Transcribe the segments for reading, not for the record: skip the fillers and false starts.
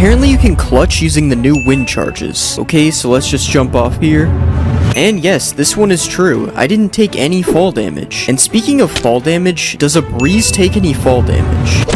Apparently you can clutch using the new wind charges. Okay, so let's just jump off here. And yes, this one is true. I didn't take any fall damage. And speaking of fall damage, does a breeze take any fall damage?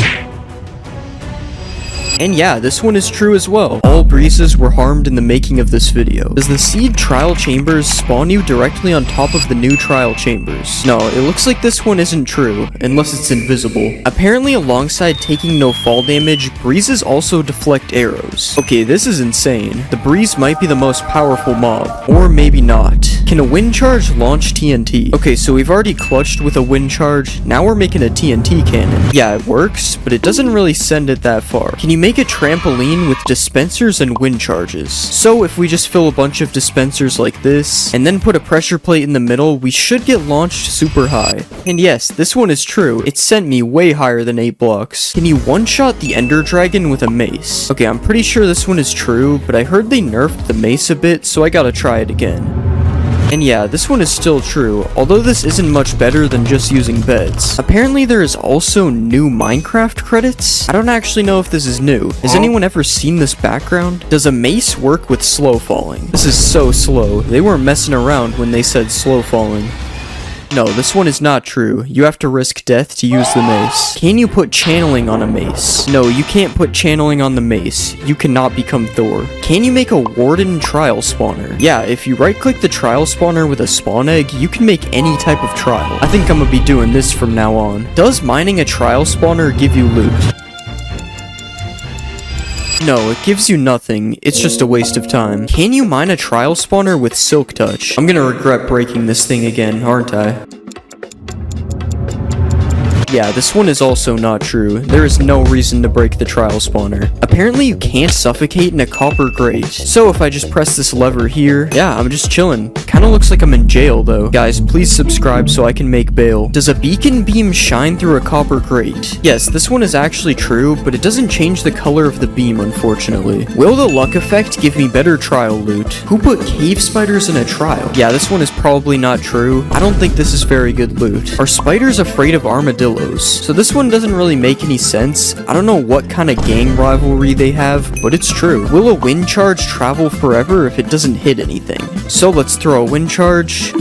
And yeah, this one is true as well. All breezes were harmed in the making of this video. Does the seed trial chambers spawn you directly on top of the new trial chambers? No, it looks like this one isn't true, unless it's invisible. Apparently alongside taking no fall damage, breezes also deflect arrows. Okay, this is insane. The breeze might be the most powerful mob, or maybe not. Can a wind charge launch TNT? Okay, so we've already clutched with a wind charge, now we're making a TNT cannon. Yeah, it works, but it doesn't really send it that far. Can you make a trampoline with dispensers and wind charges? So if we just fill a bunch of dispensers like this, and then put a pressure plate in the middle, we should get launched super high. And yes, this one is true. It sent me way higher than 8 blocks. Can you one-shot the Ender Dragon with a mace? Okay, I'm pretty sure this one is true, but I heard they nerfed the mace a bit, so I gotta try it again. And yeah, this one is still true, although this isn't much better than just using beds. Apparently there is also new Minecraft credits. I don't actually know if this is new. Has anyone ever seen this background? Does a mace work with slow falling? This is so slow. They weren't messing around when they said slow falling. No, this one is not true. You have to risk death to use the mace. Can you put channeling on a mace? No, you can't put channeling on the mace. You cannot become Thor. Can you make a Warden trial spawner? Yeah, if you right-click the trial spawner with a spawn egg, you can make any type of trial. I think I'm gonna be doing this from now on. Does mining a trial spawner give you loot? No, it gives you nothing. It's just a waste of time. Can you mine a trial spawner with Silk Touch? I'm gonna regret breaking this thing again, aren't I? Yeah, this one is also not true. There is no reason to break the trial spawner. Apparently you can't suffocate in a copper grate. So if I just press this lever here, yeah, I'm just chilling. Kinda looks like I'm in jail though. Guys, please subscribe so I can make bail. Does a beacon beam shine through a copper grate? Yes, this one is actually true, but it doesn't change the color of the beam, unfortunately. Will the luck effect give me better trial loot? Who put cave spiders in a trial? Yeah, this one is probably not true. I don't think this is very good loot. Are spiders afraid of armadillos? So this one doesn't really make any sense. I don't know what kind of gang rivalry they have, but it's true. Will a wind charge travel forever if it doesn't hit anything? So let's throw a wind charge.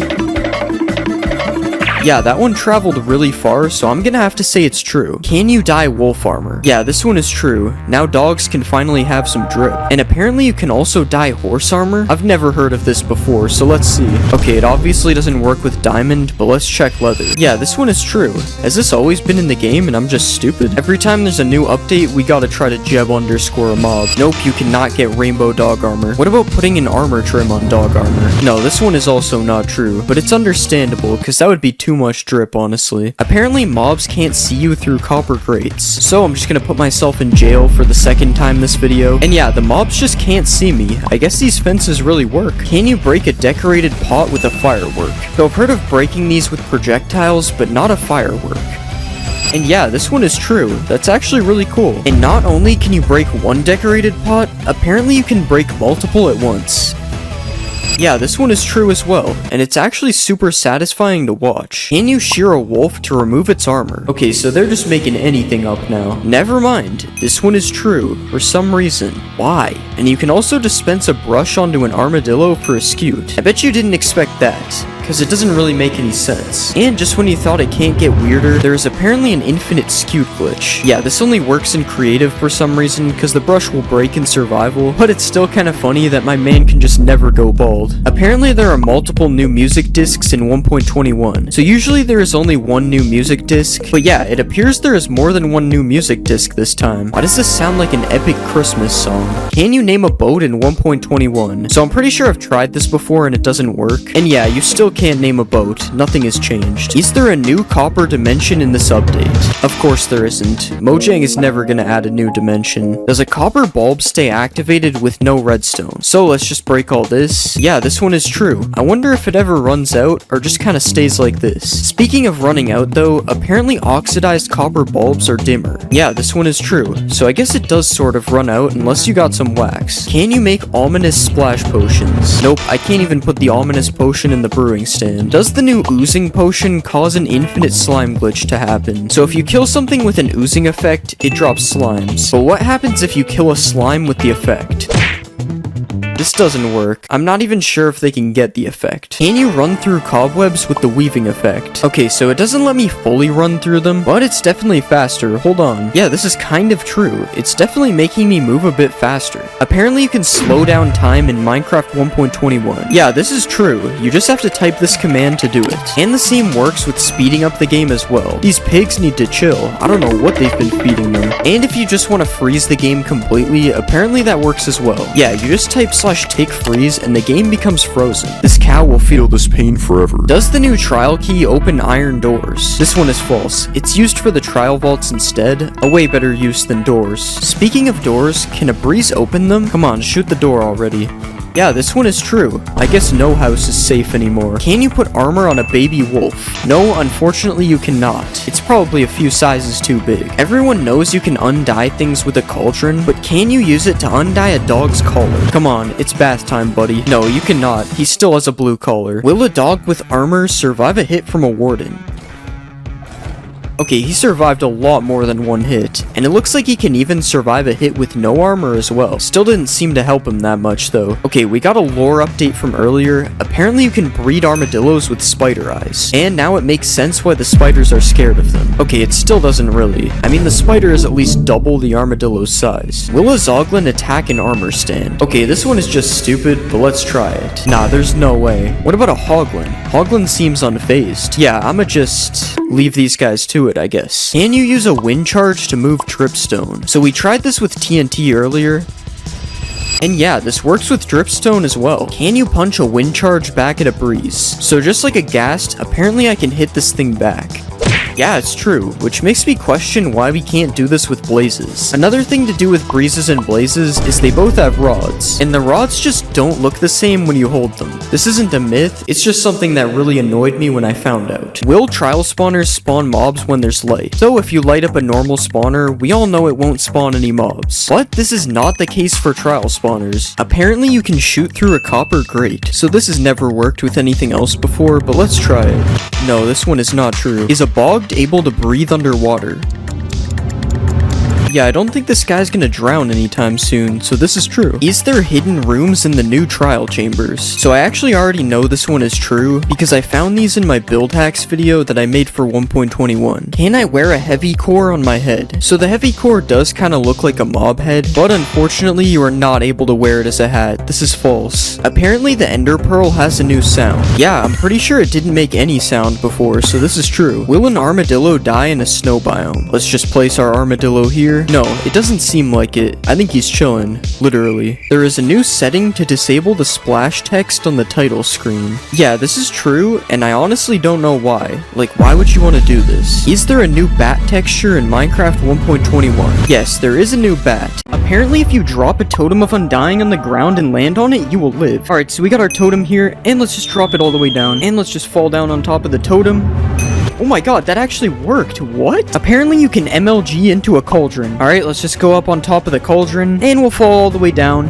Yeah, that one traveled really far, so I'm gonna have to say it's true. Can you dye wolf armor? Yeah, this one is true. Now dogs can finally have some drip. And apparently you can also dye horse armor? I've never heard of this before, so let's see. Okay, it obviously doesn't work with diamond, but let's check leather. Yeah, this one is true. Has this always been in the game and I'm just stupid? Every time there's a new update, we gotta try to Jeb underscore a mob. Nope, you cannot get rainbow dog armor. What about putting an armor trim on dog armor? No, this one is also not true, but it's understandable, because that would be too much drip, honestly. Apparently mobs can't see you through copper grates, so I'm just gonna put myself in jail for the second time this video. And yeah, the mobs just can't see me. I guess these fences really work. Can you break a decorated pot with a firework? So I've heard of breaking these with projectiles, but not a firework. And yeah, this one is true. That's actually really cool. And not only can you break one decorated pot, apparently you can break multiple at once. Yeah, this one is true as well, and it's actually super satisfying to watch. Can you shear a wolf to remove its armor? Okay, so they're just making anything up now. Never mind, this one is true, for some reason. Why? And you can also dispense a brush onto an armadillo for a scute. I bet you didn't expect that, because it doesn't really make any sense. And just when you thought it can't get weirder, there is apparently an infinite scute glitch. Yeah, this only works in creative for some reason, because the brush will break in survival, but it's still kind of funny that my man can just never go bald. Apparently there are multiple new music discs in 1.21, so usually there is only one new music disc, but yeah, it appears there is more than one new music disc this time. Why does this sound like an epic Christmas song? Can you name a boat in 1.21? So I'm pretty sure I've tried this before and it doesn't work, and yeah, you still can't name a boat. Nothing has changed. Is there a new copper dimension in this update? Of course there isn't. Mojang is never gonna add a new dimension. Does a copper bulb stay activated with no redstone? So let's just break all this. Yeah, this one is true. I wonder if it ever runs out or just kind of stays like this. Speaking of running out though, apparently oxidized copper bulbs are dimmer. Yeah, this one is true. So I guess it does sort of run out unless you got some wax. Can you make ominous splash potions? Nope, I can't even put the ominous potion in the brewing stand. Does the new oozing potion cause an infinite slime glitch to happen? So if you kill something with an oozing effect, it drops slimes. But what happens if you kill a slime with the effect? This doesn't work. I'm not even sure if they can get the effect. Can you run through cobwebs with the weaving effect? Okay, so it doesn't let me fully run through them, but it's definitely faster. Hold on. Yeah, this is kind of true. It's definitely making me move a bit faster. Apparently you can slow down time in Minecraft 1.21. Yeah, this is true. You just have to type this command to do it. And the same works with speeding up the game as well. These pigs need to chill. I don't know what they've been feeding them. And if you just want to freeze the game completely, apparently that works as well. Yeah, you just type /take freeze and the game becomes frozen. This cow will feel this pain forever. Does the new trial key open iron doors? This one is false. It's used for the trial vaults instead, a way better use than doors. Speaking of doors, can a breeze open them? Come on, shoot the door already. Yeah, this one is true. I guess no house is safe anymore. Can you put armor on a baby wolf? No, unfortunately you cannot. It's probably a few sizes too big. Everyone knows you can undye things with a cauldron, but can you use it to undye a dog's collar? Come on, it's bath time, buddy. No, you cannot. He still has a blue collar. Will a dog with armor survive a hit from a warden? Okay, he survived a lot more than one hit, and it looks like he can even survive a hit with no armor as well. Still didn't seem to help him that much though. Okay, we got a lore update from earlier. Apparently you can breed armadillos with spider eyes, and now it makes sense why the spiders are scared of them. Okay, it still doesn't really. I mean, the spider is at least double the armadillo's size. Will a zoglin attack an armor stand? Okay, this one is just stupid, but let's try it. Nah, there's no way. What about a hoglin? Hoglin seems unfazed. Yeah, I'ma just leave these guys to it, I guess. Can you use a wind charge to move dripstone? So we tried this with TNT earlier, and yeah, this works with dripstone as well. Can you punch a wind charge back at a breeze? So just like a ghast, apparently I can hit this thing back. Yeah, it's true, which makes me question why we can't do this with blazes. Another thing to do with breezes and blazes is they both have rods, and the rods just don't look the same when you hold them. This isn't a myth, it's just something that really annoyed me when I found out. Will trial spawners spawn mobs when there's light? So if you light up a normal spawner, we all know it won't spawn any mobs. But this is not the case for trial spawners. Apparently you can shoot through a copper grate, so this has never worked with anything else before, but let's try it. No, this one is not true. Is a bog able to breathe underwater? Yeah, I don't think this guy's gonna drown anytime soon, so this is true. Is there hidden rooms in the new trial chambers? So I actually already know this one is true, because I found these in my build hacks video that I made for 1.21. Can I wear a heavy core on my head? So the heavy core does kind of look like a mob head, but unfortunately you are not able to wear it as a hat. This is false. Apparently the ender pearl has a new sound. Yeah, I'm pretty sure it didn't make any sound before, so this is true. Will an armadillo die in a snow biome? Let's just place our armadillo here. No, it doesn't seem like it. I think he's chilling, literally. There is a new setting to disable the splash text on the title screen. Yeah, this is true, and I honestly don't know why. Like, why would you want to do this? Is there a new bat texture in Minecraft 1.21? Yes, there is a new bat. Apparently, if you drop a totem of undying on the ground and land on it, you will live. Alright, so we got our totem here, and let's just drop it all the way down. And let's just fall down on top of the totem. Oh my god, that actually worked. What? Apparently you can MLG into a cauldron. Alright, let's just go up on top of the cauldron, and we'll fall all the way down.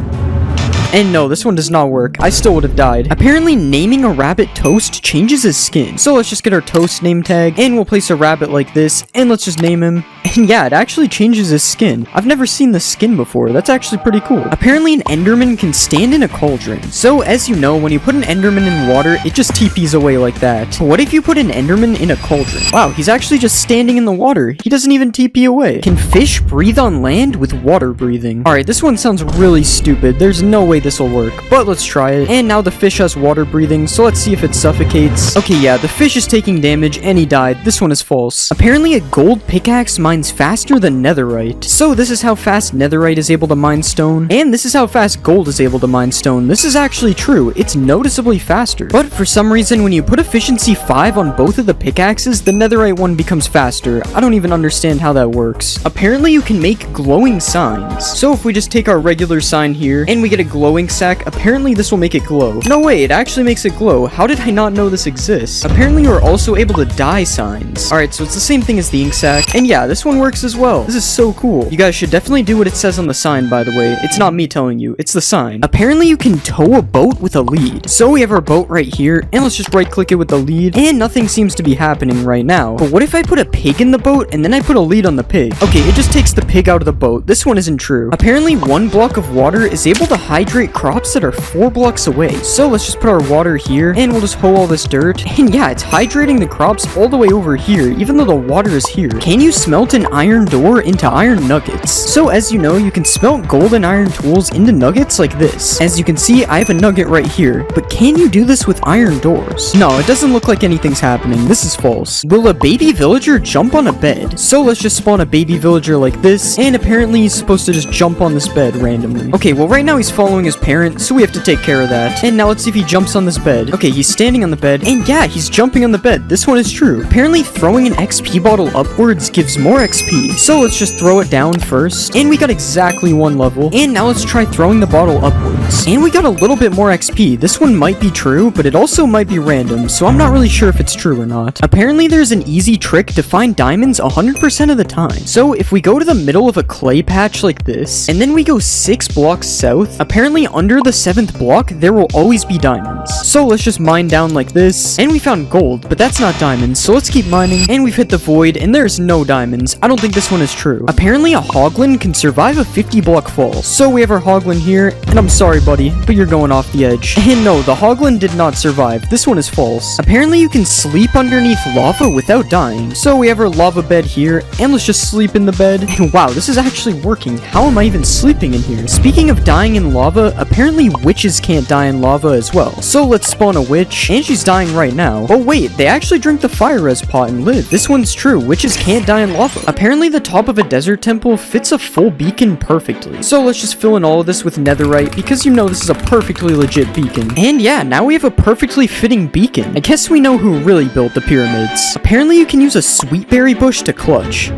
And no, this one does not work. I still would have died. Apparently naming a rabbit Toast changes his skin. So let's just get our Toast name tag, and we'll place a rabbit like this, and let's just name him. And yeah, it actually changes his skin. I've never seen this skin before. That's actually pretty cool. Apparently an Enderman can stand in a cauldron. So as you know, when you put an Enderman in water, it just TPs away like that. What if you put an Enderman in a cauldron? Wow, he's actually just standing in the water. He doesn't even TP away. Can fish breathe on land with water breathing? Alright, this one sounds really stupid. There's no way this will work, but let's try it. And now the fish has water breathing, so let's see if it suffocates. Okay, yeah, the fish is taking damage and he died. This one is false. Apparently a gold pickaxe mines faster than netherite. So this is how fast netherite is able to mine stone, and this is how fast gold is able to mine stone. This is actually true. It's noticeably faster. But for some reason, when you put efficiency 5 on both of the pickaxes, the netherite one becomes faster. I don't even understand how that works. Apparently you can make glowing signs. So if we just take our regular sign here, and we get a glow glowing sack. Apparently this will make it glow. No way, it actually makes it glow. How did I not know this exists? Apparently we're also able to dye signs. Alright, so it's the same thing as the ink sack. And yeah, this one works as well. This is so cool. You guys should definitely do what it says on the sign, by the way. It's not me telling you, it's the sign. Apparently you can tow a boat with a lead. So we have our boat right here, and let's just right click it with the lead, and nothing seems to be happening right now. But what if I put a pig in the boat, and then I put a lead on the pig? Okay, it just takes the pig out of the boat. This one isn't true. Apparently 1 block of water is able to hydrate crops that are 4 blocks away. So let's just put our water here, and we'll just hoe all this dirt. And yeah, it's hydrating the crops all the way over here, even though the water is here. Can you smelt an iron door into iron nuggets? So as you know, you can smelt gold and iron tools into nuggets like this. As you can see, I have a nugget right here, but can you do this with iron doors? No, it doesn't look like anything's happening. This is false. Will a baby villager jump on a bed? So let's just spawn a baby villager like this, and apparently he's supposed to just jump on this bed randomly. Okay, well right now he's following his parent, so we have to take care of that. And now let's see if he jumps on this bed. Okay, he's standing on the bed, and yeah, he's jumping on the bed. This one is true. Apparently throwing an XP bottle upwards gives more XP. So let's just throw it down first, and we got exactly 1 level. And now let's try throwing the bottle upwards. And we got a little bit more XP. This one might be true, but it also might be random, so I'm not really sure if it's true or not. Apparently there's an easy trick to find diamonds 100% of the time. So if we go to the middle of a clay patch like this, and then we go 6 blocks south, apparently under the 7th block, there will always be diamonds. So let's just mine down like this, and we found gold, but that's not diamonds, so let's keep mining, and we've hit the void, and there's no diamonds. I don't think this one is true. Apparently a hoglin can survive a 50 block fall. So we have our hoglin here, and I'm sorry buddy, but you're going off the edge. And no, the hoglin did not survive. This one is false. Apparently you can sleep underneath lava without dying. So we have our lava bed here, and let's just sleep in the bed. And wow, this is actually working. How am I even sleeping in here? Speaking of dying in lava, apparently witches can't die in lava as well. So let's spawn a witch, and she's dying right now. Oh wait, they actually drink the fire res pot and live. This one's true. Witches can't die in lava. Apparently the top of a desert temple fits a full beacon perfectly. So let's just fill in all of this with netherite, because you know this is a perfectly legit beacon. And yeah, now we have a perfectly fitting beacon. I guess we know who really built the pyramids. Apparently you can use a sweetberry bush to clutch.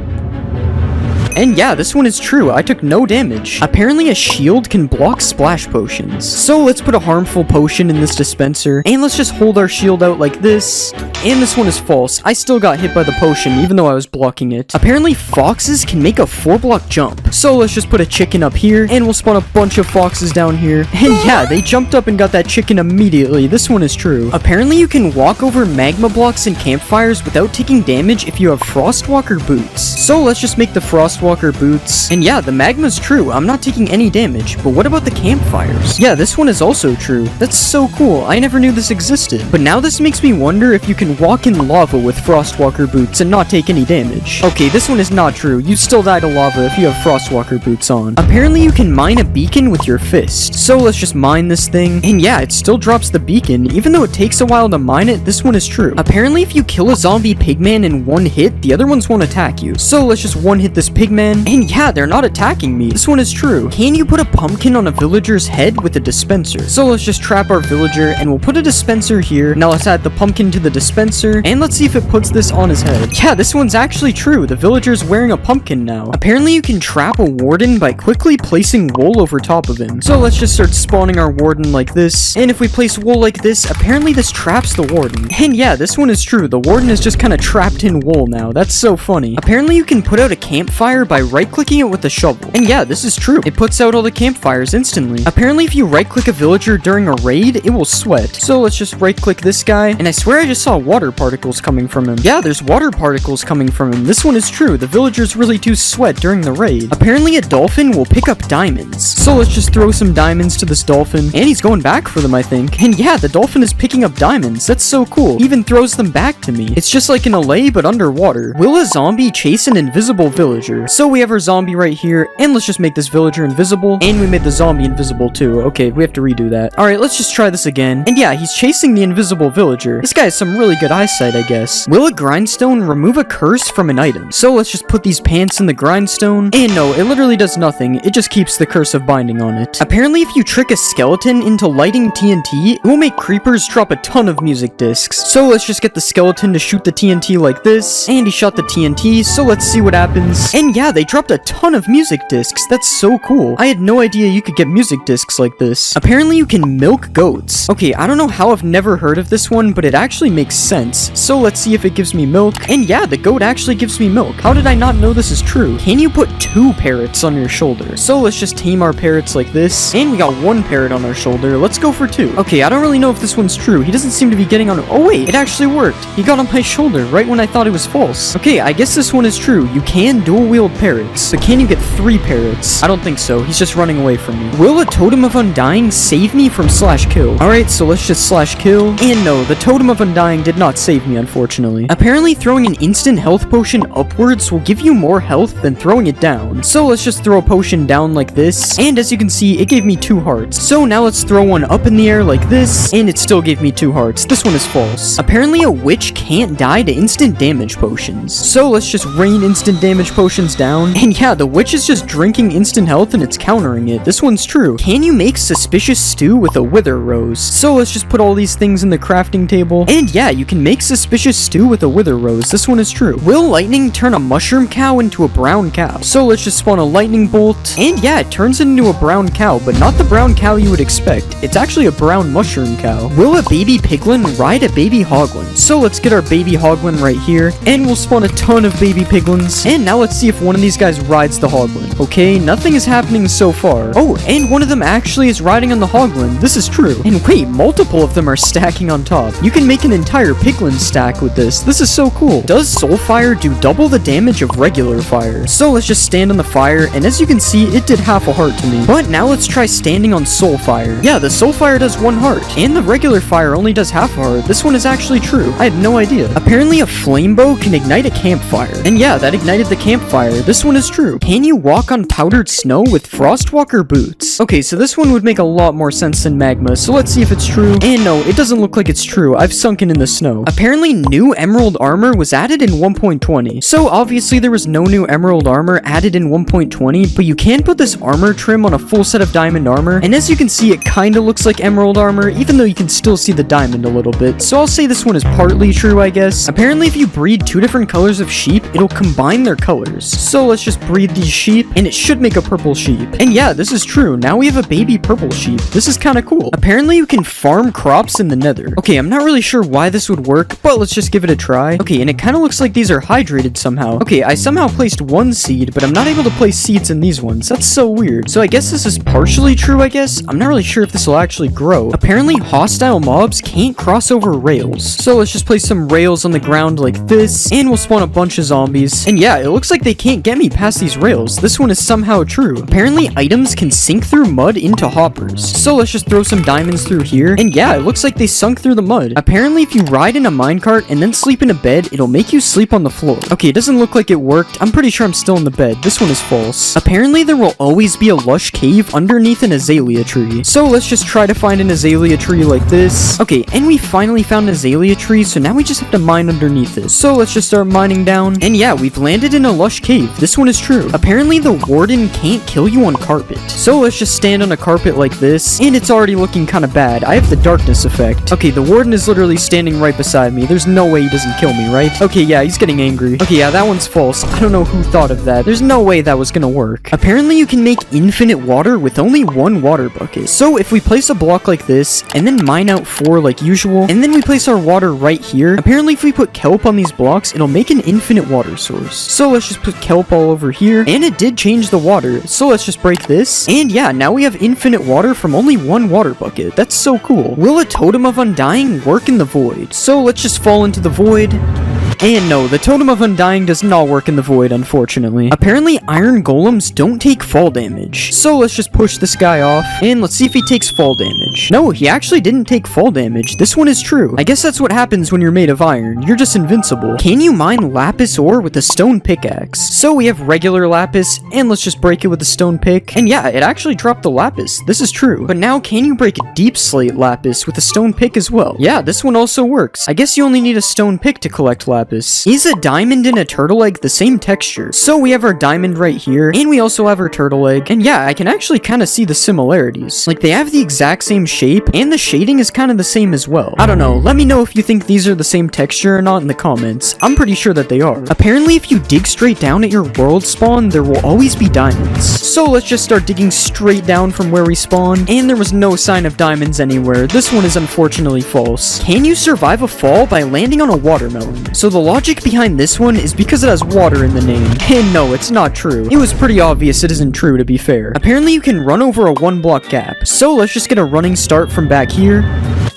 And yeah, this one is true. I took no damage. Apparently a shield can block splash potions. So let's put a harmful potion in this dispenser, and let's just hold our shield out like this. And this one is false. I still got hit by the potion, even though I was blocking it. Apparently foxes can make a 4-block jump. So let's just put a chicken up here, and we'll spawn a bunch of foxes down here. And yeah, they jumped up and got that chicken immediately. This one is true. Apparently you can walk over magma blocks and campfires without taking damage if you have Frostwalker boots. So let's just make the Frostwalker boots. And yeah, the magma's true. I'm not taking any damage. But what about the campfires? Yeah, this one is also true. That's so cool. I never knew this existed. But now this makes me wonder if you can walk in lava with Frostwalker boots and not take any damage. Okay, this one is not true. You still die to lava if you have Frostwalker boots on. Apparently you can mine a beacon with your fist. So let's just mine this thing. And yeah, it still drops the beacon. Even though it takes a while to mine it, this one is true. Apparently if you kill a zombie pigman in 1 hit, the other ones won't attack you. So let's just 1-hit this pigman. And yeah, they're not attacking me. This one is true. Can you put a pumpkin on a villager's head with a dispenser? So let's just trap our villager, and we'll put a dispenser here. Now let's add the pumpkin to the dispenser, and let's see if it puts this on his head. Yeah, this one's actually true. The villager's wearing a pumpkin now. Apparently you can trap a warden by quickly placing wool over top of him. So let's just start spawning our warden like this, and if we place wool like this, apparently this traps the warden. And yeah, this one is true. The warden is just kind of trapped in wool now. That's so funny. Apparently you can put out a campfire by right-clicking it with a shovel. And yeah, this is true. It puts out all the campfires instantly. Apparently if you right-click a villager during a raid, it will sweat. So let's just right-click this guy, and I swear I just saw water particles coming from him. Yeah, there's water particles coming from him. This one is true. The villagers really do sweat during the raid. Apparently a dolphin will pick up diamonds. So let's just throw some diamonds to this dolphin, and he's going back for them, I think. And yeah, the dolphin is picking up diamonds. That's so cool. He even throws them back to me. It's just like an allay, but underwater. Will a zombie chase an invisible villager? So we have our zombie right here, and let's just make this villager invisible, and we made the zombie invisible too. Okay, we have to redo that. Alright, let's just try this again. And yeah, he's chasing the invisible villager. This guy has some really good eyesight, I guess. Will a grindstone remove a curse from an item? So let's just put these pants in the grindstone. And no, it literally does nothing. It just keeps the curse of binding on it. Apparently, if you trick a skeleton into lighting TNT, it will make creepers drop a ton of music discs. So let's just get the skeleton to shoot the TNT like this. And he shot the TNT, so let's see what happens. And yeah, they dropped a ton of music discs. That's so cool. I had no idea you could get music discs like this. Apparently, you can milk goats. Okay, I don't know how I've never heard of this one, but it actually makes sense. So let's see if it gives me milk. And yeah, the goat actually gives me milk. How did I not know this is true? Can you put 2 parrots on your shoulder? So let's just tame our parrots like this. And we got 1 parrot on our shoulder. Let's go for 2. Okay, I don't really know if this one's true. He doesn't seem to be getting on. Oh wait, it actually worked. He got on my shoulder right when I thought it was false. Okay, I guess this one is true. You can dual wield parrots. But can you get 3 parrots? I don't think so. He's just running away from me. Will a totem of undying save me from /kill? Alright, so let's just /kill. And no, the totem of undying did not save me, unfortunately. Apparently, throwing an instant health potion upwards will give you more health than throwing it down. So let's just throw a potion down like this. And as you can see, it gave me 2 hearts. So now let's throw one up in the air like this. And it still gave me 2 hearts. This one is false. Apparently, a witch can't die to instant damage potions. So let's just rain instant damage potions down. And yeah, the witch is just drinking instant health and it's countering it. This one's true. Can you make suspicious stew with a wither rose? So let's just put all these things in the crafting table. And yeah, you can make suspicious stew with a wither rose. This one is true. Will lightning turn a mushroom cow into a brown cow? So let's just spawn a lightning bolt. And yeah, it turns it into a brown cow, but not the brown cow you would expect. It's actually a brown mushroom cow. Will a baby piglin ride a baby hoglin? So let's get our baby hoglin right here. And we'll spawn a ton of baby piglins. And now let's see if one of these guys rides the hoglin. Okay, nothing is happening so far. Oh, and one of them actually is riding on the hoglin. This is true. And wait, multiple of them are stacking on top. You can make an entire piglin stack with this. This is so cool. Does soulfire do double the damage of regular fire? So let's just stand on the fire, and as you can see, it did half a heart to me. But now let's try standing on soulfire. Yeah, the soulfire does 1 heart, and the regular fire only does half a heart. This one is actually true. I had no idea. Apparently a flame bow can ignite a campfire. And yeah, that ignited the campfire. This one is true. Can you walk on powdered snow with frostwalker boots? Okay, so this one would make a lot more sense than magma, so let's see if it's true. And no, it doesn't look like it's true. I've sunken in the snow. Apparently new emerald armor was added in 1.20. So obviously there was no new emerald armor added in 1.20, but you can put this armor trim on a full set of diamond armor, and as you can see, it kinda looks like emerald armor, even though you can still see the diamond a little bit. So I'll say this one is partly true, I guess. Apparently if you breed 2 different colors of sheep, it'll combine their colors. So let's just breed these sheep, and it should make a purple sheep. And yeah, this is true. Now we have a baby purple sheep. This is kinda cool. Apparently you can farm crops in the nether. Okay, I'm not really sure why this would work, but let's just give it a try. Okay, and it kind of looks like these are hydrated somehow. Okay, I somehow placed 1 seed, but I'm not able to place seeds in these ones. That's so weird. So I guess this is partially true, I guess. I'm not really sure if this will actually grow. Apparently hostile mobs can't cross over rails. So let's just place some rails on the ground like this, and we'll spawn a bunch of zombies. And yeah, it looks like they can't get me past these rails. This one is somehow true. Apparently items can sink through mud into hoppers. So let's just throw some diamonds through here. And yeah, it looks like they sunk through the mud. Apparently if you ride in a minecart and then sleep in a bed, it'll make you sleep on the floor. Okay, it doesn't look like it worked. I'm pretty sure I'm still in the bed. This one is false. Apparently there will always be a lush cave underneath an azalea tree. So let's just try to find an azalea tree like this. Okay, and we finally found an azalea tree, so now we just have to mine underneath it. So let's just start mining down. And yeah, we've landed in a lush cave. This one is true. Apparently the warden can't kill you on carpet. So let's just stand on a carpet like this, and it's already looking kind of bad. I have the darkness effect. Okay, the warden is literally standing right beside me. There's no way he doesn't kill me, right? Okay, yeah, he's getting angry. Okay, yeah, that one's false. I don't know who thought of that. There's no way that was gonna work. Apparently you can make infinite water with only 1 water bucket. So if we place a block like this, and then mine out 4 like usual, and then we place our water right here, apparently if we put kelp on these blocks, it'll make an infinite water source. So let's just put kelp all over here, and it did change the water. So let's just break this, and yeah, now we have infinite water from only 1 water bucket. That's so cool. Will a totem of undying work in the void? So let's just fall into the void. And no, the Totem of Undying does not work in the void, unfortunately. Apparently, iron golems don't take fall damage. So let's just push this guy off, and let's see if he takes fall damage. No, he actually didn't take fall damage. This one is true. I guess that's what happens when you're made of iron. You're just invincible. Can you mine lapis ore with a stone pickaxe? So we have regular lapis, and let's just break it with a stone pick. And yeah, it actually dropped the lapis. This is true. But now, can you break deep slate lapis with a stone pick as well? Yeah, this one also works. I guess you only need a stone pick to collect lapis. Is a diamond and a turtle egg the same texture? So we have our diamond right here, and we also have our turtle egg. And yeah, I can actually kind of see the similarities. Like, they have the exact same shape, and the shading is kind of the same as well. I don't know. Let me know if you think these are the same texture or not in the comments. I'm pretty sure that they are. Apparently, if you dig straight down at your world spawn, there will always be diamonds. So let's just start digging straight down from where we spawned, and there was no sign of diamonds anywhere. This one is unfortunately false. Can you survive a fall by landing on a watermelon? So the logic behind this one is because it has water in the name. And no, it's not true. It was pretty obvious it isn't true, to be fair. Apparently you can run over a 1-block gap. So let's just get a running start from back here.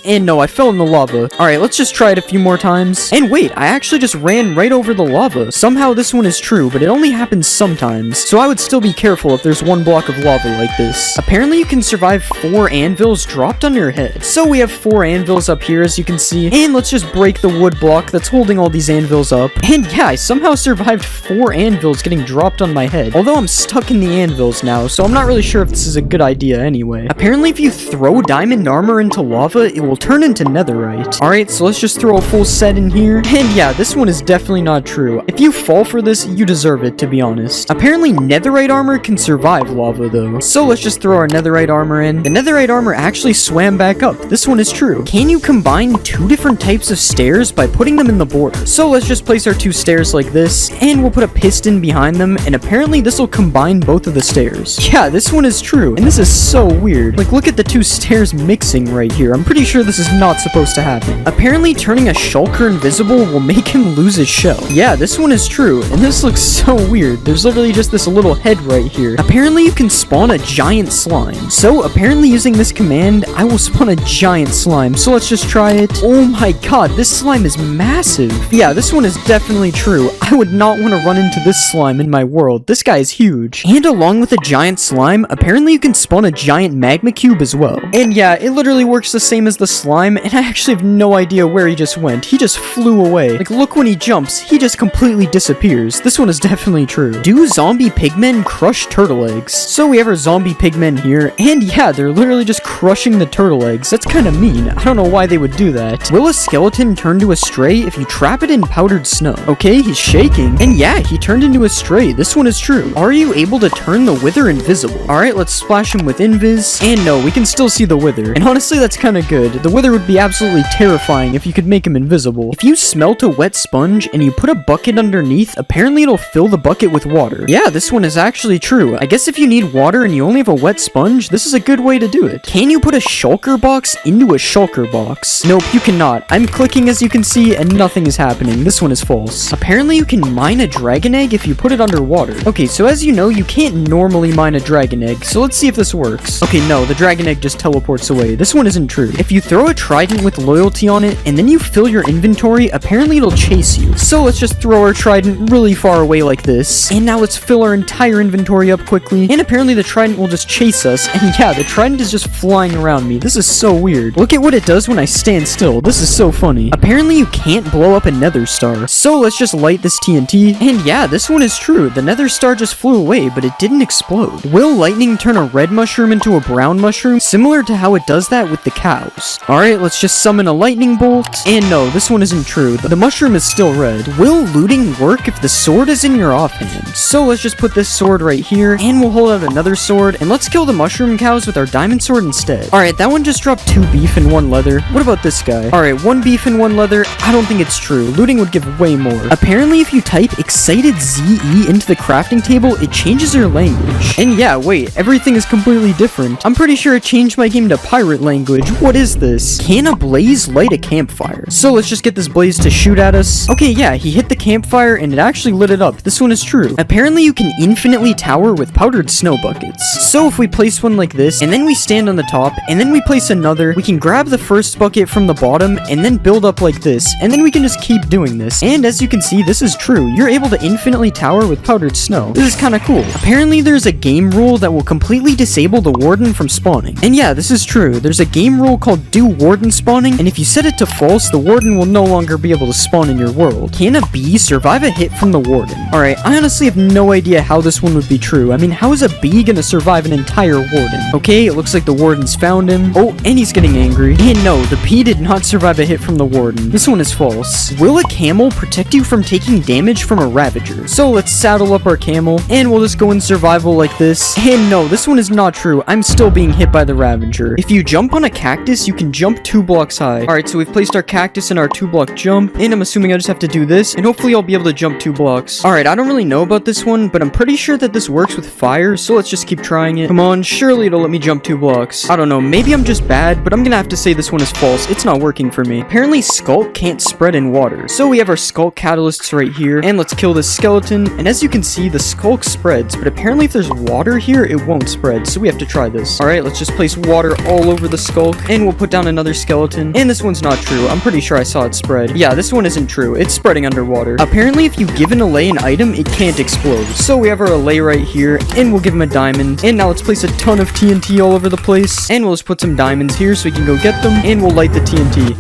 And no, I fell in the lava. Alright, let's just try it a few more times. And wait, I actually just ran right over the lava. Somehow this one is true, but it only happens sometimes. So I would still be careful if there's 1 block of lava like this. Apparently you can survive 4 anvils dropped on your head. So we have 4 anvils up here, as you can see. And let's just break the wood block that's holding all these anvils up. And yeah, I somehow survived 4 anvils getting dropped on my head. Although I'm stuck in the anvils now, so I'm not really sure if this is a good idea anyway. Apparently if you throw diamond armor into lava, it will turn into netherite. Alright, so let's just throw a full set in here. And yeah, this one is definitely not true. If you fall for this, you deserve it, to be honest. Apparently netherite armor can survive lava though. So let's just throw our netherite armor in. The netherite armor actually swam back up. This one is true. Can you combine 2 different types of stairs by putting them in the border? So let's just place our 2 stairs like this, and we'll put a piston behind them, and apparently this will combine both of the stairs. Yeah, this one is true, and this is so weird. Like, look at the 2 stairs mixing right here. I'm pretty sure this is not supposed to happen. Apparently turning a shulker invisible will make him lose his shell. Yeah, this one is true, and this looks so weird. There's literally just this little head right here. Apparently you can spawn a giant slime. So apparently using this command, I will spawn a giant slime. So let's just try it. Oh my god, this slime is massive. Yeah, this one is definitely true. I would not want to run into this slime in my world. This guy is huge. And along with a giant slime, apparently you can spawn a giant magma cube as well. And yeah, it literally works the same as the slime, and I actually have no idea where he just went. He just flew away. Like, look, when he jumps, he just completely disappears. This one is definitely true. Do zombie pigmen crush turtle eggs? So we have our zombie pigmen here, and yeah, they're literally just crushing the turtle eggs. That's kind of mean. I don't know why they would do that. Will a skeleton turn to a stray if you trap it in powdered snow? Okay, he's shaking, and yeah, he turned into a stray. This one is true. Are you able to turn the wither invisible? Alright, let's splash him with invis, and no, we can still see the wither. And honestly, that's kind of good. The wither would be absolutely terrifying if you could make him invisible. If you smelt a wet sponge and you put a bucket underneath, apparently it'll fill the bucket with water. Yeah, this one is actually true. I guess if you need water and you only have a wet sponge, this is a good way to do it. Can you put a shulker box into a shulker box? Nope, you cannot. I'm clicking, as you can see, and nothing is happening. This one is false. Apparently you can mine a dragon egg if you put it underwater. Okay, so as you know, you can't normally mine a dragon egg, so let's see if this works. Okay, no, the dragon egg just teleports away. This one isn't true. If you throw a trident with loyalty on it, and then you fill your inventory, apparently it'll chase you. So let's just throw our trident really far away like this, and now let's fill our entire inventory up quickly, and apparently the trident will just chase us, and yeah, the trident is just flying around me. This is so weird. Look at what it does when I stand still. This is so funny. Apparently you can't blow up a nether star, so let's just light this TNT, and yeah, this one is true. The nether star just flew away, but it didn't explode. Will lightning turn a red mushroom into a brown mushroom, similar to how it does that with the cows? Alright, let's just summon a lightning bolt, and no, this one isn't true. The mushroom is still red. Will looting work if the sword is in your offhand? So let's just put this sword right here, and we'll hold out another sword, and let's kill the mushroom cows with our diamond sword instead. Alright, that one just dropped 2 beef and 1 leather. What about this guy? Alright, 1 beef and 1 leather. I don't think it's true. Looting would give way more. Apparently if you type excited ZE into the crafting table, it changes your language. And yeah, wait, everything is completely different. I'm pretty sure it changed my game to pirate language. What is this? this. Can a blaze light a campfire? So let's just get this blaze to shoot at us. Okay, yeah, he hit the campfire and it actually lit it up. This one is true. Apparently you can infinitely tower with powdered snow buckets. So if we place one like this, and then we stand on the top, and then we place another, we can grab the first bucket from the bottom, and then build up like this, and then we can just keep doing this. And as you can see, this is true. You're able to infinitely tower with powdered snow. This is kind of cool. Apparently there's a game rule that will completely disable the warden from spawning. And yeah, this is true. There's a game rule called do warden spawning, and if you set it to false, the warden will no longer be able to spawn in your world. Can a bee survive a hit from the warden? Alright, I honestly have no idea how this one would be true. I mean, how is a bee gonna survive an entire warden? Okay, it looks like the warden's found him. Oh, and he's getting angry. And no, the bee did not survive a hit from the warden. This one is false. Will a camel protect you from taking damage from a ravager? So let's saddle up our camel, and we'll just go in survival like this. And no, this one is not true. I'm still being hit by the ravager. If you jump on a cactus, you can jump 2 blocks high. Alright, so we've placed our cactus in our 2-block jump, and I'm assuming I just have to do this, and hopefully I'll be able to jump 2 blocks. Alright, I don't really know about this one, but I'm pretty sure that this works with fire, so let's just keep trying it. Come on, surely it'll let me jump 2 blocks. I don't know, maybe I'm just bad, but I'm gonna have to say this one is false. It's not working for me. Apparently Skulk can't spread in water. So we have our Skulk catalysts right here, and let's kill this skeleton, and as you can see, the Skulk spreads, but apparently if there's water here, it won't spread, so we have to try this. Alright, let's just place water all over the Skulk, and we'll put down another skeleton, and this one's not true. I'm pretty sure I saw it spread. Yeah, this one isn't true. It's spreading underwater. Apparently if you give an Allay an item, it can't explode. So we have our Allay right here, and we'll give him a diamond, and now let's place a ton of TNT all over the place, and we'll just put some diamonds here so we can go get them, and we'll light the TNT.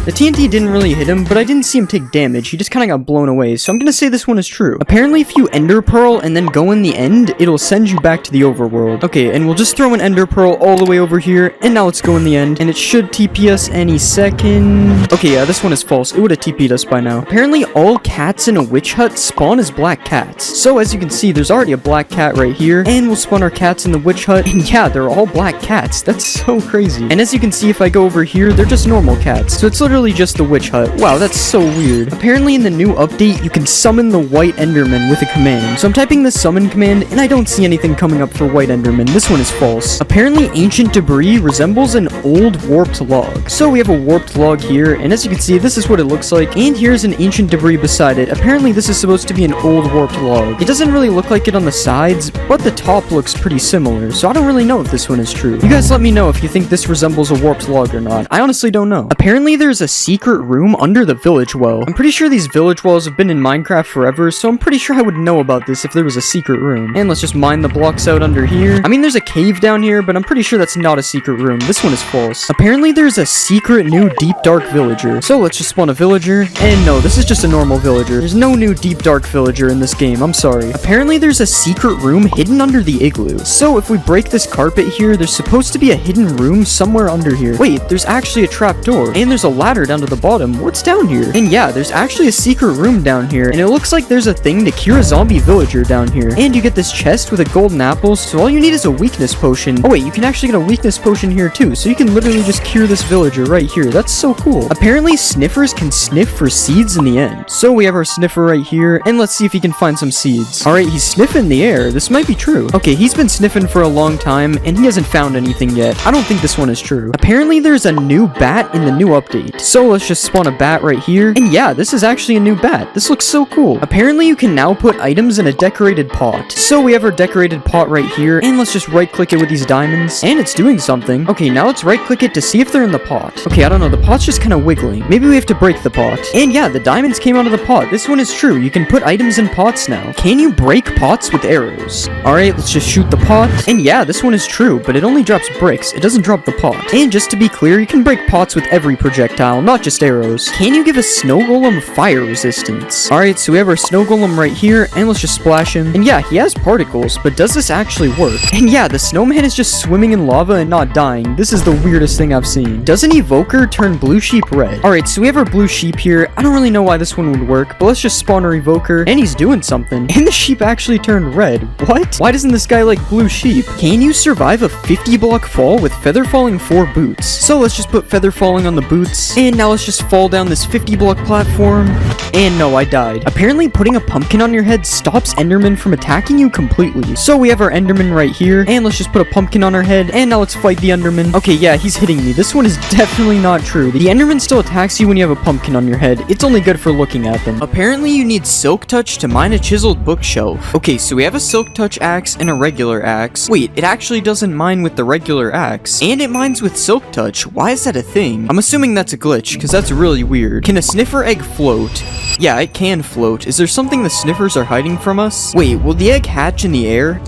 The TNT didn't really hit him, but I didn't see him take damage. He just kind of got blown away, so I'm gonna say this one is true. Apparently, if you Ender Pearl and then go in the end, it'll send you back to the overworld. Okay, and we'll just throw an Ender Pearl all the way over here, and now let's go in the end, and it should TP us any second. Okay, yeah, this one is false. It would have TP'd us by now. Apparently, all cats in a witch hut spawn as black cats. So, as you can see, there's already a black cat right here, and we'll spawn our cats in the witch hut, and yeah, they're all black cats. That's so crazy. And as you can see, if I go over here, they're just normal cats. So it's literally just the witch hut. Wow, that's so weird. Apparently in the new update, you can summon the white enderman with a command. So I'm typing the summon command, and I don't see anything coming up for white enderman. This one is false. Apparently ancient debris resembles an old warped log. So we have a warped log here, and as you can see, this is what it looks like, and here's an ancient debris beside it. Apparently this is supposed to be an old warped log. It doesn't really look like it on the sides, but the top looks pretty similar, so I don't really know if this one is true. You guys let me know if you think this resembles a warped log or not. I honestly don't know. Apparently there's a secret room under the village well. I'm pretty sure these village wells have been in Minecraft forever, so I'm pretty sure I would know about this if there was a secret room. And let's just mine the blocks out under here. I mean, there's a cave down here, but I'm pretty sure that's not a secret room. This one is false. Apparently there's a secret new deep dark villager. So let's just spawn a villager. And no, this is just a normal villager. There's no new deep dark villager in this game. I'm sorry. Apparently there's a secret room hidden under the igloo. So if we break this carpet here, there's supposed to be a hidden room somewhere under here. Wait, there's actually a trap door. And there's a ladder down to the bottom. What's down here? And yeah, there's actually a secret room down here, and it looks like there's a thing to cure a zombie villager down here. And you get this chest with a golden apple, so all you need is a weakness potion. Oh wait, you can actually get a weakness potion here too, so you can literally just cure this villager right here. That's so cool. Apparently sniffers can sniff for seeds in the end. So we have our sniffer right here, and let's see if he can find some seeds. Alright, he's sniffing the air. This might be true. Okay, he's been sniffing for a long time, and he hasn't found anything yet. I don't think this one is true. Apparently there's a new bat in the new update. So let's just spawn a bat right here. And yeah, this is actually a new bat. This looks so cool. Apparently you can now put items in a decorated pot. So we have our decorated pot right here, and let's just right click it with these diamonds, and it's doing something. Okay, now let's right click it to see if they're in the pot. Okay, I don't know, the pot's just kind of wiggling. Maybe we have to break the pot. And yeah, the diamonds came out of the pot. This one is true. You can put items in pots now. Can you break pots with arrows? Alright, let's just shoot the pot. And yeah, this one is true, but it only drops bricks. It doesn't drop the pot. And just to be clear, you can break pots with every projectile, not just arrows. Can you give a snow golem fire resistance? Alright, so we have our snow golem right here, and let's just splash him. And yeah, he has particles, but does this actually work? And yeah, the snowman is just swimming in lava and not dying. This is the weirdest thing I've seen. Does an evoker turn blue sheep red? Alright, so we have our blue sheep here. I don't really know why this one would work, but let's just spawn our evoker, and he's doing something. And the sheep actually turned red. What? Why doesn't this guy like blue sheep? Can you survive a 50 block fall with feather falling 4 boots? So let's just put feather falling on the boots, And now let's just fall down this 50-block platform. And no, I died. Apparently, putting a pumpkin on your head stops Enderman from attacking you completely. So we have our Enderman right here. And let's just put a pumpkin on our head. And now let's fight the Enderman. Okay, yeah, he's hitting me. This one is definitely not true. The Enderman still attacks you when you have a pumpkin on your head. It's only good for looking at them. Apparently, you need Silk Touch to mine a chiseled bookshelf. Okay, so we have a Silk Touch axe and a regular axe. Wait, it actually doesn't mine with the regular axe. And it mines with Silk Touch. Why is that a thing? I'm assuming that's a glitch, because that's really weird. Can a sniffer egg float? Yeah, it can float. Is there something the sniffers are hiding from us? Wait, will the egg hatch in the air?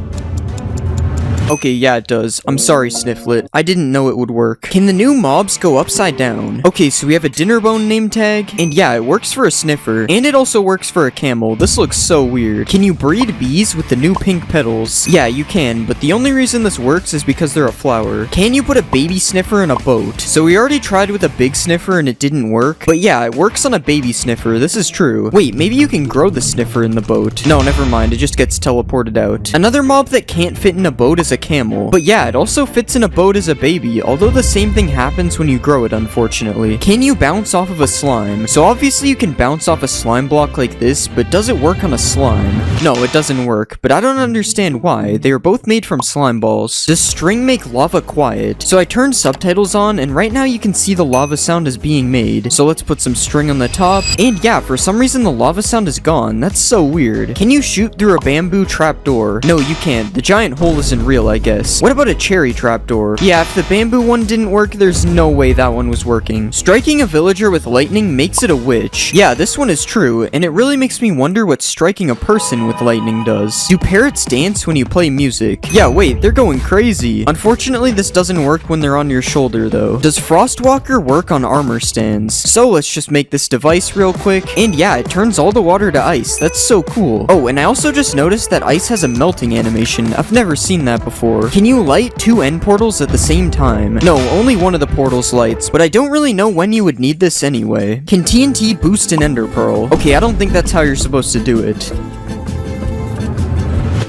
Okay, yeah, it does. I'm sorry, Snifflet. I didn't know it would work. Can the new mobs go upside down? Okay, so we have a Dinnerbone name tag, and yeah, it works for a sniffer, and it also works for a camel. This looks so weird. Can you breed bees with the new pink petals? Yeah, you can, but the only reason this works is because they're a flower. Can you put a baby sniffer in a boat? So we already tried with a big sniffer and it didn't work, but yeah, it works on a baby sniffer. This is true. Wait, maybe you can grow the sniffer in the boat. No, never mind. It just gets teleported out. Another mob that can't fit in a boat is a camel. But yeah, it also fits in a boat as a baby, although the same thing happens when you grow it, unfortunately. Can you bounce off of a slime? So obviously you can bounce off a slime block like this, but does it work on a slime? No, it doesn't work, but I don't understand why. They are both made from slime balls. Does string make lava quiet? So I turned subtitles on, and right now you can see the lava sound is being made. So let's put some string on the top, and yeah, for some reason the lava sound is gone. That's so weird. Can you shoot through a bamboo trapdoor? No, you can't. The giant hole isn't real, I guess. What about a cherry trapdoor? Yeah, if the bamboo one didn't work, there's no way that one was working. Striking a villager with lightning makes it a witch. Yeah, this one is true, and it really makes me wonder what striking a person with lightning does. Do parrots dance when you play music? Yeah, wait, they're going crazy. Unfortunately, this doesn't work when they're on your shoulder, though. Does Frostwalker work on armor stands? So let's just make this device real quick, and yeah, it turns all the water to ice. That's so cool. Oh, and I also just noticed that ice has a melting animation. I've never seen that before. Can you light two end portals at the same time? No, only one of the portals lights, but I don't really know when you would need this anyway. Can TNT boost an ender pearl? Okay, I don't think that's how you're supposed to do it.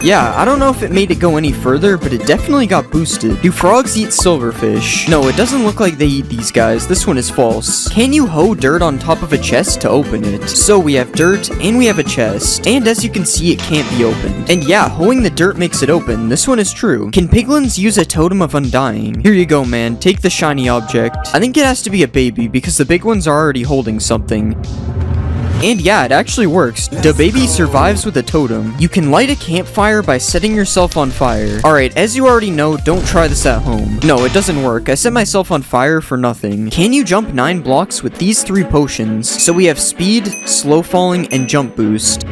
Yeah, I don't know if it made it go any further, but it definitely got boosted. Do frogs eat silverfish? No, it doesn't look like they eat these guys. This one is false. Can you hoe dirt on top of a chest to open it? So we have dirt, and we have a chest. And as you can see, it can't be opened. And yeah, hoeing the dirt makes it open. This one is true. Can piglins use a totem of undying? Here you go, man. Take the shiny object. I think it has to be a baby, because the big ones are already holding something. And yeah, it actually works. The baby survives with a totem. You can light a campfire by setting yourself on fire. Alright, as you already know, don't try this at home. No, it doesn't work. I set myself on fire for nothing. Can you jump 9 blocks with these 3 potions? So we have speed, slow falling, and jump boost.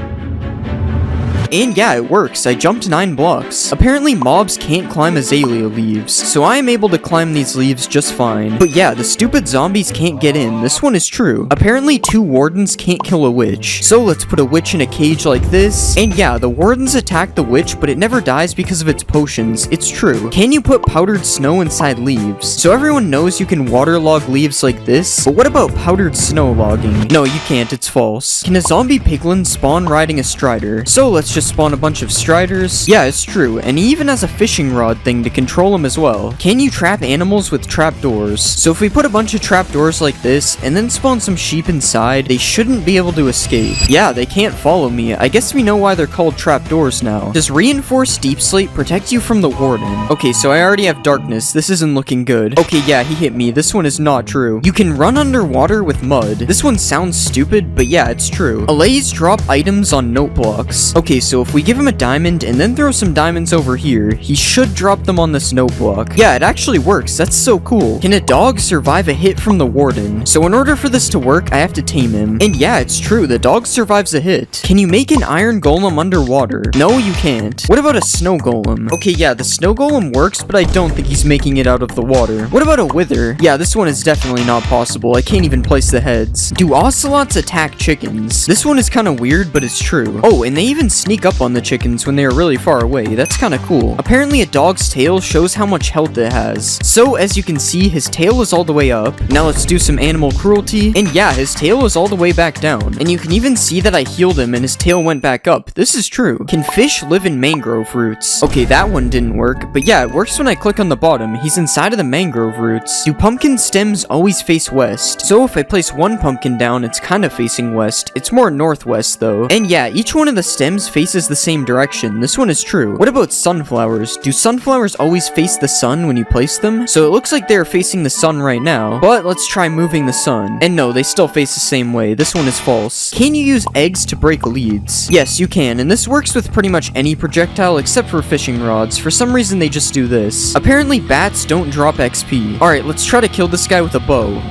And yeah, it works. I jumped 9 blocks. Apparently mobs can't climb azalea leaves, so I am able to climb these leaves just fine. But yeah, the stupid zombies can't get in. This one is true. Apparently 2 wardens can't kill a witch. So let's put a witch in a cage like this. And yeah, the wardens attack the witch, but it never dies because of its potions. It's true. Can you put powdered snow inside leaves? So everyone knows you can waterlog leaves like this, but what about powdered snow logging? No, you can't. It's false. Can a zombie piglin spawn riding a strider? So let's just spawn a bunch of striders. Yeah, it's true, and he even has a fishing rod thing to control them as well. Can you trap animals with trapdoors? So if we put a bunch of trapdoors like this, and then spawn some sheep inside, they shouldn't be able to escape. Yeah, they can't follow me. I guess we know why they're called trapdoors now. Does reinforced deep slate protect you from the warden? Okay, so I already have darkness. This isn't looking good. Okay, yeah, he hit me. This one is not true. You can run underwater with mud. This one sounds stupid, but yeah, it's true. Allays drop items on note blocks. Okay, so if we give him a diamond and then throw some diamonds over here, he should drop them on this note block. Yeah, it actually works. That's so cool. Can a dog survive a hit from the warden? So in order for this to work, I have to tame him. And yeah, it's true. The dog survives a hit. Can you make an iron golem underwater? No, you can't. What about a snow golem? Okay, yeah, the snow golem works, but I don't think he's making it out of the water. What about a wither? Yeah, this one is definitely not possible. I can't even place the heads. Do ocelots attack chickens? This one is kind of weird, but it's true. Oh, and they even sneak sneak up on the chickens when they are really far away. That's kinda cool. Apparently a dog's tail shows how much health it has. So as you can see, his tail is all the way up. Now let's do some animal cruelty. And yeah, his tail is all the way back down. And you can even see that I healed him and his tail went back up. This is true. Can fish live in mangrove roots? Okay, that one didn't work. But yeah, it works when I click on the bottom. He's inside of the mangrove roots. Do pumpkin stems always face west? So if I place one pumpkin down, it's kind of facing west. It's more northwest though. And yeah, each one of the stems faces the same direction. This one is true. What about sunflowers? Do sunflowers always face the sun when you place them? So it looks like they're facing the sun right now. But let's try moving the sun. And no, they still face the same way. This one is false. Can you use eggs to break leads? Yes, you can. And this works with pretty much any projectile except for fishing rods. For some reason, they just do this. Apparently, bats don't drop XP. Alright, let's try to kill this guy with a bow.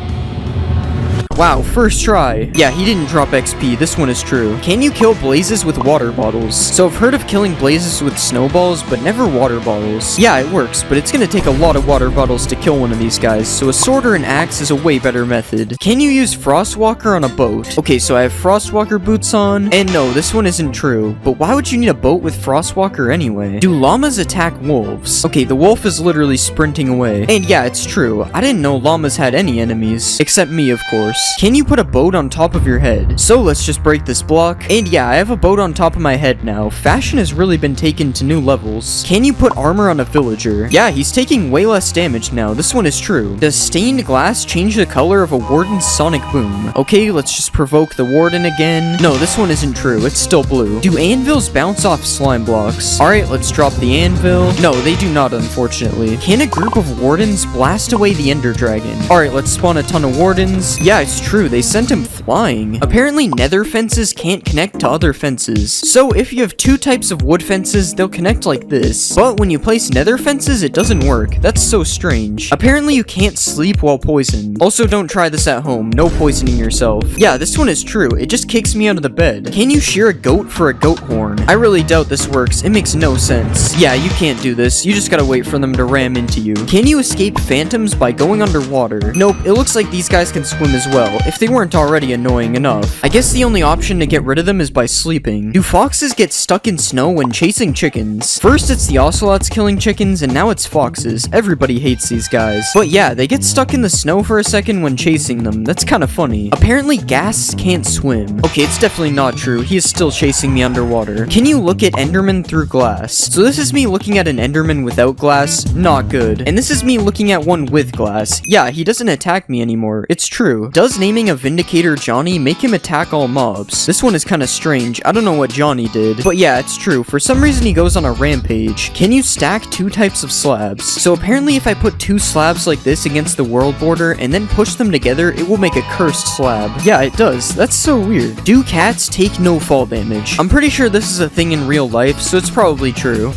Wow, first try. Yeah, he didn't drop XP. This one is true. Can you kill blazes with water bottles? So I've heard of killing blazes with snowballs, but never water bottles. Yeah, it works, but it's gonna take a lot of water bottles to kill one of these guys, so a sword or an axe is a way better method. Can you use Frostwalker on a boat? Okay, so I have Frostwalker boots on, and no, this one isn't true. But why would you need a boat with Frostwalker anyway? Do llamas attack wolves? Okay, the wolf is literally sprinting away. And yeah, it's true. I didn't know llamas had any enemies. Except me, of course. Can you put a boat on top of your head? So let's just break this block. And yeah, I have a boat on top of my head now. Fashion has really been taken to new levels. Can you put armor on a villager? Yeah, he's taking way less damage now. This one is true. Does stained glass change the color of a warden's sonic boom? Okay, let's just provoke the warden again. No, this one isn't true. It's still blue. Do anvils bounce off slime blocks? Alright, let's drop the anvil. No, they do not, unfortunately. Can a group of wardens blast away the ender dragon? Alright, let's spawn a ton of wardens. Yeah, it's true. They sent him flying. Apparently nether fences can't connect to other fences. So if you have two types of wood fences, they'll connect like this. But when you place nether fences, it doesn't work. That's so strange. Apparently you can't sleep while poisoned. Also, don't try this at home. No poisoning yourself. Yeah, this one is true. It just kicks me out of the bed. Can you shear a goat for a goat horn? I really doubt this works. It makes no sense. Yeah, you can't do this. You just gotta wait for them to ram into you. Can you escape phantoms by going underwater? Nope, it looks like these guys can swim as well. If they weren't already annoying enough. I guess the only option to get rid of them is by sleeping. Do foxes get stuck in snow when chasing chickens? First it's the ocelots killing chickens, and now it's foxes. Everybody hates these guys. But yeah, they get stuck in the snow for a second when chasing them. That's kind of funny. Apparently ghasts can't swim. Okay, it's definitely not true. He is still chasing me underwater. Can you look at enderman through glass? So this is me looking at an enderman without glass. Not good. And this is me looking at one with glass. Yeah, he doesn't attack me anymore. It's true. Does naming a Vindicator Johnny make him attack all mobs? This one is kind of strange. I don't know what Johnny did. But yeah, it's true. For some reason he goes on a rampage. Can you stack two types of slabs? So apparently if I put two slabs like this against the world border and then push them together, it will make a cursed slab. Yeah, it does. That's so weird. Do cats take no fall damage? I'm pretty sure this is a thing in real life, so it's probably true.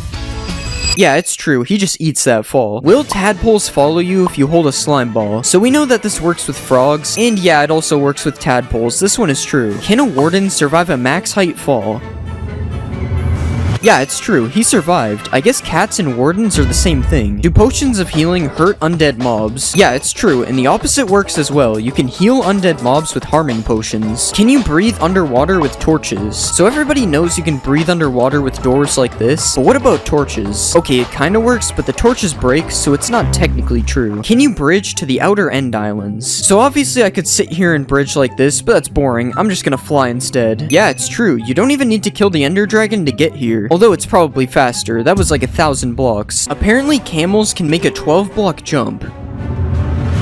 Yeah, it's true. He just eats that fall. Will tadpoles follow you if you hold a slime ball? So we know that this works with frogs, and yeah, it also works with tadpoles. This one is true. Can a warden survive a max height fall? Yeah, it's true. He survived. I guess cats and wardens are the same thing. Do potions of healing hurt undead mobs? Yeah, it's true, and the opposite works as well. You can heal undead mobs with harming potions. Can you breathe underwater with torches? So everybody knows you can breathe underwater with doors like this, but what about torches? Okay, it kinda works, but the torches break, so it's not technically true. Can you bridge to the outer end islands? So obviously I could sit here and bridge like this, but that's boring. I'm just gonna fly instead. Yeah, it's true. You don't even need to kill the ender dragon to get here. Although it's probably faster. That was like 1,000 blocks. Apparently camels can make a 12-block jump.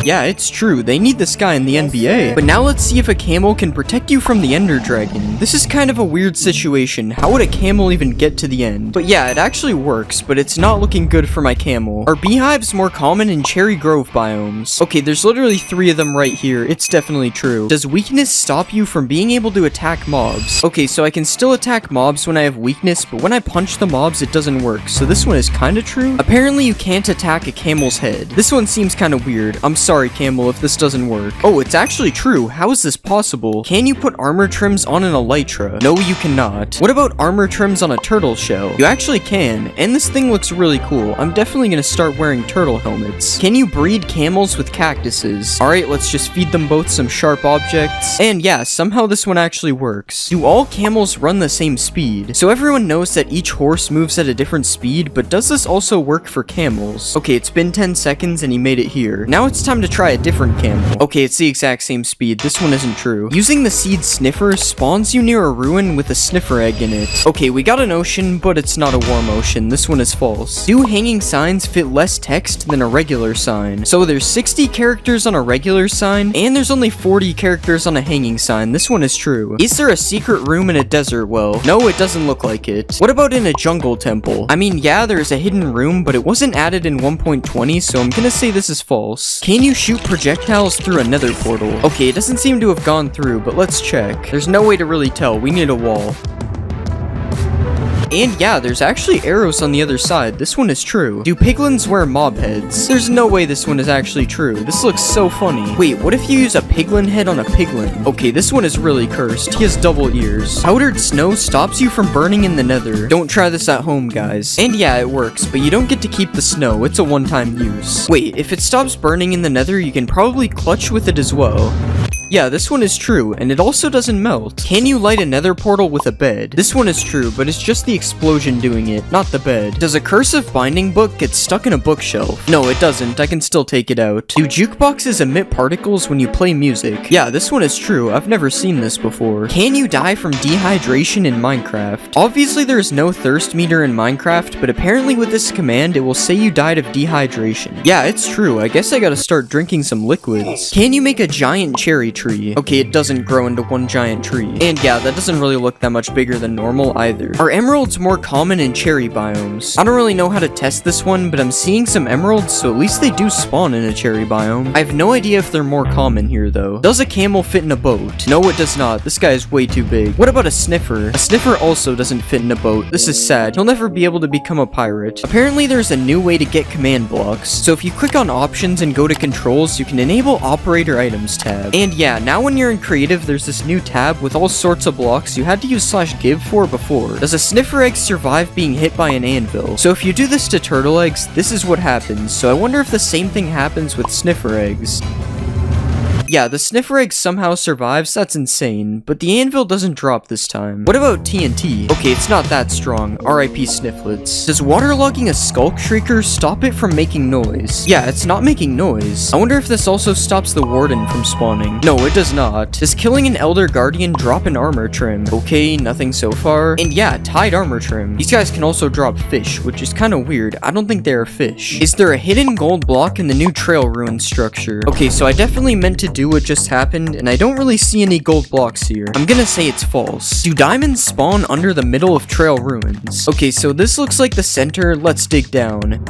Yeah, it's true. They need this guy in the NBA. But now let's see if a camel can protect you from the ender dragon. This is kind of a weird situation. How would a camel even get to the end? But yeah, it actually works, but it's not looking good for my camel. Are beehives more common in Cherry Grove biomes? Okay, there's literally 3 of them right here. It's definitely true. Does weakness stop you from being able to attack mobs? Okay, so I can still attack mobs when I have weakness, but when I punch the mobs, it doesn't work. So this one is kind of true. Apparently you can't attack a camel's head. This one seems kind of weird. I'm sorry sorry, Camel, if this doesn't work. Oh, it's actually true. How is this possible? Can you put armor trims on an elytra? No, you cannot. What about armor trims on a turtle shell? You actually can, and this thing looks really cool. I'm definitely gonna start wearing turtle helmets. Can you breed camels with cactuses? Alright, let's just feed them both some sharp objects. And yeah, somehow this one actually works. Do all camels run the same speed? So everyone knows that each horse moves at a different speed, but does this also work for camels? Okay, it's been 10 seconds and he made it here. Now it's time to try a different camel. Okay, it's the exact same speed. This one isn't true. Using the seed sniffer spawns you near a ruin with a sniffer egg in it. Okay, we got an ocean, but it's not a warm ocean. This one is false. Do hanging signs fit less text than a regular sign? So there's 60 characters on a regular sign, and there's only 40 characters on a hanging sign. This one is true. Is there a secret room in a desert well? No, it doesn't look like it. What about in a jungle temple? I mean, yeah, there's a hidden room, but it wasn't added in 1.20, so I'm gonna say this is false. Can you shoot projectiles through a nether portal? Okay, it doesn't seem to have gone through, but let's check. There's no way to really tell. We need a wall. And yeah, there's actually arrows on the other side. This one is true. Do piglins wear mob heads? There's no way this one is actually true. This looks so funny. Wait, what if you use a piglin head on a piglin? Okay, this one is really cursed. He has double ears. Powdered snow stops you from burning in the nether. Don't try this at home, guys. And yeah, it works, but you don't get to keep the snow. It's a one-time use. Wait, if it stops burning in the nether, you can probably clutch with it as well. Yeah, this one is true, and it also doesn't melt. Can you light a nether portal with a bed? This one is true, but it's just the explosion doing it, not the bed. Does a cursive binding book get stuck in a bookshelf? No, it doesn't. I can still take it out. Do jukeboxes emit particles when you play music? Yeah, this one is true. I've never seen this before. Can you die from dehydration in Minecraft? Obviously, there is no thirst meter in Minecraft, but apparently with this command, it will say you died of dehydration. Yeah, it's true. I guess I gotta start drinking some liquids. Can you make a giant cherry tree? Okay, it doesn't grow into one giant tree. And yeah, that doesn't really look that much bigger than normal either. Are emeralds more common in cherry biomes? I don't really know how to test this one, but I'm seeing some emeralds, so at least they do spawn in a cherry biome. I have no idea if they're more common here though. Does a camel fit in a boat? No, it does not. This guy is way too big. What about a sniffer? A sniffer also doesn't fit in a boat. This is sad. He'll never be able to become a pirate. Apparently there's a new way to get command blocks. So if you click on options and go to controls, you can enable operator items tab. And yeah, now when you're in creative, there's this new tab with all sorts of blocks you had to use /give for before. Does a sniffer egg survive being hit by an anvil? So if you do this to turtle eggs, this is what happens. So I wonder if the same thing happens with sniffer eggs. Yeah, the sniffer egg somehow survives, that's insane, but the anvil doesn't drop this time. What about TNT? Okay, it's not that strong. RIP Snifflets. Does waterlogging a skulk shrieker stop it from making noise? Yeah, it's not making noise. I wonder if this also stops the warden from spawning. No, it does not. Does killing an elder guardian drop an armor trim? Okay, nothing so far. And yeah, tied armor trim. These guys can also drop fish, which is kind of weird. I don't think they are fish. Is there a hidden gold block in the new trail ruin structure? Okay, so I definitely meant to do what just happened, and I don't really see any gold blocks here. I'm gonna say it's false. Do diamonds spawn under the middle of trail ruins? Okay, so this looks like the center. Let's dig down.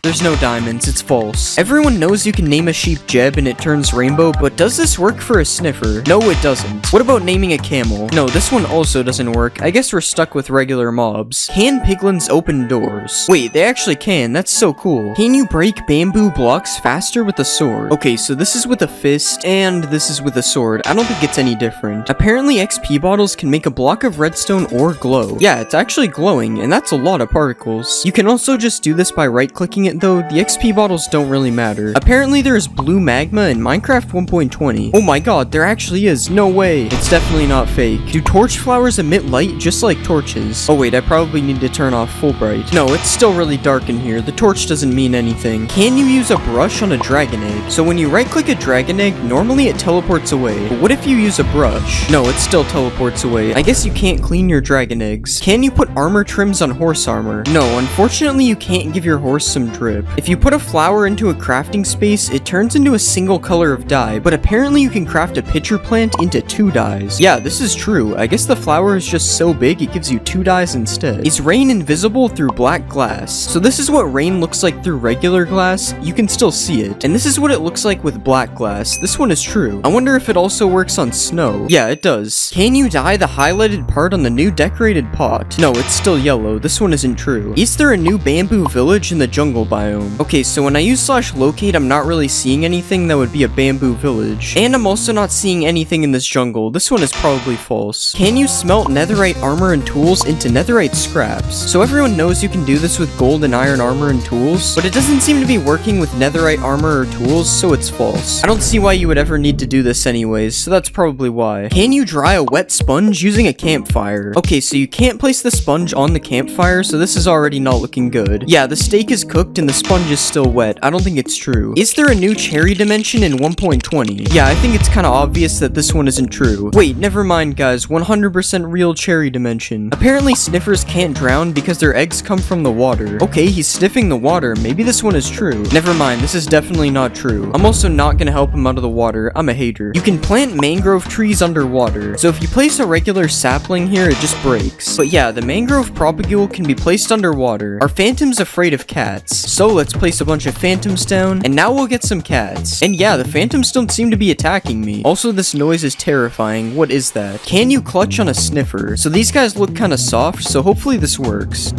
There's no diamonds, it's false. Everyone knows you can name a sheep Jeb and it turns rainbow, but does this work for a sniffer? No, it doesn't. What about naming a camel? No, this one also doesn't work. I guess we're stuck with regular mobs. Can piglins open doors? Wait, they actually can. That's so cool. Can you break bamboo blocks faster with a sword? Okay, so this is with a fist, and this is with a sword. I don't think it's any different. Apparently, XP bottles can make a block of redstone or glow. Yeah, it's actually glowing, and that's a lot of particles. You can also just do this by right-clicking it though. The XP bottles don't really matter. Apparently there is blue magma in Minecraft 1.20. Oh my god, there actually is. No way. It's definitely not fake. Do torch flowers emit light just like torches? Oh wait, I probably need to turn off full bright. No, it's still really dark in here. The torch doesn't mean anything. Can you use a brush on a dragon egg? So when you right click a dragon egg, normally it teleports away. But what if you use a brush? No, it still teleports away. I guess you can't clean your dragon eggs. Can you put armor trims on horse armor? No, unfortunately you can't give your horse some drip. If you put a flower into a crafting space, it turns into a single color of dye, but apparently you can craft a pitcher plant into 2 dyes. Yeah, this is true. I guess the flower is just so big it gives you 2 dyes instead. Is rain invisible through black glass? So this is what rain looks like through regular glass. You can still see it. And this is what it looks like with black glass. This one is true. I wonder if it also works on snow. Yeah, it does. Can you dye the highlighted part on the new decorated pot? No, it's still yellow. This one isn't true. Is there a new bamboo village in the jungle biome. Okay, so when I use /locate, I'm not really seeing anything that would be a bamboo village. And I'm also not seeing anything in this jungle. This one is probably false. Can you smelt netherite armor and tools into netherite scraps? So everyone knows you can do this with gold and iron armor and tools, but it doesn't seem to be working with netherite armor or tools, so it's false. I don't see why you would ever need to do this anyways, so that's probably why. Can you dry a wet sponge using a campfire? Okay, so you can't place the sponge on the campfire, so this is already not looking good. Yeah, the steak is cooked and the sponge is still wet. I don't think it's true. Is there a new cherry dimension in 1.20? Yeah, I think it's kind of obvious that this one isn't true. Wait, never mind guys, 100% real cherry dimension. Apparently sniffers can't drown because their eggs come from the water. Okay, he's sniffing the water. Maybe this one is true. Never mind, this is definitely not true. I'm also not gonna help him out of the water. I'm a hater. You can plant mangrove trees underwater. So if you place a regular sapling here, it just breaks. But yeah, the mangrove propagule can be placed underwater. Are phantoms afraid of cats? So let's place a bunch of phantoms down, and now we'll get some cats. And yeah, the phantoms don't seem to be attacking me. Also, this noise is terrifying. What is that? Can you clutch on a sniffer? So these guys look kind of soft, so hopefully this works.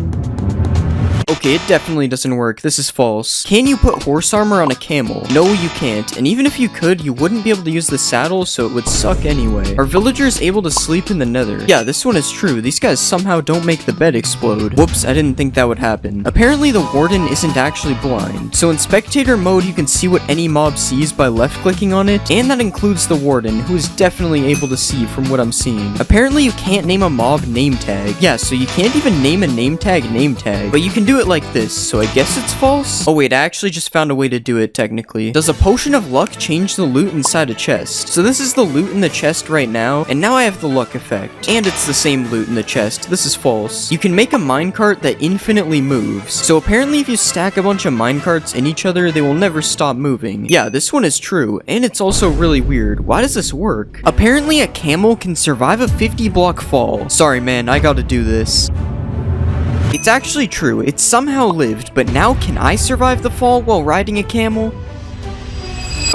Okay, it definitely doesn't work. This is false. Can you put horse armor on a camel? No, you can't. And even if you could, you wouldn't be able to use the saddle, so it would suck anyway. Are villagers able to sleep in the nether? Yeah, this one is true. These guys somehow don't make the bed explode. Whoops, I didn't think that would happen. Apparently, the warden isn't actually blind. So in spectator mode, you can see what any mob sees by left-clicking on it, and that includes the warden, who is definitely able to see from what I'm seeing. Apparently, you can't name a mob name tag. Yeah, so you can't even name a name tag, but you can do it like this, so I guess it's false? Oh wait, I actually just found a way to do it technically. Does a potion of luck change the loot inside a chest? So this is the loot in the chest right now, and now I have the luck effect. And it's the same loot in the chest. This is false. You can make a minecart that infinitely moves. So apparently if you stack a bunch of minecarts in each other, they will never stop moving. Yeah, this one is true, and it's also really weird. Why does this work? Apparently a camel can survive a 50-block fall. Sorry man, I gotta do this. It's actually true, it somehow lived, but now can I survive the fall while riding a camel?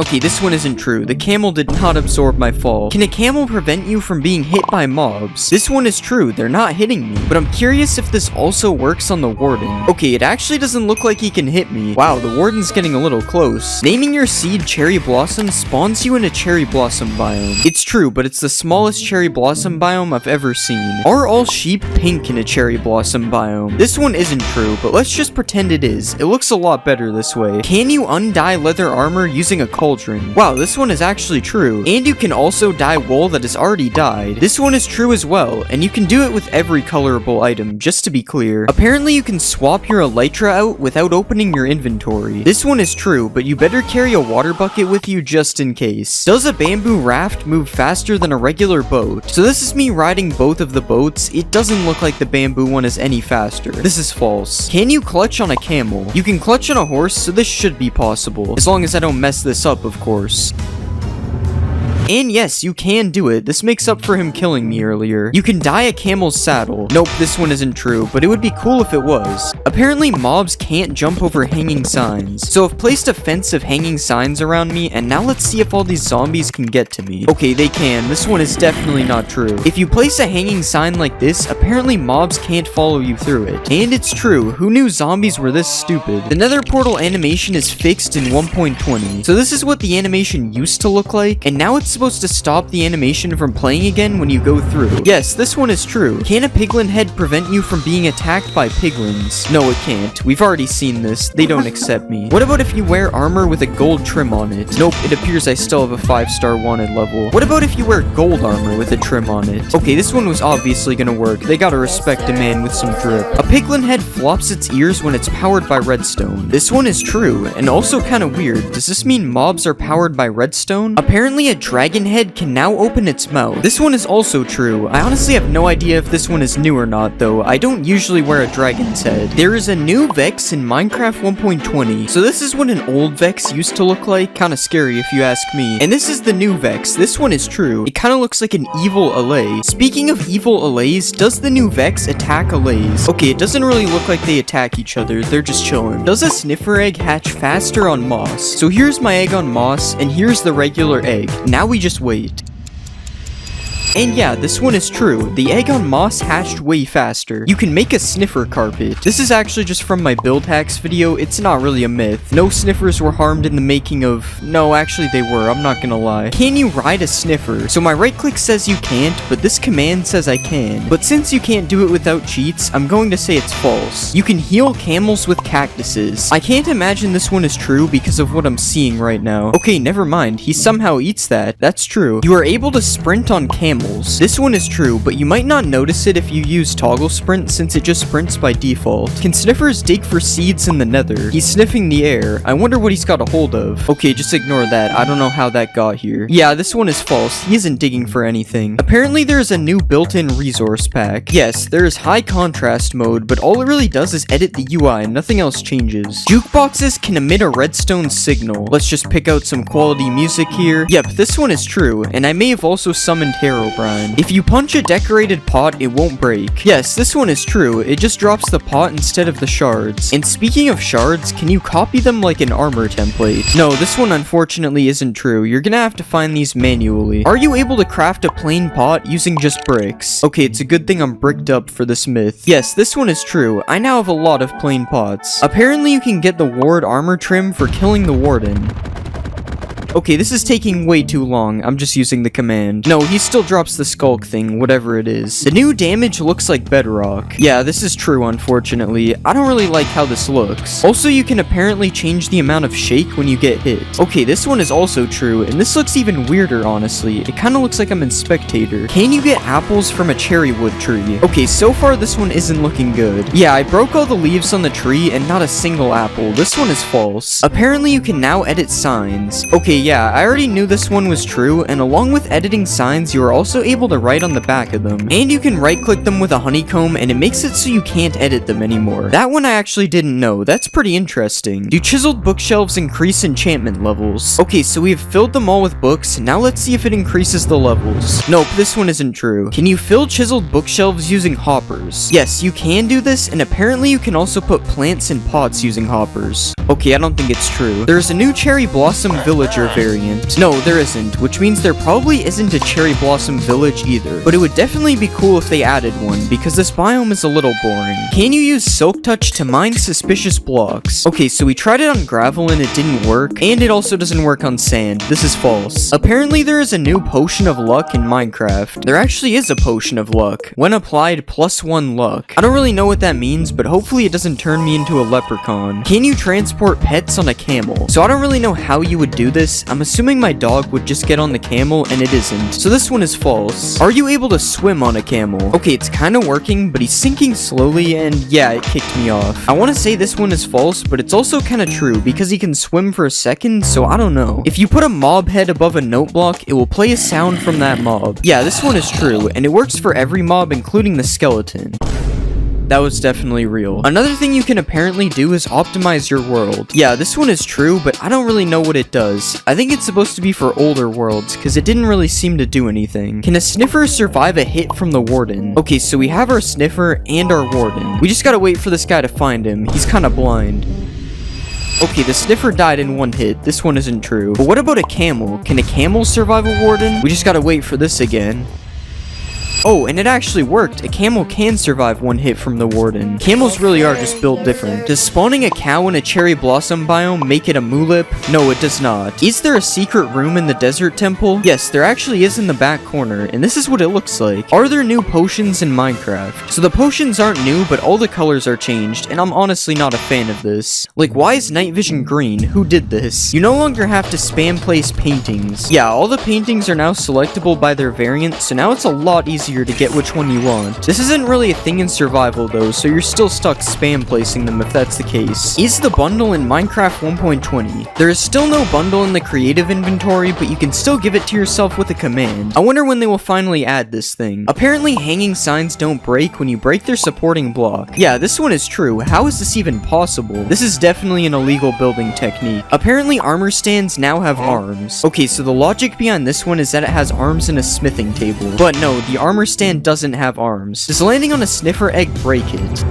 Okay, this one isn't true. The camel did not absorb my fall. Can a camel prevent you from being hit by mobs? This one is true. They're not hitting me. But I'm curious if this also works on the warden. Okay, it actually doesn't look like he can hit me. Wow, the warden's getting a little close. Naming your seed Cherry Blossom spawns you in a Cherry Blossom biome. It's true, but it's the smallest Cherry Blossom biome I've ever seen. Are all sheep pink in a Cherry Blossom biome? This one isn't true, but let's just pretend it is. It looks a lot better this way. Can you undye leather armor using a cauldron? Wow, this one is actually true. And you can also dye wool that is already dyed. This one is true as well, and you can do it with every colorable item, just to be clear. Apparently you can swap your elytra out without opening your inventory. This one is true, but you better carry a water bucket with you just in case. Does a bamboo raft move faster than a regular boat? So this is me riding both of the boats. It doesn't look like the bamboo one is any faster. This is false. Can you clutch on a camel? You can clutch on a horse, so this should be possible. As long as I don't mess this up, of course. And yes, you can do it. This makes up for him killing me earlier. You can dye a camel's saddle. Nope, this one isn't true, but it would be cool if it was. Apparently, mobs can't jump over hanging signs. So I've placed a fence of hanging signs around me, and now let's see if all these zombies can get to me. Okay, they can. This one is definitely not true. If you place a hanging sign like this, apparently mobs can't follow you through it. And it's true. Who knew zombies were this stupid? The nether portal animation is fixed in 1.20. So this is what the animation used to look like, and now it's supposed to stop the animation from playing again when you go through. Yes, this one is true. Can a piglin head prevent you from being attacked by piglins? No, it can't. We've already seen this. They don't accept me. What about if you wear armor with a gold trim on it? Nope, it appears I still have a 5-star wanted level. What about if you wear gold armor with a trim on it? Okay, this one was obviously gonna work. They gotta respect a man with some drip. A piglin head flops its ears when it's powered by redstone. This one is true, and also kinda weird. Does this mean mobs are powered by redstone? Apparently a dragon head can now open its mouth. This one is also true. I honestly have no idea if this one is new or not though. I don't usually wear a dragon's head. There is a new Vex in Minecraft 1.20. So this is what an old Vex used to look like. Kinda scary if you ask me. And this is the new Vex. This one is true. It kinda looks like an evil Allay. Speaking of evil Allays, does the new Vex attack Allays? Okay, it doesn't really look like they attack each other. They're just chilling. Does a sniffer egg hatch faster on moss? So here's my egg on moss, and here's the regular egg. Now we just wait. And yeah, this one is true. The egg on moss hatched way faster. You can make a sniffer carpet. This is actually just from my build hacks video. It's not really a myth. No sniffers were harmed in the making of... No, actually they were. I'm not gonna lie. Can you ride a sniffer? So my right click says you can't, but this command says I can. But since you can't do it without cheats, I'm going to say it's false. You can heal camels with cactuses. I can't imagine this one is true because of what I'm seeing right now. Okay, never mind. He somehow eats that. That's true. You are able to sprint on camels. This one is true, but you might not notice it if you use toggle sprint since it just sprints by default. Can sniffers dig for seeds in the nether? He's sniffing the air. I wonder what he's got a hold of. Okay, just ignore that. I don't know how that got here. Yeah, this one is false. He isn't digging for anything. Apparently there is a new built-in resource pack. Yes, there is high contrast mode, but all it really does is edit the UI and nothing else changes. Jukeboxes can emit a redstone signal. Let's just pick out some quality music here. Yep, this one is true, and I may have also summoned Herobrine. If you punch a decorated pot, it won't break. Yes, this one is true. It just drops the pot instead of the shards. And speaking of shards, can you copy them like an armor template? No, this one unfortunately isn't true. You're gonna have to find these manually. Are you able to craft a plain pot using just bricks? Okay, it's a good thing I'm bricked up for this myth. Yes, this one is true. I now have a lot of plain pots. Apparently you can get the ward armor trim for killing the warden. Okay, this is taking way too long. I'm just using the command. No, he still drops the skulk thing, whatever it is. The new damage looks like bedrock. Yeah, this is true, unfortunately. I don't really like how this looks. Also, you can apparently change the amount of shake when you get hit. Okay, this one is also true, and this looks even weirder, honestly. It kind of looks like I'm in Spectator. Can you get apples from a cherry wood tree? Okay, so far this one isn't looking good. Yeah, I broke all the leaves on the tree and not a single apple. This one is false. Apparently, you can now edit signs. Okay, yeah, I already knew this one was true, and along with editing signs, you are also able to write on the back of them. And you can right-click them with a honeycomb, and it makes it so you can't edit them anymore. That one I actually didn't know. That's pretty interesting. Do chiseled bookshelves increase enchantment levels? Okay, so we have filled them all with books. Now let's see if it increases the levels. Nope, this one isn't true. Can you fill chiseled bookshelves using hoppers? Yes, you can do this, and apparently you can also put plants in pots using hoppers. Okay, I don't think it's true. There's a new cherry blossom villager variant. No, there isn't, which means there probably isn't a cherry blossom village either. But it would definitely be cool if they added one, because this biome is a little boring. Can you use silk touch to mine suspicious blocks? Okay, so we tried it on gravel and it didn't work, and it also doesn't work on sand. This is false. Apparently there is a new potion of luck in Minecraft. There actually is a potion of luck. When applied, +1 luck. I don't really know what that means, but hopefully it doesn't turn me into a leprechaun. Can you transport pets on a camel? So I don't really know how you would do this. I'm assuming my dog would just get on the camel, and it isn't. So this one is false. Are you able to swim on a camel? Okay, it's kind of working, but he's sinking slowly, and yeah, it kicked me off. I want to say this one is false, but it's also kind of true, because he can swim for a second, so I don't know. If you put a mob head above a note block, it will play a sound from that mob. Yeah, this one is true, and it works for every mob, including the skeleton. That was definitely real. Another thing you can apparently do is optimize your world. Yeah, this one is true, but I don't really know what it does. I think it's supposed to be for older worlds, because it didn't really seem to do anything. Can a sniffer survive a hit from the warden? Okay, so we have our sniffer and our warden. We just gotta wait for this guy to find him. He's kinda blind. Okay, the sniffer died in one hit. This one isn't true. But what about a camel? Can a camel survive a warden? We just gotta wait for this again. Oh, and it actually worked. A camel can survive one hit from the warden. Camels really are just built different. Does spawning a cow in a cherry blossom biome make it a mulip? No, it does not. Is there a secret room in the desert temple? Yes, there actually is in the back corner, and this is what it looks like. Are there new potions in Minecraft? So the potions aren't new, but all the colors are changed, and I'm honestly not a fan of this. Like, why is night vision green? Who did this? You no longer have to spam place paintings. Yeah, all the paintings are now selectable by their variant, so now it's a lot easier to get which one you want. This isn't really a thing in survival though, so you're still stuck spam placing them if that's the case. Is the bundle in Minecraft 1.20? There is still no bundle in the creative inventory, but you can still give it to yourself with a command. I wonder when they will finally add this thing. Apparently hanging signs don't break when you break their supporting block. Yeah, this one is true. How is this even possible? This is definitely an illegal building technique. Apparently armor stands now have arms. Okay, so the logic behind this one is that it has arms in a smithing table. But no, the armor stand doesn't have arms. Does landing on a sniffer egg break it?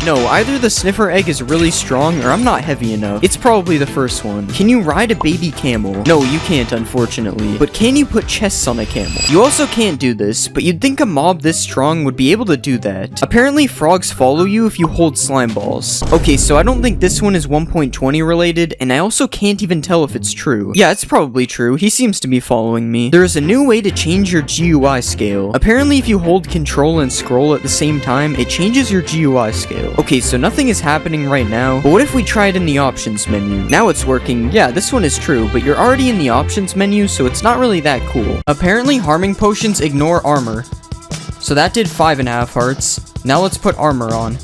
No, either the sniffer egg is really strong or I'm not heavy enough. It's probably the first one. Can you ride a baby camel? No, you can't, unfortunately. But can you put chests on a camel? You also can't do this, but you'd think a mob this strong would be able to do that. Apparently, frogs follow you if you hold slime balls. Okay, so I don't think this one is 1.20 related, and I also can't even tell if it's true. Yeah, it's probably true. He seems to be following me. There is a new way to change your GUI scale. Apparently, if you hold control and scroll at the same time, it changes your GUI scale. Okay, so nothing is happening right now, but what if we try it in the options menu? Now it's working. Yeah, this one is true, but you're already in the options menu, so it's not really that cool. Apparently, harming potions ignore armor. So that did 5.5 hearts. Now let's put armor on.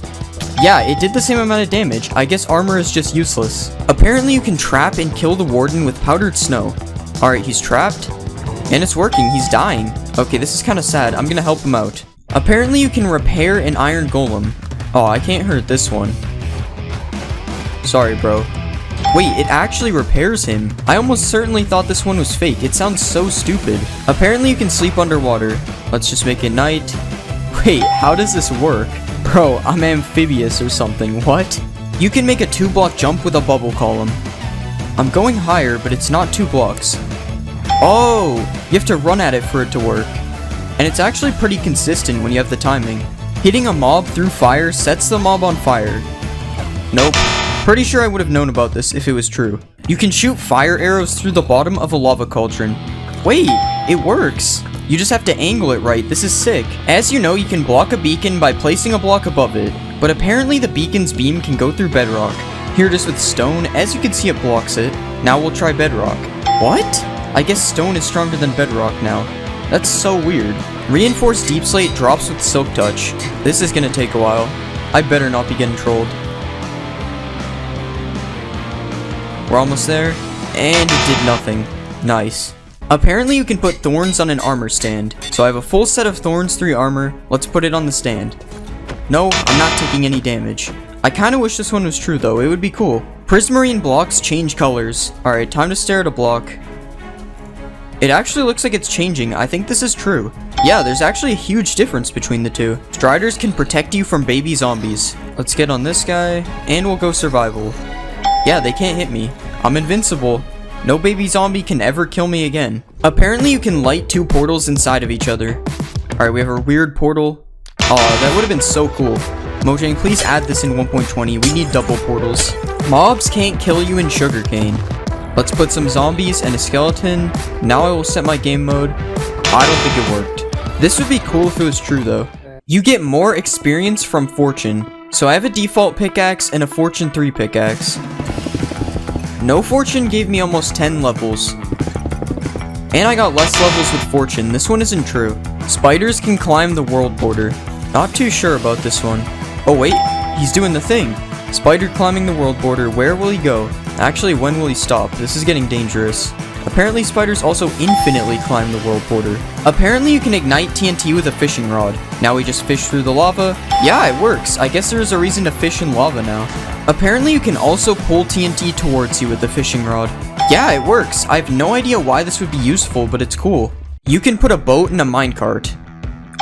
Yeah, it did the same amount of damage. I guess armor is just useless. Apparently you can trap and kill the warden with powdered snow. Alright, he's trapped. And it's working, he's dying. Okay, this is kind of sad. I'm gonna help him out. Apparently you can repair an iron golem. Oh, I can't hurt this one. Sorry, bro. Wait, it actually repairs him. I almost certainly thought this one was fake. It sounds so stupid. Apparently you can sleep underwater. Let's just make it night. Wait, how does this work? Bro, I'm amphibious or something. What? You can make a 2-block jump with a bubble column. I'm going higher, but it's not 2 blocks. Oh, you have to run at it for it to work. And it's actually pretty consistent when you have the timing. Hitting a mob through fire sets the mob on fire. Nope. Pretty sure I would have known about this if it was true. You can shoot fire arrows through the bottom of a lava cauldron. Wait, it works. You just have to angle it right. This is sick. As you know, you can block a beacon by placing a block above it, but apparently the beacon's beam can go through bedrock. Here it is with stone. As you can see, it blocks it. Now we'll try bedrock. What? I guess stone is stronger than bedrock now. That's so weird. Reinforced deep slate drops with silk touch. This is gonna take a while. I better not be getting trolled. We're almost there, and it did nothing. Nice. Apparently you can put thorns on an armor stand. So I have a full set of thorns 3 armor. Let's put it on the stand. No, I'm not taking any damage. I kinda wish this one was true though, it would be cool. Prismarine blocks change colors. Alright, time to stare at a block. It actually looks like it's changing. I think this is true. Yeah, there's actually a huge difference between the two. Striders can protect you from baby zombies. Let's get on this guy, and we'll go survival. Yeah, they can't hit me. I'm invincible. No baby zombie can ever kill me again. Apparently you can light 2 portals inside of each other. Alright, we have a weird portal. Oh, that would have been so cool. Mojang, please add this in 1.20. We need double portals. Mobs can't kill you in sugarcane. Let's put some zombies and a skeleton. Now I will set my game mode. I don't think it worked. This would be cool if it was true though. You get more experience from fortune. So I have a default pickaxe and a fortune 3 pickaxe. No fortune gave me almost 10 levels. And I got less levels with fortune. This one isn't true. Spiders can climb the world border. Not too sure about this one. Oh wait, he's doing the thing. Spider climbing the world border. Where will he go? Actually, when will he stop? This is getting dangerous. Apparently spiders also infinitely climb the world border. Apparently you can ignite TNT with a fishing rod. Now we just fish through the lava. Yeah, it works. I guess there is a reason to fish in lava now. Apparently you can also pull TNT towards you with the fishing rod. Yeah, it works. I have no idea why this would be useful, but it's cool. You can put a boat in a minecart.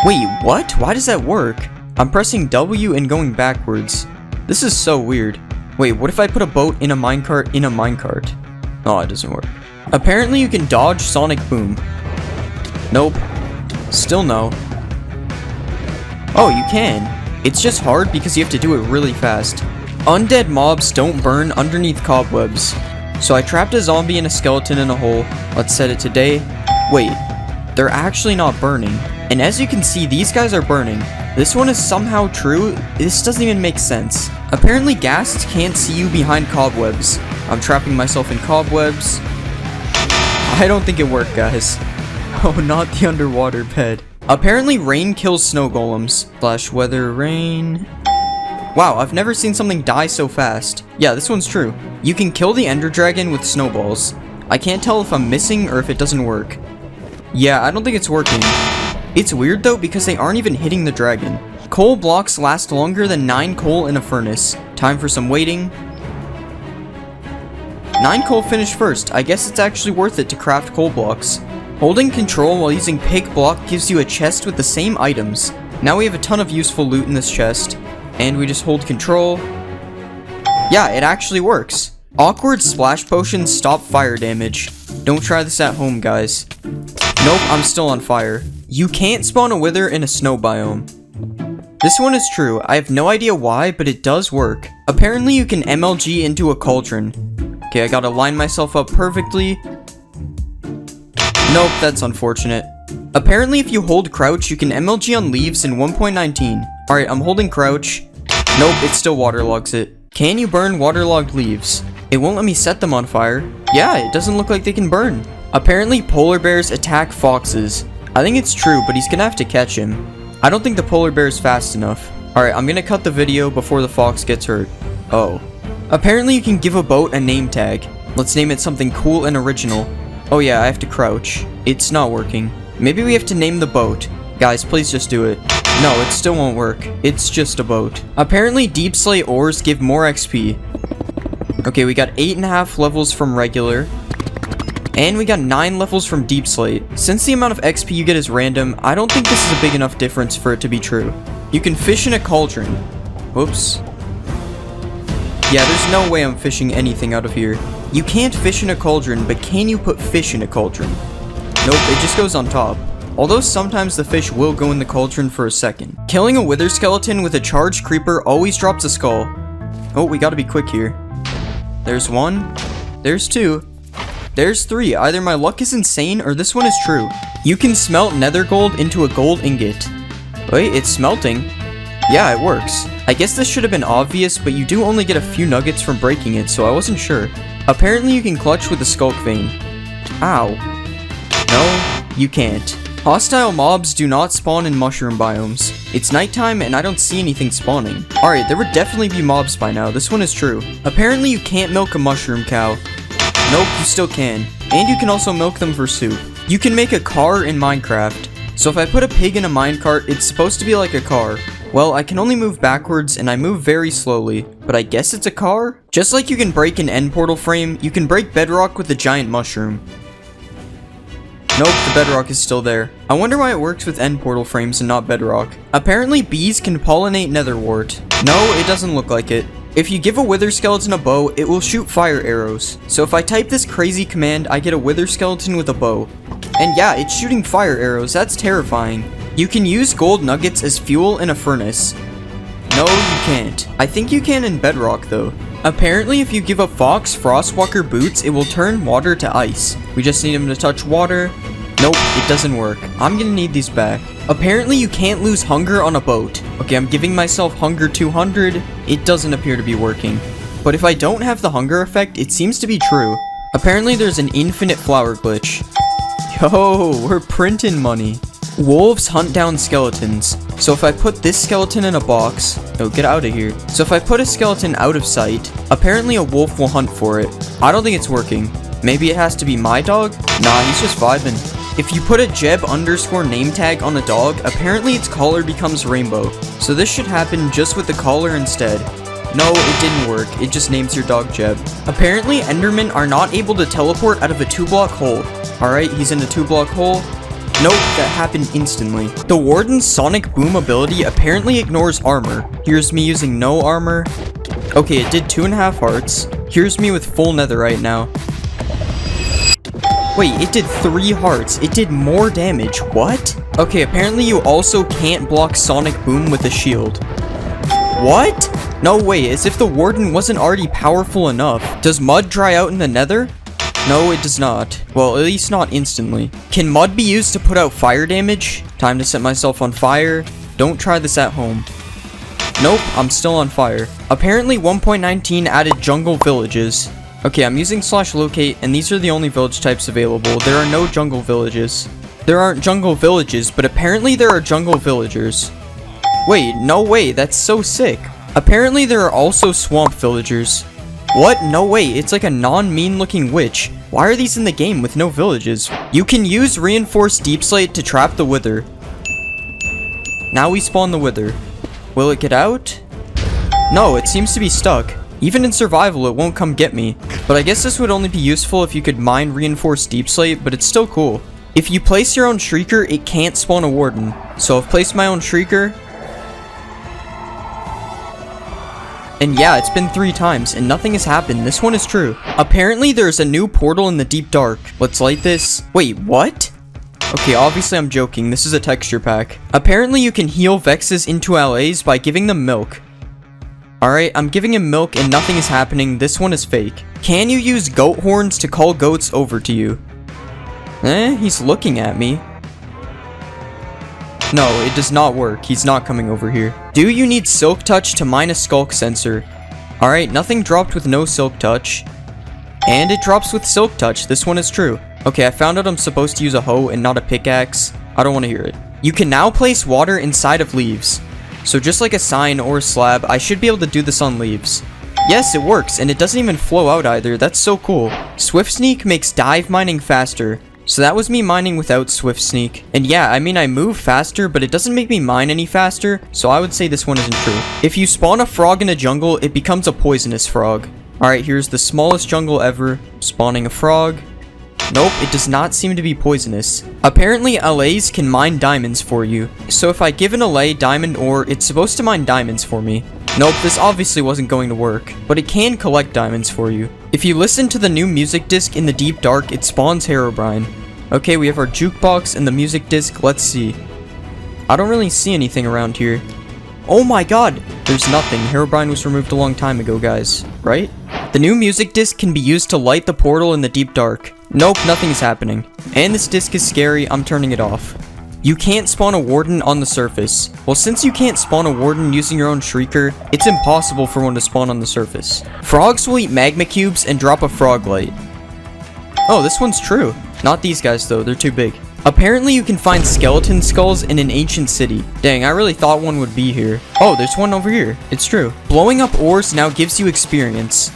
Wait, what? Why does that work? I'm pressing W and going backwards. This is so weird. Wait, what if I put a boat in a minecart in a minecart? Oh, it doesn't work. Apparently you can dodge sonic boom. Nope. Still no. Oh, you can. It's just hard because you have to do it really fast. Undead mobs don't burn underneath cobwebs. So I trapped a zombie and a skeleton in a hole. Let's set it to day. Wait, they're actually not burning. And as you can see, these guys are burning. This one is somehow true. This doesn't even make sense. Apparently ghasts can't see you behind cobwebs. I'm trapping myself in cobwebs. I don't think it worked, guys. Oh, not the underwater bed. Apparently rain kills snow golems. Flash weather rain. Wow, I've never seen something die so fast. Yeah, this one's true. You can kill the ender dragon with snowballs. I can't tell if I'm missing or if it doesn't work. Yeah, I don't think it's working. It's weird though because they aren't even hitting the dragon. Coal blocks last longer than 9 coal in a furnace. Time for some waiting. 9 coal finished first. I guess it's actually worth it to craft coal blocks. Holding control while using pig block gives you a chest with the same items. Now we have a ton of useful loot in this chest. And we just hold control. Yeah, it actually works. Awkward splash potions stop fire damage. Don't try this at home, guys. Nope, I'm still on fire. You can't spawn a wither in a snow biome. This one is true. I have no idea why, but it does work. Apparently you can MLG into a cauldron. Okay, I gotta line myself up perfectly. Nope, that's unfortunate. Apparently if you hold crouch, you can MLG on leaves in 1.19. Alright, I'm holding crouch. Nope, it still waterlogs it. Can you burn waterlogged leaves? It won't let me set them on fire. Yeah, it doesn't look like they can burn. Apparently polar bears attack foxes. I think it's true, but he's gonna have to catch him. I don't think the polar bear is fast enough. Alright, I'm gonna cut the video before the fox gets hurt. Oh. Apparently you can give a boat a name tag. Let's name it something cool and original. Oh yeah, I have to crouch. It's not working. Maybe we have to name the boat. Guys, please just do it. No, it still won't work. It's just a boat. Apparently deep slate ores give more XP. Okay, we got 8.5 levels from regular. And we got 9 levels from deep slate. Since the amount of XP you get is random, I don't think this is a big enough difference for it to be true. You can fish in a cauldron. Whoops. Yeah, there's no way I'm fishing anything out of here. You can't fish in a cauldron, but can you put fish in a cauldron? Nope, it just goes on top. Although sometimes the fish will go in the cauldron for a second. Killing a wither skeleton with a charged creeper always drops a skull. Oh, we gotta be quick here. There's 1. There's 2. There's 3. Either my luck is insane or this one is true. You can smelt nether gold into a gold ingot. Wait, it's smelting. Yeah, it works. I guess this should have been obvious, but you do only get a few nuggets from breaking it, so I wasn't sure. Apparently you can clutch with a skulk vein. Ow. No, you can't. Hostile mobs do not spawn in mushroom biomes. It's nighttime and I don't see anything spawning. Alright, there would definitely be mobs by now. This one is true. Apparently you can't milk a mushroom cow. Nope, you still can. And you can also milk them for soup. You can make a car in Minecraft. So if I put a pig in a minecart, it's supposed to be like a car. Well, I can only move backwards and I move very slowly, but I guess it's a car? Just like you can break an end portal frame, you can break bedrock with a giant mushroom. Nope, the bedrock is still there. I wonder why it works with end portal frames and not bedrock. Apparently bees can pollinate netherwort. No, it doesn't look like it. If you give a wither skeleton a bow, it will shoot fire arrows. So if I type this crazy command, I get a wither skeleton with a bow. And yeah, it's shooting fire arrows. That's terrifying. You can use gold nuggets as fuel in a furnace. No, you can't. I think you can in bedrock though. Apparently if you give a fox frostwalker boots, it will turn water to ice. We just need him to touch water. Nope, it doesn't work. I'm gonna need these back. Apparently you can't lose hunger on a boat. Okay, I'm giving myself hunger 200. It doesn't appear to be working. But if I don't have the hunger effect, it seems to be true. Apparently there's an infinite flower glitch. Yo, we're printing money. Wolves hunt down skeletons. So if I put this skeleton in a box... Oh, get out of here. So if I put a skeleton out of sight, apparently a wolf will hunt for it. I don't think it's working. Maybe it has to be my dog? Nah, he's just vibing. If you put a Jeb underscore name tag on a dog, apparently its collar becomes rainbow. So this should happen just with the collar instead. No, it didn't work. It just names your dog Jeb. Apparently Endermen are not able to teleport out of a 2-block hole. Alright, he's in a 2-block hole. Nope, that happened instantly. The Warden's Sonic Boom ability apparently ignores armor. Here's me using no armor. Okay, it did 2.5 hearts. Here's me with full netherite now. Wait, it did 3 hearts. It did more damage. What? Okay, apparently you also can't block Sonic Boom with a shield. What? No way, as if the Warden wasn't already powerful enough. Does mud dry out in the nether? No, it does not. Well, at least not instantly. Can mud be used to put out fire damage? Time to set myself on fire. Don't try this at home. Nope, I'm still on fire. Apparently 1.19 added jungle villages. Okay, I'm using /locate, and these are the only village types available. There are no jungle villages. There aren't jungle villages, but apparently there are jungle villagers. Wait, no way, that's so sick. Apparently there are also swamp villagers. What? No way, it's like a non-mean looking witch. Why are these in the game with no villages? You can use reinforced deep slate to trap the wither. Now we spawn the wither. Will it get out? No, it seems to be stuck. Even in survival, it won't come get me. But I guess this would only be useful if you could mine reinforced deep slate, but it's still cool. If you place your own shrieker, it can't spawn a warden. So I've placed my own shrieker. And yeah, it's been 3 times and nothing has happened. This one is true. Apparently there's a new portal in the deep dark. Let's light this. Wait, what? Okay, obviously I'm joking. This is a texture pack. Apparently you can heal Vexes into LAs by giving them milk. Alright, I'm giving him milk and nothing is happening. This one is fake. Can you use goat horns to call goats over to you? He's looking at me. No, it does not work. He's not coming over here. Do you need Silk Touch to mine a Skulk Sensor? Alright, nothing dropped with no Silk Touch. And it drops with Silk Touch. This one is true. Okay, I found out I'm supposed to use a hoe and not a pickaxe. I don't want to hear it. You can now place water inside of leaves. So just like a sign or a slab, I should be able to do this on leaves. Yes, it works, and it doesn't even flow out either. That's so cool. Swift Sneak makes dive mining faster. So that was me mining without Swift Sneak. And yeah, I mean I move faster, but it doesn't make me mine any faster, so I would say this one isn't true. If you spawn a frog in a jungle, it becomes a poisonous frog. Alright, here's the smallest jungle ever. Spawning a frog. Nope, it does not seem to be poisonous. Apparently LAs can mine diamonds for you. So if I give an LA diamond ore, it's supposed to mine diamonds for me. Nope, this obviously wasn't going to work, but it can collect diamonds for you. If you listen to the new music disc in the deep dark, it spawns Herobrine. Okay, we have our jukebox and the music disc. Let's see. I don't really see anything around here. Oh my god! There's nothing. Herobrine was removed a long time ago, guys. Right? The new music disc can be used to light the portal in the deep dark. Nope, nothing is happening. And this disc is scary. I'm turning it off. You can't spawn a warden on the surface. Well, since you can't spawn a warden using your own shrieker, it's impossible for one to spawn on the surface. Frogs will eat magma cubes and drop a frog light. Oh, this one's true. Not these guys though, they're too big. Apparently you can find skeleton skulls in an ancient city. Dang, I really thought one would be here. Oh, there's one over here. It's true. Blowing up ores now gives you experience.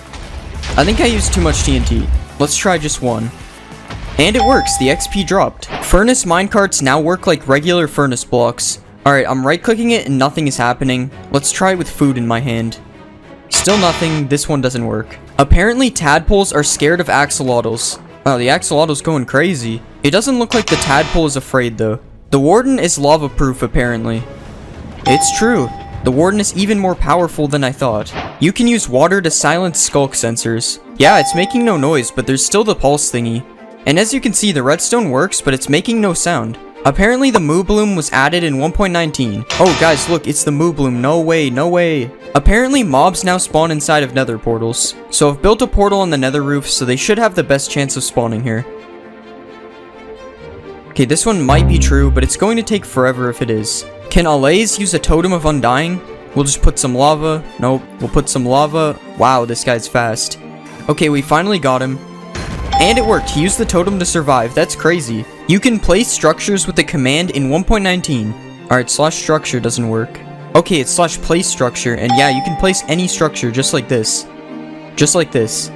I think I used too much TNT. Let's try just one. And it works, the XP dropped. Furnace minecarts now work like regular furnace blocks. Alright, I'm right clicking it and nothing is happening. Let's try it with food in my hand. Still nothing, this one doesn't work. Apparently tadpoles are scared of axolotls. Wow, the axolotl's going crazy. It doesn't look like the tadpole is afraid though. The warden is lava proof apparently. It's true. The warden is even more powerful than I thought. You can use water to silence skulk sensors. Yeah, it's making no noise, but there's still the pulse thingy. And as you can see, the redstone works, but it's making no sound. Apparently the Moo Bloom was added in 1.19. Oh guys, look, it's the Moo Bloom. No way, no way. Apparently mobs now spawn inside of nether portals. So I've built a portal on the nether roof, so they should have the best chance of spawning here. Okay, this one might be true, but it's going to take forever if it is. Can Allays use a Totem of Undying? We'll just put some lava. Nope, we'll put some lava. Wow, this guy's fast. Okay, we finally got him. And it worked. He used the totem to survive. That's crazy. You can place structures with the command in 1.19. Alright, /structure doesn't work. Okay, it's /place structure. And yeah, you can place any structure just like this. Just like this.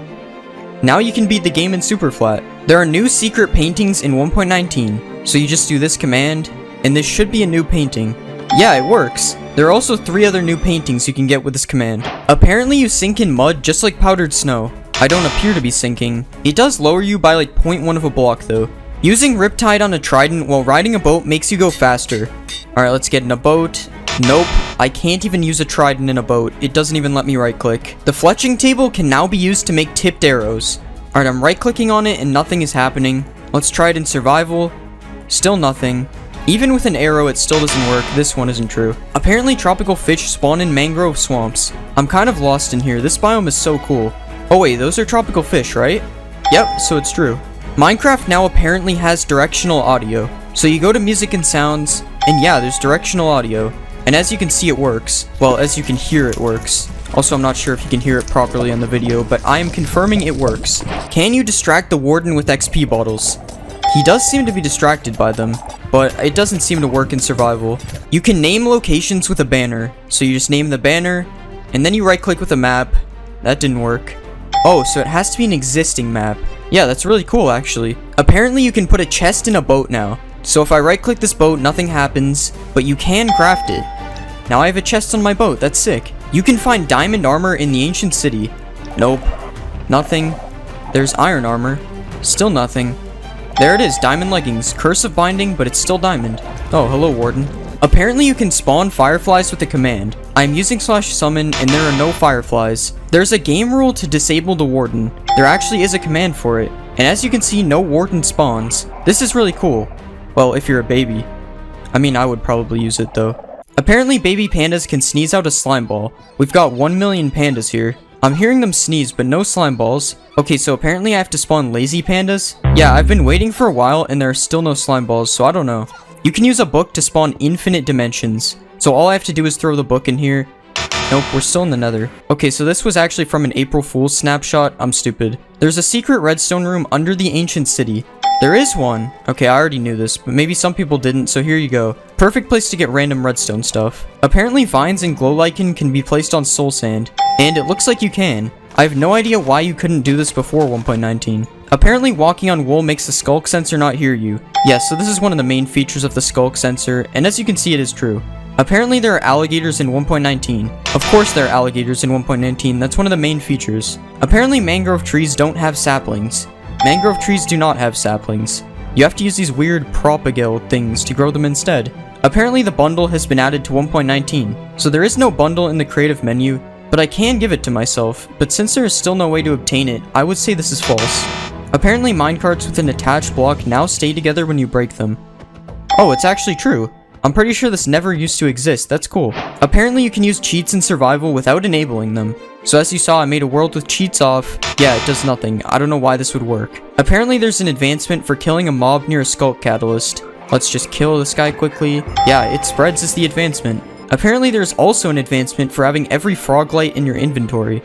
Now you can beat the game in super flat. There are new secret paintings in 1.19. So you just do this command, and this should be a new painting. Yeah, it works. There are also 3 other new paintings you can get with this command. Apparently you sink in mud just like powdered snow. I don't appear to be sinking. It does lower you by like 0.1 of a block though. Using Riptide on a trident while riding a boat makes you go faster. Alright, let's get in a boat. Nope, I can't even use a trident in a boat. It doesn't even let me right click. The fletching table can now be used to make tipped arrows. Alright, I'm right clicking on it and nothing is happening. Let's try it in survival. Still nothing. Even with an arrow, it still doesn't work. This one isn't true. Apparently tropical fish spawn in mangrove swamps. I'm kind of lost in here. This biome is so cool. Oh wait, those are tropical fish, right? Yep, so it's true. Minecraft now apparently has directional audio. So you go to music and sounds, and yeah, there's directional audio. And as you can see, it works. Well, as you can hear, it works. Also, I'm not sure if you can hear it properly on the video, but I am confirming it works. Can you distract the warden with XP bottles? He does seem to be distracted by them, but it doesn't seem to work in survival. You can name locations with a banner. So you just name the banner, and then you right click with a map. That didn't work. Oh, so it has to be an existing map. Yeah, that's really cool actually. Apparently you can put a chest in a boat now. So if I right click this boat, nothing happens, but you can craft it. Now I have a chest on my boat, that's sick. You can find diamond armor in the ancient city. Nope. Nothing. There's iron armor. Still nothing. There it is, diamond leggings. Curse of binding, but it's still diamond. Oh, hello warden. Apparently you can spawn fireflies with a command. I'm using /summon and there are no fireflies. There's a game rule to disable the warden. There actually is a command for it. And as you can see, no warden spawns. This is really cool. Well, if you're a baby. I mean, I would probably use it though. Apparently baby pandas can sneeze out a slime ball. We've got 1 million pandas here. I'm hearing them sneeze, but no slime balls. Okay, so apparently I have to spawn lazy pandas? Yeah, I've been waiting for a while and there are still no slime balls, so I don't know. You can use a book to spawn infinite dimensions. So all I have to do is throw the book in here. Nope, we're still in the nether. Okay, so this was actually from an April Fool's snapshot. I'm stupid. There's a secret redstone room under the ancient city. There is one. Okay, I already knew this, but maybe some people didn't, so here you go. Perfect place to get random redstone stuff. Apparently vines and glow lichen can be placed on soul sand, and it looks like you can. I have no idea why you couldn't do this before 1.19. Apparently walking on wool makes the skulk sensor not hear you. Yes, so this is one of the main features of the skulk sensor, and as you can see, it is true. Apparently there are alligators in 1.19. Of course there are alligators in 1.19, that's one of the main features. Apparently mangrove trees don't have saplings. Mangrove trees do not have saplings. You have to use these weird propagale things to grow them instead. Apparently the bundle has been added to 1.19, so there is no bundle in the creative menu, but I can give it to myself, but since there is still no way to obtain it, I would say this is false. Apparently minecarts with an attached block now stay together when you break them. Oh, it's actually true. I'm pretty sure this never used to exist, that's cool. Apparently you can use cheats in survival without enabling them. So as you saw, I made a world with cheats off. Yeah, it does nothing. I don't know why this would work. Apparently there's an advancement for killing a mob near a skulk catalyst. Let's just kill this guy quickly. Yeah, it spreads as the advancement. Apparently there's also an advancement for having every frog light in your inventory.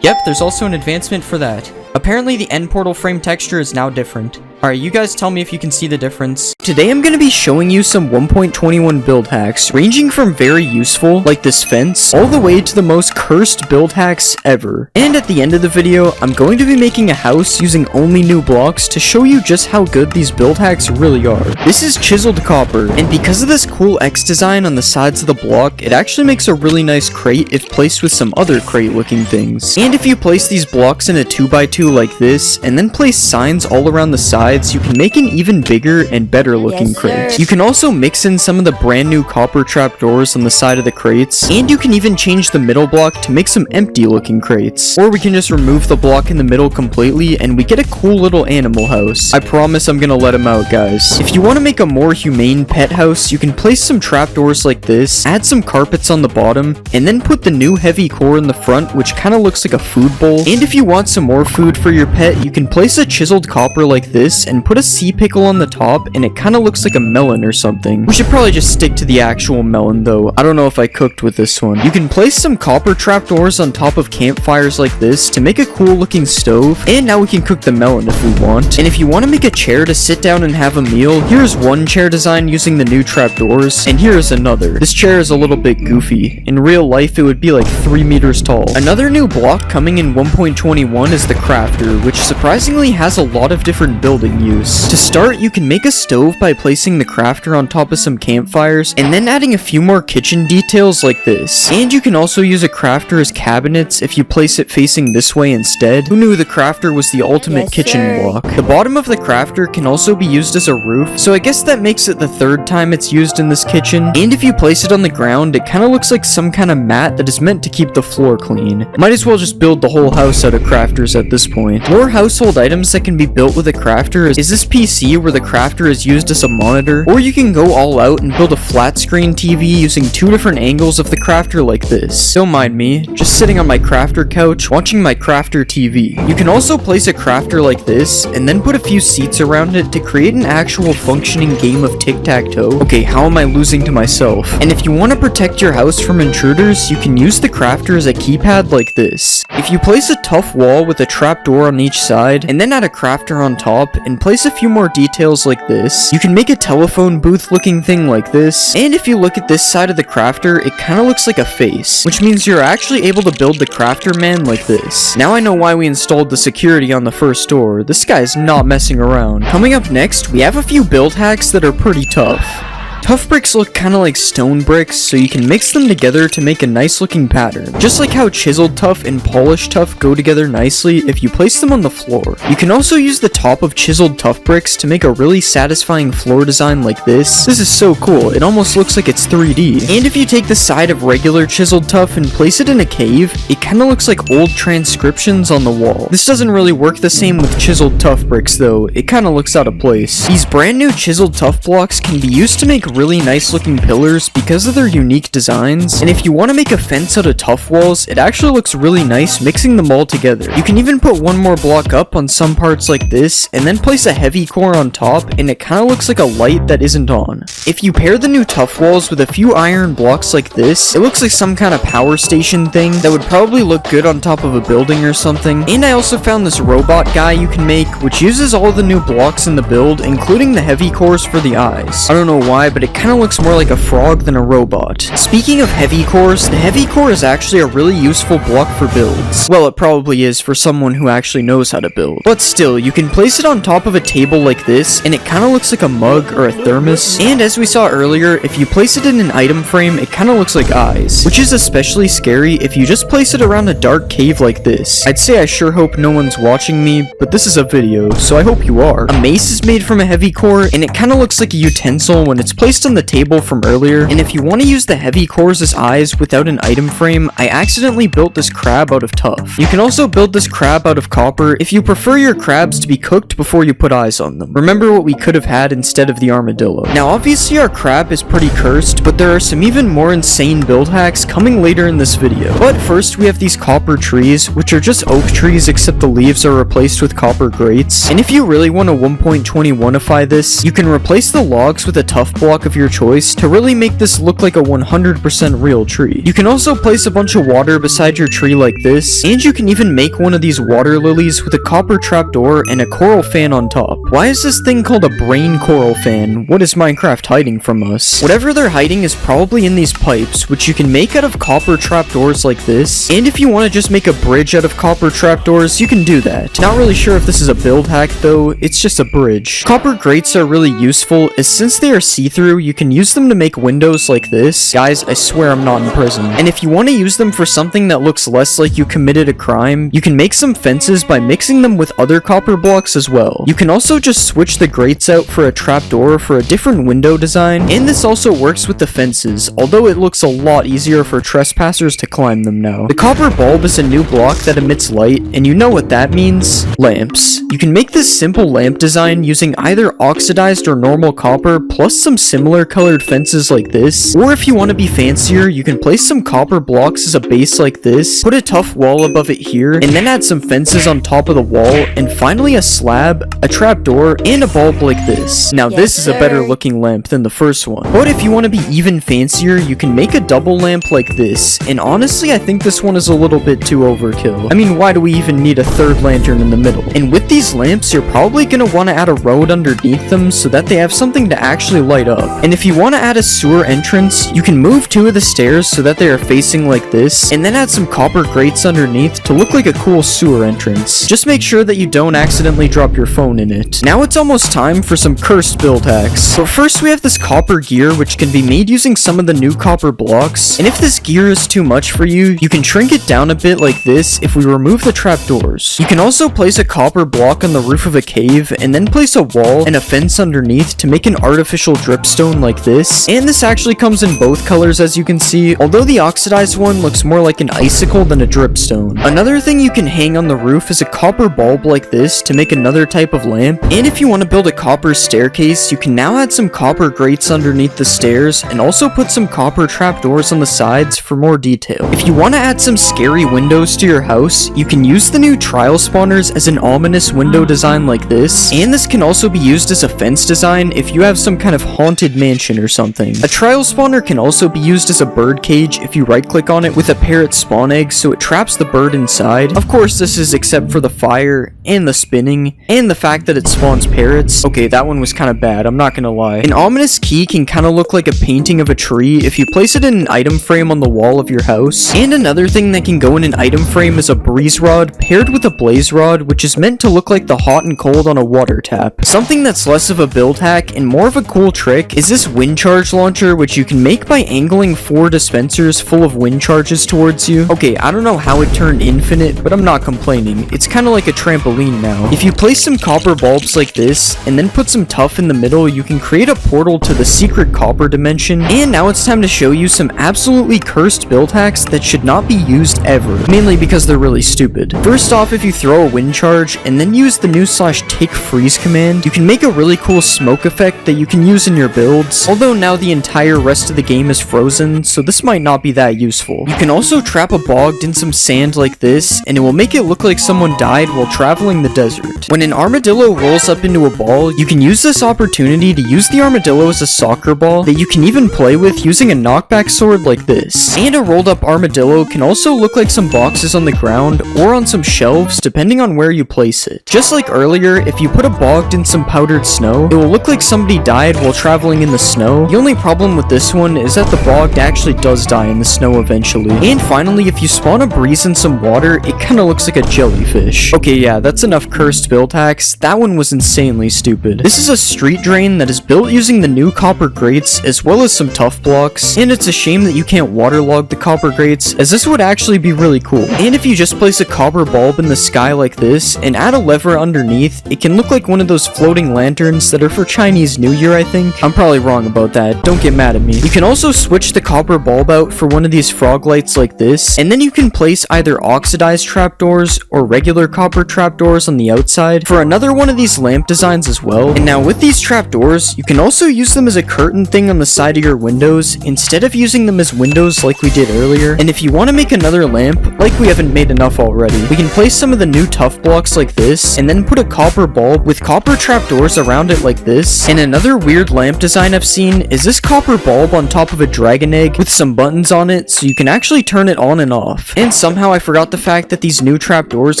Yep, there's also an advancement for that. Apparently the end portal frame texture is now different. Alright, you guys tell me if you can see the difference. Today I'm going to be showing you some 1.21 build hacks, ranging from very useful, like this fence, all the way to the most cursed build hacks ever. And at the end of the video, I'm going to be making a house using only new blocks to show you just how good these build hacks really are. This is chiseled copper, and because of this cool X design on the sides of the block, it actually makes a really nice crate if placed with some other crate looking things. And if you place these blocks in a 2x2 like this, and then place signs all around the sides, you can make an even bigger and better looking crate. You can also mix in some of the brand new copper trapdoors on the side of the crates, and you can even change the middle block to make some empty looking crates. Or we can just remove the block in the middle completely and we get a cool little animal house. I promise I'm gonna let him out, guys. If you want to make a more humane pet house, you can place some trapdoors like this, add some carpets on the bottom, and then put the new heavy core in the front, which kind of looks like a food bowl. And if you want some more food for your pet, you can place a chiseled copper like this and put a sea pickle on the top, and it kind of looks like a melon or something. We should probably just stick to the actual melon though. I don't know if I cooked with this one. You can place some copper trapdoors on top of campfires like this to make a cool looking stove, and now we can cook the melon if we want. And if you want to make a chair to sit down and have a meal, here's one chair design using the new trapdoors, and here is another. This chair is a little bit goofy. In real life it would be like 3 meters tall. Another new block coming in 1.21 is the crafter, which surprisingly has a lot of different building use. To start, you can make a stove by placing the crafter on top of some campfires, and then adding a few more kitchen details like this. And you can also use a crafter as cabinets if you place it facing this way instead. Who knew the crafter was the ultimate kitchen block? The bottom of the crafter can also be used as a roof, so I guess that makes it the third time it's used in this kitchen. And if you place it on the ground, it kind of looks like some kind of mat that is meant to keep the floor clean. Might as well just build the whole house out of crafters at this point. More household items that can be built with a crafter is this PC where the crafter is used as a monitor, or you can go all out and build a flat screen TV using 2 different angles of the crafter like this. Don't mind me, just sitting on my crafter couch watching my crafter TV. You can also place a crafter like this and then put a few seats around it to create an actual functioning game of tic-tac-toe. Okay, how am I losing to myself? And if you want to protect your house from intruders, you can use the crafter as a keypad like this. If you place a tough wall with a trapdoor on each side and then add a crafter on top and place a few more details like this, you can make a telephone booth looking thing like this. And if you look at this side of the crafter, it kind of looks like a face, which means you're actually able to build the crafter man like this. Now I know why we installed the security on the first door. This guy's not messing around. Coming up next, we have a few build hacks that are pretty tough. Tough bricks look kinda like stone bricks, so you can mix them together to make a nice looking pattern. Just like how chiseled tuff and polished tuff go together nicely if you place them on the floor. You can also use the top of chiseled tuff bricks to make a really satisfying floor design like this. This is so cool, it almost looks like it's 3D. And if you take the side of regular chiseled tuff and place it in a cave, it kinda looks like old transcriptions on the wall. This doesn't really work the same with chiseled tuff bricks though, it kinda looks out of place. These brand new chiseled tuff blocks can be used to make really nice looking pillars because of their unique designs, and if you want to make a fence out of tuff walls, it actually looks really nice mixing them all together. You can even put one more block up on some parts like this, and then place a heavy core on top, and it kinda looks like a light that isn't on. If you pair the new tuff walls with a few iron blocks like this, it looks like some kind of power station thing that would probably look good on top of a building or something. And I also found this robot guy you can make, which uses all the new blocks in the build, including the heavy cores for the eyes. I don't know why, but it kinda looks more like a frog than a robot. Speaking of heavy cores, the heavy core is actually a really useful block for builds. Well, it probably is for someone who actually knows how to build. But still, you can place it on top of a table like this, and it kinda looks like a mug or a thermos. And as we saw earlier, if you place it in an item frame, it kinda looks like eyes, which is especially scary if you just place it around a dark cave like this. I'd say I sure hope no one's watching me, but this is a video, so I hope you are. A mace is made from a heavy core, and it kinda looks like a utensil when it's placed on the table from earlier. And if you want to use the heavy cores as eyes without an item frame, I accidentally built this crab out of tuff. You can also build this crab out of copper if you prefer your crabs to be cooked before you put eyes on them. Remember what we could have had instead of the armadillo. Now obviously our crab is pretty cursed, but there are some even more insane build hacks coming later in this video. But first we have these copper trees, which are just oak trees except the leaves are replaced with copper grates. And if you really want to 1.21ify this, you can replace the logs with a tuff block of your choice to really make this look like a 100% real tree. You can also place a bunch of water beside your tree like this, and you can even make one of these water lilies with a copper trapdoor and a coral fan on top. Why is this thing called a brain coral fan? What is Minecraft hiding from us? Whatever they're hiding is probably in these pipes, which you can make out of copper trapdoors like this. And if you want to just make a bridge out of copper trapdoors, you can do that. Not really sure if this is a build hack though, it's just a bridge. Copper grates are really useful, as since they are see-through, you can use them to make windows like this. Guys, I swear I'm not in prison. And if you want to use them for something that looks less like you committed a crime, you can make some fences by mixing them with other copper blocks as well. You can also just switch the grates out for a trapdoor for a different window design, and this also works with the fences, although it looks a lot easier for trespassers to climb them now. The copper bulb is a new block that emits light, and you know what that means? Lamps. You can make this simple lamp design using either oxidized or normal copper plus some similar colored fences like this, or if you want to be fancier, you can place some copper blocks as a base like this, put a tough wall above it here, and then add some fences on top of the wall, and finally a slab, a trapdoor, and a bulb like this. Now this is a better looking lamp than the first one. But if you want to be even fancier, you can make a double lamp like this, and honestly I think this one is a little bit too overkill. I mean, why do we even need a third lantern in the middle? And with these lamps, you're probably going to want to add a road underneath them so that they have something to actually light up. And if you want to add a sewer entrance, you can move two of the stairs so that they are facing like this, and then add some copper grates underneath to look like a cool sewer entrance. Just make sure that you don't accidentally drop your phone in it. Now it's almost time for some cursed build hacks. But first we have this copper gear, which can be made using some of the new copper blocks, and if this gear is too much for you, you can shrink it down a bit like this if we remove the trapdoors. You can also place a copper block on the roof of a cave, and then place a wall and a fence underneath to make an artificial dripstone like this, and this actually comes in both colors as you can see, although the oxidized one looks more like an icicle than a dripstone. Another thing you can hang on the roof is a copper bulb like this to make another type of lamp, and if you want to build a copper staircase, you can now add some copper grates underneath the stairs, and also put some copper trapdoors on the sides for more detail. If you want to add some scary windows to your house, you can use the new trial spawners as an ominous window design like this, and this can also be used as a fence design if you have some kind of haunted mansion or something. A trial spawner can also be used as a bird cage if you right click on it with a parrot spawn egg so it traps the bird inside. Of course this is except for the fire and the spinning and the fact that it spawns parrots. Okay, that one was kind of bad, I'm not gonna lie. An ominous key can kind of look like a painting of a tree if you place it in an item frame on the wall of your house. And another thing that can go in an item frame is a breeze rod paired with a blaze rod, which is meant to look like the hot and cold on a water tap. Something that's less of a build hack and more of a cool trick like is this wind charge launcher, which you can make by angling 4 dispensers full of wind charges towards you. Okay, I don't know how it turned infinite, but I'm not complaining. It's kind of like a trampoline now. If you place some copper bulbs like this, and then put some tuff in the middle, you can create a portal to the secret copper dimension. And now it's time to show you some absolutely cursed build hacks that should not be used ever, mainly because they're really stupid. First off, if you throw a wind charge and then use the new /tick freeze command, you can make a really cool smoke effect that you can use in your builds, although now the entire rest of the game is frozen, so this might not be that useful. You can also trap a bogged in some sand like this, and it will make it look like someone died while traveling the desert. When an armadillo rolls up into a ball, you can use this opportunity to use the armadillo as a soccer ball that you can even play with using a knockback sword like this. And a rolled up armadillo can also look like some boxes on the ground or on some shelves depending on where you place it. Just like earlier, if you put a bogged in some powdered snow, it will look like somebody died while traveling in the snow. The only problem with this one is that the bogged actually does die in the snow eventually. And finally, if you spawn a breeze in some water, it kinda looks like a jellyfish. Okay, yeah, that's enough cursed build hacks. That one was insanely stupid. This is a street drain that is built using the new copper grates as well as some tuff blocks, and it's a shame that you can't waterlog the copper grates, as this would actually be really cool. And if you just place a copper bulb in the sky like this and add a lever underneath, it can look like one of those floating lanterns that are for Chinese New Year, I think. I'm probably wrong about that, don't get mad at me. You can also switch the copper bulb out for one of these frog lights like this, and then you can place either oxidized trapdoors or regular copper trapdoors on the outside for another one of these lamp designs as well. And now with these trapdoors, you can also use them as a curtain thing on the side of your windows instead of using them as windows like we did earlier. And if you want to make another lamp, like we haven't made enough already, we can place some of the new tuff blocks like this and then put a copper bulb with copper trapdoors around it like this. And another weird lamp design I've seen is this copper bulb on top of a dragon egg with some buttons on it so you can actually turn it on and off. And somehow I forgot the fact that these new trapdoors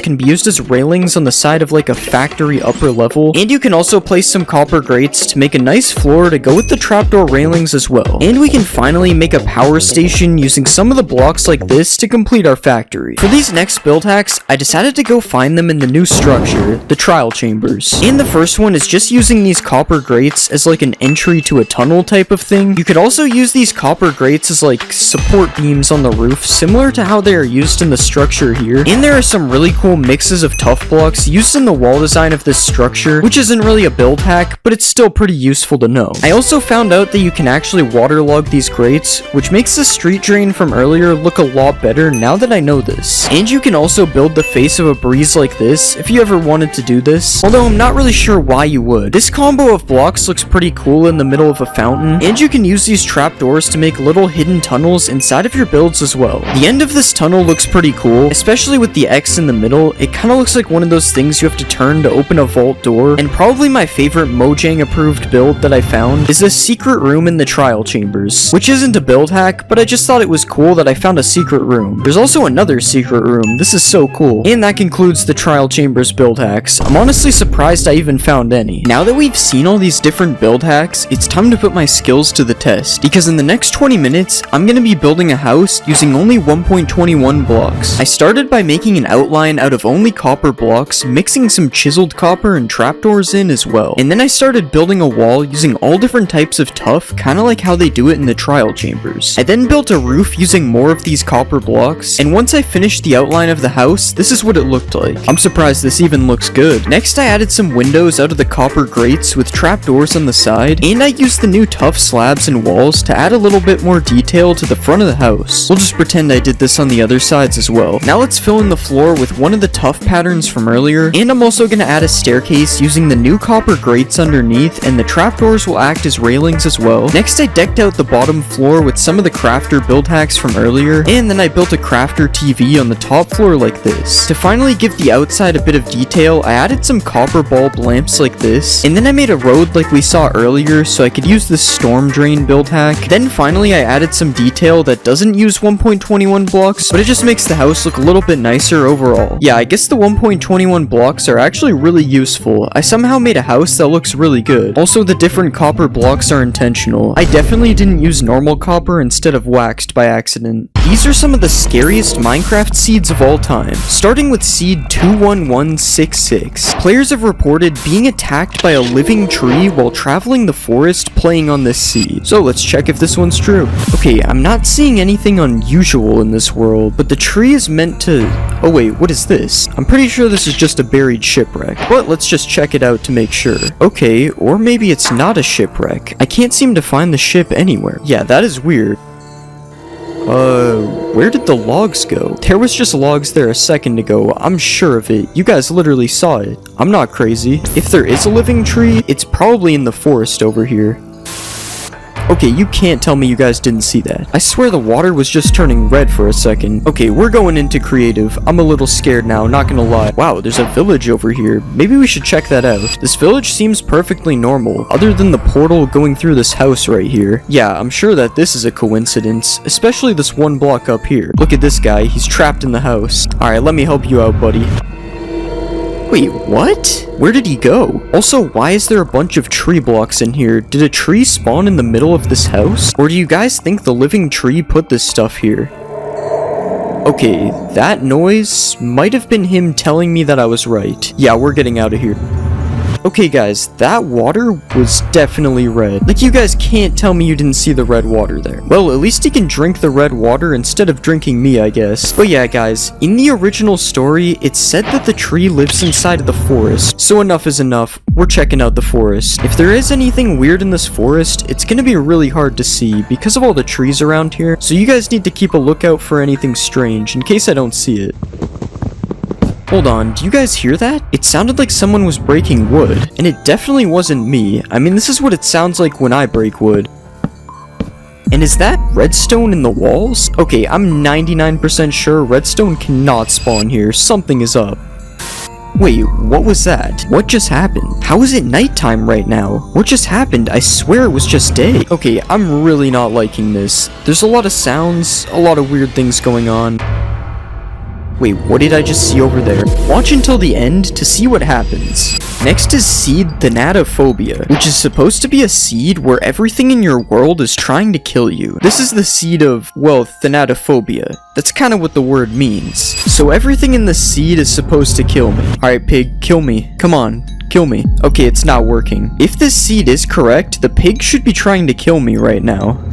can be used as railings on the side of like a factory upper level. And you can also place some copper grates to make a nice floor to go with the trapdoor railings as well. And we can finally make a power station using some of the blocks like this to complete our factory. For these next build hacks, I decided to go find them in the new structure, the trial chambers. And the first one is just using these copper grates as like an entry to a tunnel type of thing. You could also use these copper grates as like support beams on the roof, similar to how they are used in the structure here. And there are some really cool mixes of tuff blocks used in the wall design of this structure, which isn't really a build hack, but it's still pretty useful to know. I also found out that you can actually waterlog these grates, which makes the street drain from earlier look a lot better now that I know this. And you can also build the face of a breeze like this if you ever wanted to do this, although I'm not really sure why you would. This combo of blocks looks pretty cool in the middle of a fountain, and you can use these trapdoors to make little hidden tunnels inside of your builds as well. The end of this tunnel looks pretty cool, especially with the X in the middle. It kind of looks like one of those things you have to turn to open a vault door. And probably my favorite Mojang approved build that I found is this secret room in the trial chambers, which isn't a build hack, but I just thought it was cool that I found a secret room. There's also another secret room. This is so cool. And that concludes the trial chambers build hacks. I'm honestly surprised I even found any. Now that we've seen all these different build hacks, it's time to put my skills to the test, because in the next 20 minutes, I'm gonna be building a house using only 1.21 blocks. I started by making an outline out of only copper blocks, mixing some chiseled copper and trapdoors in as well. And then I started building a wall using all different types of tuff, kinda like how they do it in the trial chambers. I then built a roof using more of these copper blocks, and once I finished the outline of the house, this is what it looked like. I'm surprised this even looks good. Next, I added some windows out of the copper grates with trapdoors on the side, and I used the new tuff slabs and walls to add a little bit more detail to the front of the house. We'll just pretend I did this on the other sides as well. Now let's fill in the floor with one of the tuff patterns from earlier, and I'm also gonna add a staircase using the new copper grates underneath, and the trapdoors will act as railings as well. Next, I decked out the bottom floor with some of the crafter build hacks from earlier, and then I built a crafter TV on the top floor like this. To finally give the outside a bit of detail, I added some copper bulb lamps like this, and then I made a road like we saw earlier so I could use this storm drain build hack. Then finally I added some detail that doesn't use 1.21 blocks, but it just makes the house look a little bit nicer overall. Yeah, I guess the 1.21 blocks are actually really useful. I somehow made a house that looks really good. Also, the different copper blocks are intentional. I definitely didn't use normal copper instead of waxed by accident. these are some of the scariest Minecraft seeds of all time. Starting with seed 21166. Players have reported being attacked by a living tree while traveling the forest playing on this seed. So let's check if this one's true. Okay, I'm not seeing anything unusual in this world, but the tree is meant to... Oh wait, what is this? I'm pretty sure this is just a buried shipwreck, but let's just check it out to make sure. Okay, or maybe it's not a shipwreck. I can't seem to find the ship anywhere. Yeah, that is weird. Where did the logs go? There was just logs there a second ago. I'm sure of it. You guys literally saw it. I'm not crazy. If there is a living tree, it's probably in the forest over here. Okay, you can't tell me you guys didn't see that. I swear the water was just turning red for a second. Okay, we're going into creative. I'm a little scared now, not gonna lie. Wow, there's a village over here. Maybe we should check that out. This village seems perfectly normal, other than the portal going through this house right here. Yeah, I'm sure that this is a coincidence, especially this one block up here. Look at this guy, he's trapped in the house. Alright, let me help you out, buddy. Wait, what? Where did he go? Also, why is there a bunch of tree blocks in here? Did a tree spawn in the middle of this house? Or do you guys think the living tree put this stuff here? Okay, that noise might have been him telling me that I was right. Yeah, we're getting out of here. Okay guys, that water was definitely red. Like, you guys can't tell me you didn't see the red water there. Well, at least he can drink the red water instead of drinking me, I guess. But yeah guys, in the original story, it said that the tree lives inside of the forest. So enough is enough, we're checking out the forest. If there is anything weird in this forest, it's gonna be really hard to see because of all the trees around here. So you guys need to keep a lookout for anything strange in case I don't see it. Hold on, do you guys hear that? It sounded like someone was breaking wood, and it definitely wasn't me. I mean, this is what it sounds like when I break wood. And is that redstone in the walls? Okay, I'm 99% sure redstone cannot spawn here. Something is up. Wait, what was that? What just happened? How is it nighttime right now? What just happened? I swear it was just day. Okay, I'm really not liking this. There's a lot of sounds, a lot of weird things going on. Wait, what did I just see over there? Watch until the end to see what happens. Next is seed Thanatophobia, which is supposed to be a seed where everything in your world is trying to kill you. This is the seed of, well, Thanatophobia. That's kind of what the word means. So everything in the seed is supposed to kill me. Alright, pig, kill me. Come on. Kill me. Okay, it's not working. If this seed is correct, the pig should be trying to kill me right now.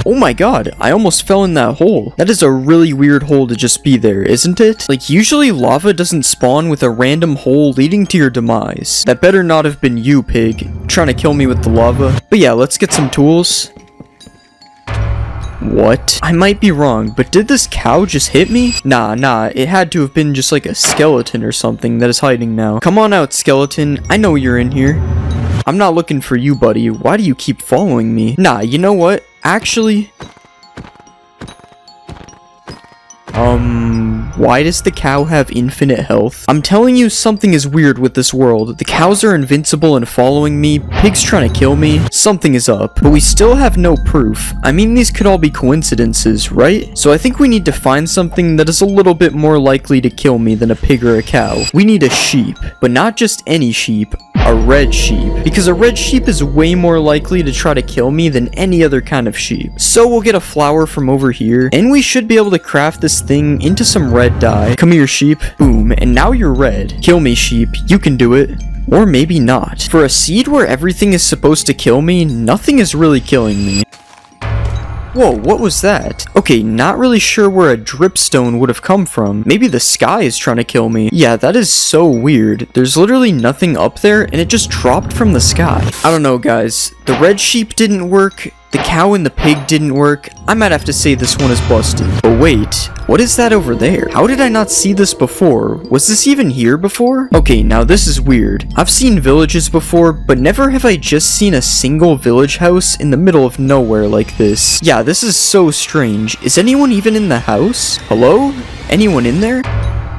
Oh my god, I almost fell in that hole. That is a really weird hole to just be there, isn't it? Like, usually lava doesn't spawn with a random hole leading to your demise. That better not have been you, pig, trying to kill me with the lava. But yeah, let's get some tools. What? I might be wrong, but did this cow just hit me? Nah, it had to have been just like a skeleton or something that is hiding now. Come on out, skeleton. I know you're in here. I'm not looking for you, buddy. Why do you keep following me? Nah, you know what? Actually... why does the cow have infinite health? I'm telling you, something is weird with this world. The cows are invincible and following me, pigs trying to kill me, something is up. But we still have no proof. I mean, these could all be coincidences, right? So I think we need to find something that is a little bit more likely to kill me than a pig or a cow. We need a sheep, but not just any sheep. A red sheep, because a red sheep is way more likely to try to kill me than any other kind of sheep. So we'll get a flower from over here, and we should be able to craft this thing into some red dye. Come here, sheep. Boom, and now you're red. Kill me, sheep. You can do it. Or maybe not. For a seed where everything is supposed to kill me, nothing is really killing me. Whoa, what was that? Okay, not really sure where a dripstone would have come from. Maybe the sky is trying to kill me. Yeah, that is so weird. There's literally nothing up there, and it just dropped from the sky. I don't know, guys. The red sheep didn't work. The cow and the pig didn't work. I might have to say this one is busted. But wait, what is that over there? How did I not see this before? Was this even here before? Okay, now this is weird. I've seen villages before, but never have I just seen a single village house in the middle of nowhere like this. Yeah, this is so strange. Is anyone even in the house? Hello? Anyone in there?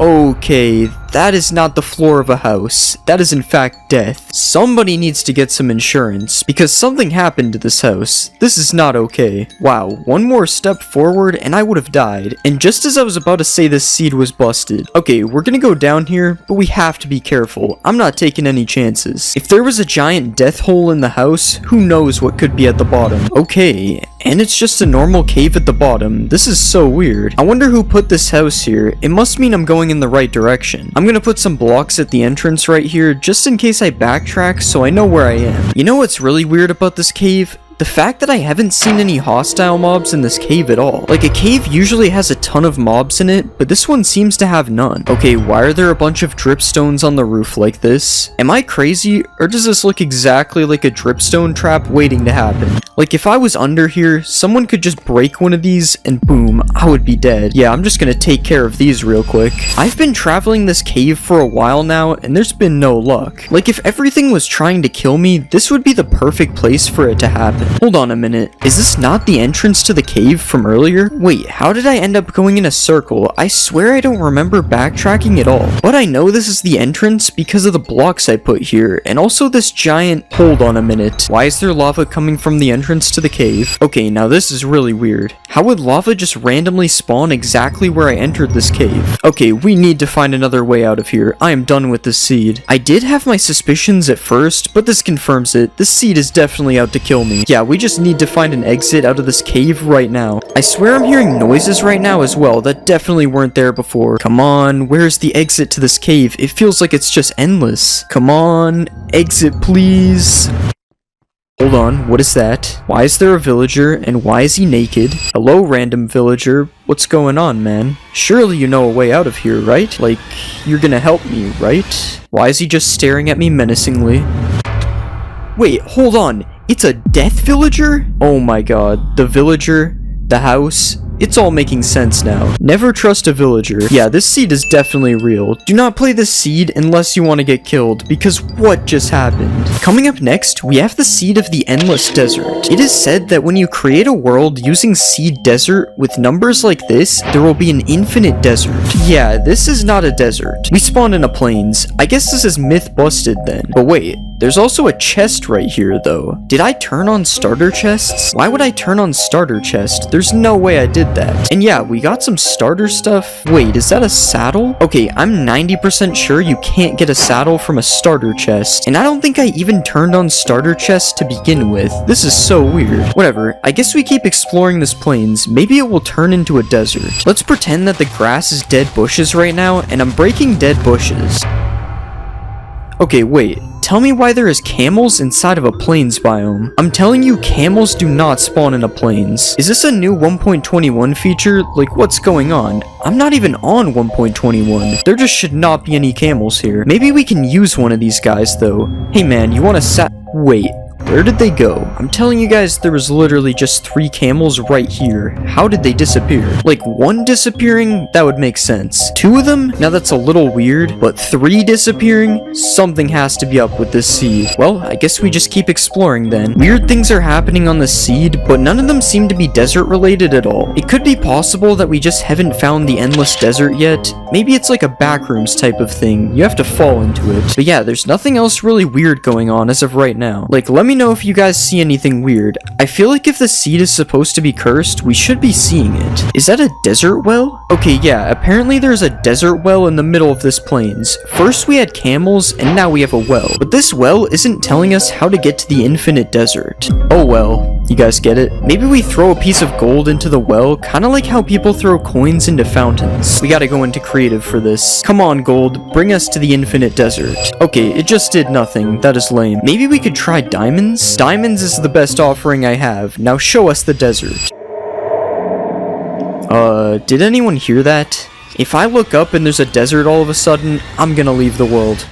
Okay, that is not the floor of a house. That is in fact death. Somebody needs to get some insurance, because something happened to this house. This is not okay. Wow, one more step forward and I would have died. And just as I was about to say this seed was busted. Okay, we're gonna go down here, but we have to be careful. I'm not taking any chances. If there was a giant death hole in the house, who knows what could be at the bottom. Okay, and it's just a normal cave at the bottom. This is so weird. I wonder who put this house here. It must mean I'm going in the right direction. I'm gonna put some blocks at the entrance right here, just in case I backtrack so I know where I am. You know what's really weird about this cave? The fact that I haven't seen any hostile mobs in this cave at all. Like, a cave usually has a ton of mobs in it, but this one seems to have none. Okay, why are there a bunch of dripstones on the roof like this? Am I crazy, or does this look exactly like a dripstone trap waiting to happen? Like, if I was under here, someone could just break one of these, and boom, I would be dead. Yeah, I'm just gonna take care of these real quick. I've been traveling this cave for a while now, and there's been no luck. Like, if everything was trying to kill me, this would be the perfect place for it to happen. Hold on a minute, is this not the entrance to the cave from earlier? Wait, how did I end up going in a circle? I swear I don't remember backtracking at all. But I know this is the entrance because of the blocks I put here, and also this giant... Hold on a minute. Why is there lava coming from the entrance to the cave? Okay, now this is really weird. How would lava just randomly spawn exactly where I entered this cave? Okay, we need to find another way out of here. I am done with this seed. I did have my suspicions at first, but this confirms it. This seed is definitely out to kill me. Yeah, we just need to find an exit out of this cave right now. I swear I'm hearing noises right now as well that definitely weren't there before. Come on, where's the exit to this cave? It feels like it's just endless. Come on, exit please. Hold on, what is that? Why is there a villager, and why is he naked? Hello, random villager. What's going on, man? Surely you know a way out of here, right? Like, you're gonna help me, right? Why is he just staring at me menacingly? Wait, hold on. It's a death villager? Oh my god. The villager, the house, it's all making sense now. Never trust a villager. Yeah, this seed is definitely real. Do not play this seed unless you want to get killed, because what just happened? Coming up next, we have the Seed of the Endless Desert. It is said that when you create a world using Seed Desert with numbers like this, there will be an infinite desert. Yeah, this is not a desert. We spawned in a plains. I guess this is myth busted then. But wait, there's also a chest right here though. Did I turn on starter chests? Why would I turn on starter chest? There's no way I did that. And yeah, we got some starter stuff. Wait, is that a saddle? Okay, I'm 90% sure you can't get a saddle from a starter chest. And I don't think I even turned on starter chests to begin with. This is so weird. Whatever, I guess we keep exploring this plains. Maybe it will turn into a desert. Let's pretend that the grass is dead bushes right now, and I'm breaking dead bushes. Okay, wait. Tell me why there is camels inside of a plains biome. I'm telling you, camels do not spawn in a plains. Is this a new 1.21 feature? Like, what's going on? I'm not even on 1.21. There just should not be any camels here. Maybe we can use one of these guys, though. Hey man, you want to wait. Where did they go? I'm telling you guys, there was literally just 3 camels right here. How did they disappear? Like, 1 disappearing? That would make sense. 2 of them? Now that's a little weird, but 3 disappearing? Something has to be up with this seed. Well, I guess we just keep exploring then. Weird things are happening on the seed, but none of them seem to be desert related at all. It could be possible that we just haven't found the endless desert yet. Maybe it's like a backrooms type of thing. You have to fall into it. But yeah, there's nothing else really weird going on as of right now. Like, let me know if you guys see anything weird. I feel like if the seed is supposed to be cursed, we should be seeing it. Is that a desert well? Okay, yeah, apparently there's a desert well in the middle of this plains. First we had camels, and now we have a well. But this well isn't telling us how to get to the infinite desert. Oh well. You guys get it? Maybe we throw a piece of gold into the well, kinda like how people throw coins into fountains. We gotta go into creative for this. Come on, gold, bring us to the infinite desert. Okay, it just did nothing. That is lame. Maybe we could try diamonds? Diamonds is the best offering I have. Now show us the desert. Did anyone hear that? If I look up and there's a desert all of a sudden, I'm gonna leave the world.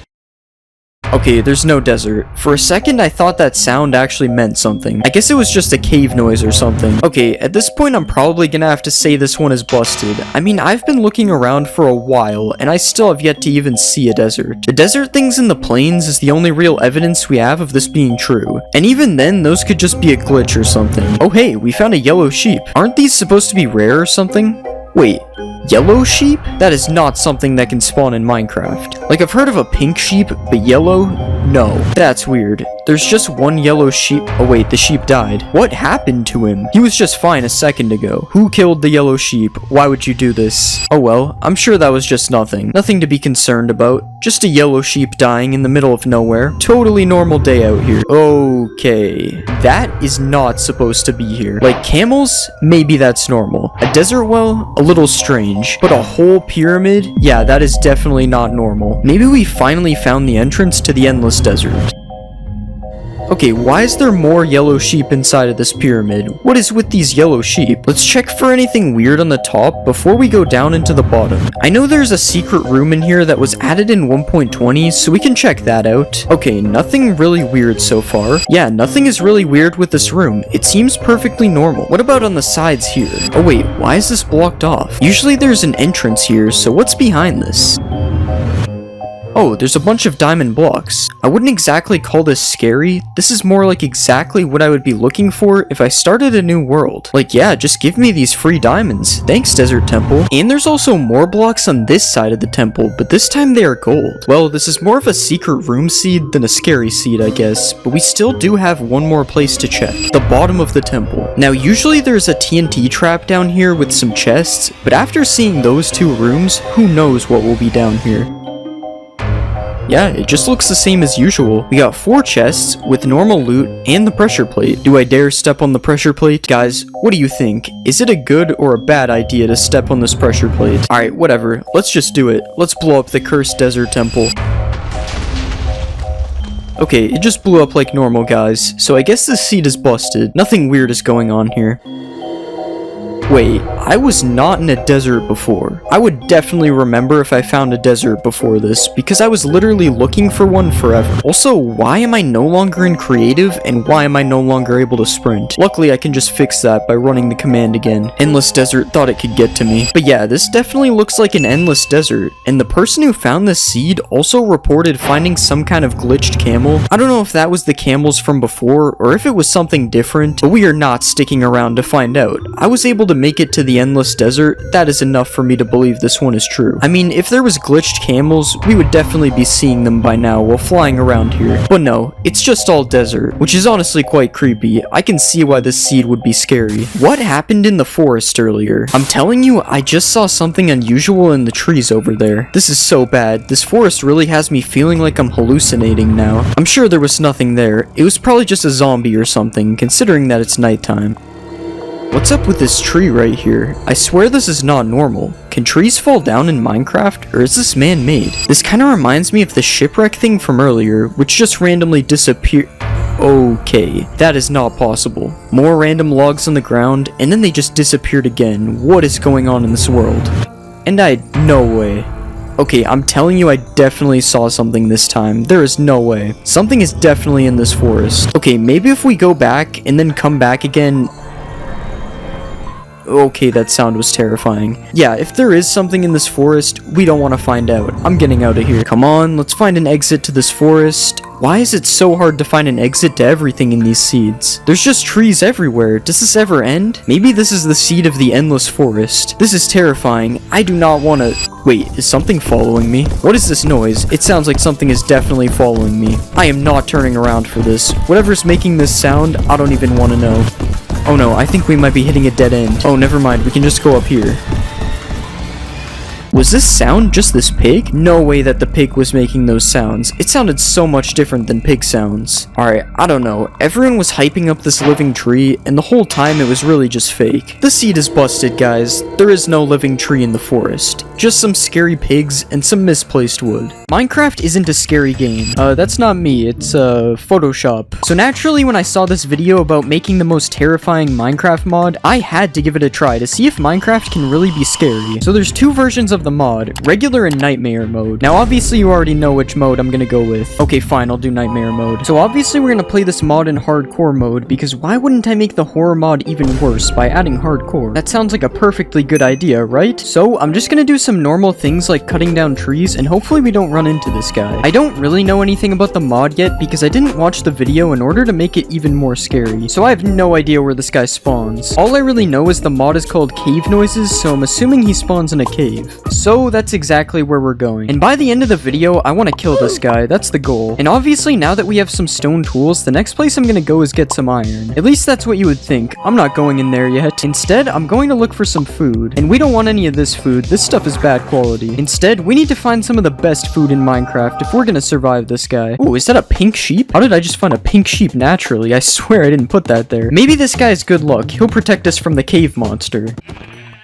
Okay, there's no desert. For a second, I thought that sound actually meant something. I guess it was just a cave noise or something. Okay, at this point, I'm probably gonna have to say this one is busted. I mean, I've been looking around for a while, and I still have yet to even see a desert. The desert things in the plains is the only real evidence we have of this being true. And even then, those could just be a glitch or something. Oh hey, we found a yellow sheep. Aren't these supposed to be rare or something? Wait, Yellow sheep? That is not something that can spawn in Minecraft. Like, I've heard of a pink sheep, but yellow? No. That's weird. There's just one yellow sheep. Oh wait, the sheep died. What happened to him? He was just fine a second ago. Who killed the yellow sheep? Why would you do this? Oh well, I'm sure that was just nothing. Nothing to be concerned about. Just a yellow sheep dying in the middle of nowhere. Totally normal day out here. Okay. That is not supposed to be here. Like, camels? Maybe that's normal. A desert well? A little strange. But a whole pyramid? Yeah, that is definitely not normal. Maybe we finally found the entrance to the endless desert. Okay, why is there more yellow sheep inside of this pyramid? What is with these yellow sheep? Let's check for anything weird on the top before we go down into the bottom. I know there's a secret room in here that was added in 1.20, so we can check that out. Okay, nothing really weird so far. Yeah, nothing is really weird with this room. It seems perfectly normal. What about on the sides here? Oh wait, why is this blocked off? Usually there's an entrance here, so what's behind this? Oh, there's a bunch of diamond blocks. I wouldn't exactly call this scary. This is more like exactly what I would be looking for if I started a new world. Like, yeah, just give me these free diamonds. Thanks, Desert Temple. And there's also more blocks on this side of the temple, but this time they are gold. Well, this is more of a secret room seed than a scary seed, I guess, but we still do have one more place to check. The bottom of the temple. Now, usually there's a TNT trap down here with some chests, but after seeing those two rooms, who knows what will be down here. Yeah, it just looks the same as usual. We got 4 chests with normal loot and the pressure plate. Do I dare step on the pressure plate? Guys, what do you think? Is it a good or a bad idea to step on this pressure plate? Alright, whatever. Let's just do it. Let's blow up the cursed desert temple. Okay, it just blew up like normal, guys. So I guess this seed is busted. Nothing weird is going on here. Wait, I was not in a desert before. I would definitely remember if I found a desert before this, because I was literally looking for one forever. Also, why am I no longer in creative, and why am I no longer able to sprint? Luckily, I can just fix that by running the command again. Endless desert thought it could get to me. But yeah, this definitely looks like an endless desert, and the person who found this seed also reported finding some kind of glitched camel. I don't know if that was the camels from before, or if it was something different, but we are not sticking around to find out. I was able to make it to the endless desert. That is enough for me to believe this one is true. I mean, if there was glitched camels, we would definitely be seeing them by now while flying around here. But no, it's just all desert, which is honestly quite creepy. I can see why this seed would be scary. What happened in the forest earlier? I'm telling you, I just saw something unusual in the trees over there. This is so bad. This forest really has me feeling like I'm hallucinating now. I'm sure there was nothing there. It was probably just a zombie or something, considering that it's nighttime. What's up with this tree right here? I swear this is not normal. Can trees fall down in Minecraft, or is this man-made? This kind of reminds me of the shipwreck thing from earlier, which just randomly disappeared. Okay, that is not possible. More random logs on the ground, and then they just disappeared again. What is going on in this world? And no way. Okay, I'm telling you, I definitely saw something this time. There is no way. Something is definitely in this forest. Okay, maybe if we go back and then come back again. Okay, that sound was terrifying. Yeah, if there is something in this forest, we don't want to find out. I'm getting out of here. Come on, let's find an exit to this forest. Why is it so hard to find an exit to everything in these seeds? There's just trees everywhere. Does this ever end? Maybe this is the seed of the endless forest. This is terrifying. I do not want to... Wait, is something following me? What is this noise? It sounds like something is definitely following me. I am not turning around for this. Whatever's making this sound, I don't even want to know. Oh no, I think we might be hitting a dead end. Oh, never mind, we can just go up here. Was this sound just this pig? No way that the pig was making those sounds. It sounded so much different than pig sounds. Alright, I don't know. Everyone was hyping up this living tree, and the whole time it was really just fake. The seed is busted, guys. There is no living tree in the forest. Just some scary pigs and some misplaced wood. Minecraft isn't a scary game. That's not me. It's, Photoshop. So naturally, when I saw this video about making the most terrifying Minecraft mod, I had to give it a try to see if Minecraft can really be scary. So there's 2 versions of of the mod, regular and nightmare mode. Now, obviously, you already know which mode I'm gonna go with. Okay, fine, I'll do nightmare mode. So, obviously, we're gonna play this mod in hardcore mode, because why wouldn't I make the horror mod even worse by adding hardcore? That sounds like a perfectly good idea, right? So, I'm just gonna do some normal things like cutting down trees, and hopefully we don't run into this guy. I don't really know anything about the mod yet, because I didn't watch the video in order to make it even more scary. So, I have no idea where this guy spawns. All I really know is the mod is called Cave Noises, so I'm assuming he spawns in a cave. So, that's exactly where we're going. And by the end of the video, I want to kill this guy. That's the goal. And obviously, now that we have some stone tools, the next place I'm gonna go is get some iron. At least that's what you would think. I'm not going in there yet. Instead, I'm going to look for some food. And we don't want any of this food. This stuff is bad quality. Instead, we need to find some of the best food in Minecraft if we're gonna survive this guy. Oh, is that a pink sheep? How did I just find a pink sheep naturally? I swear I didn't put that there. Maybe this guy's good luck. He'll protect us from the cave monster.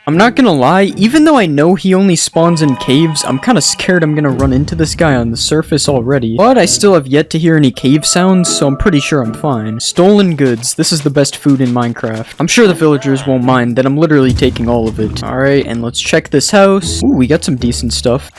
I'm not gonna lie, even though I know he only spawns in caves, I'm kinda scared I'm gonna run into this guy on the surface already. But I still have yet to hear any cave sounds, so I'm pretty sure I'm fine. Stolen goods. This is the best food in Minecraft. I'm sure the villagers won't mind that I'm literally taking all of it. Alright, and let's check this house. Ooh, we got some decent stuff.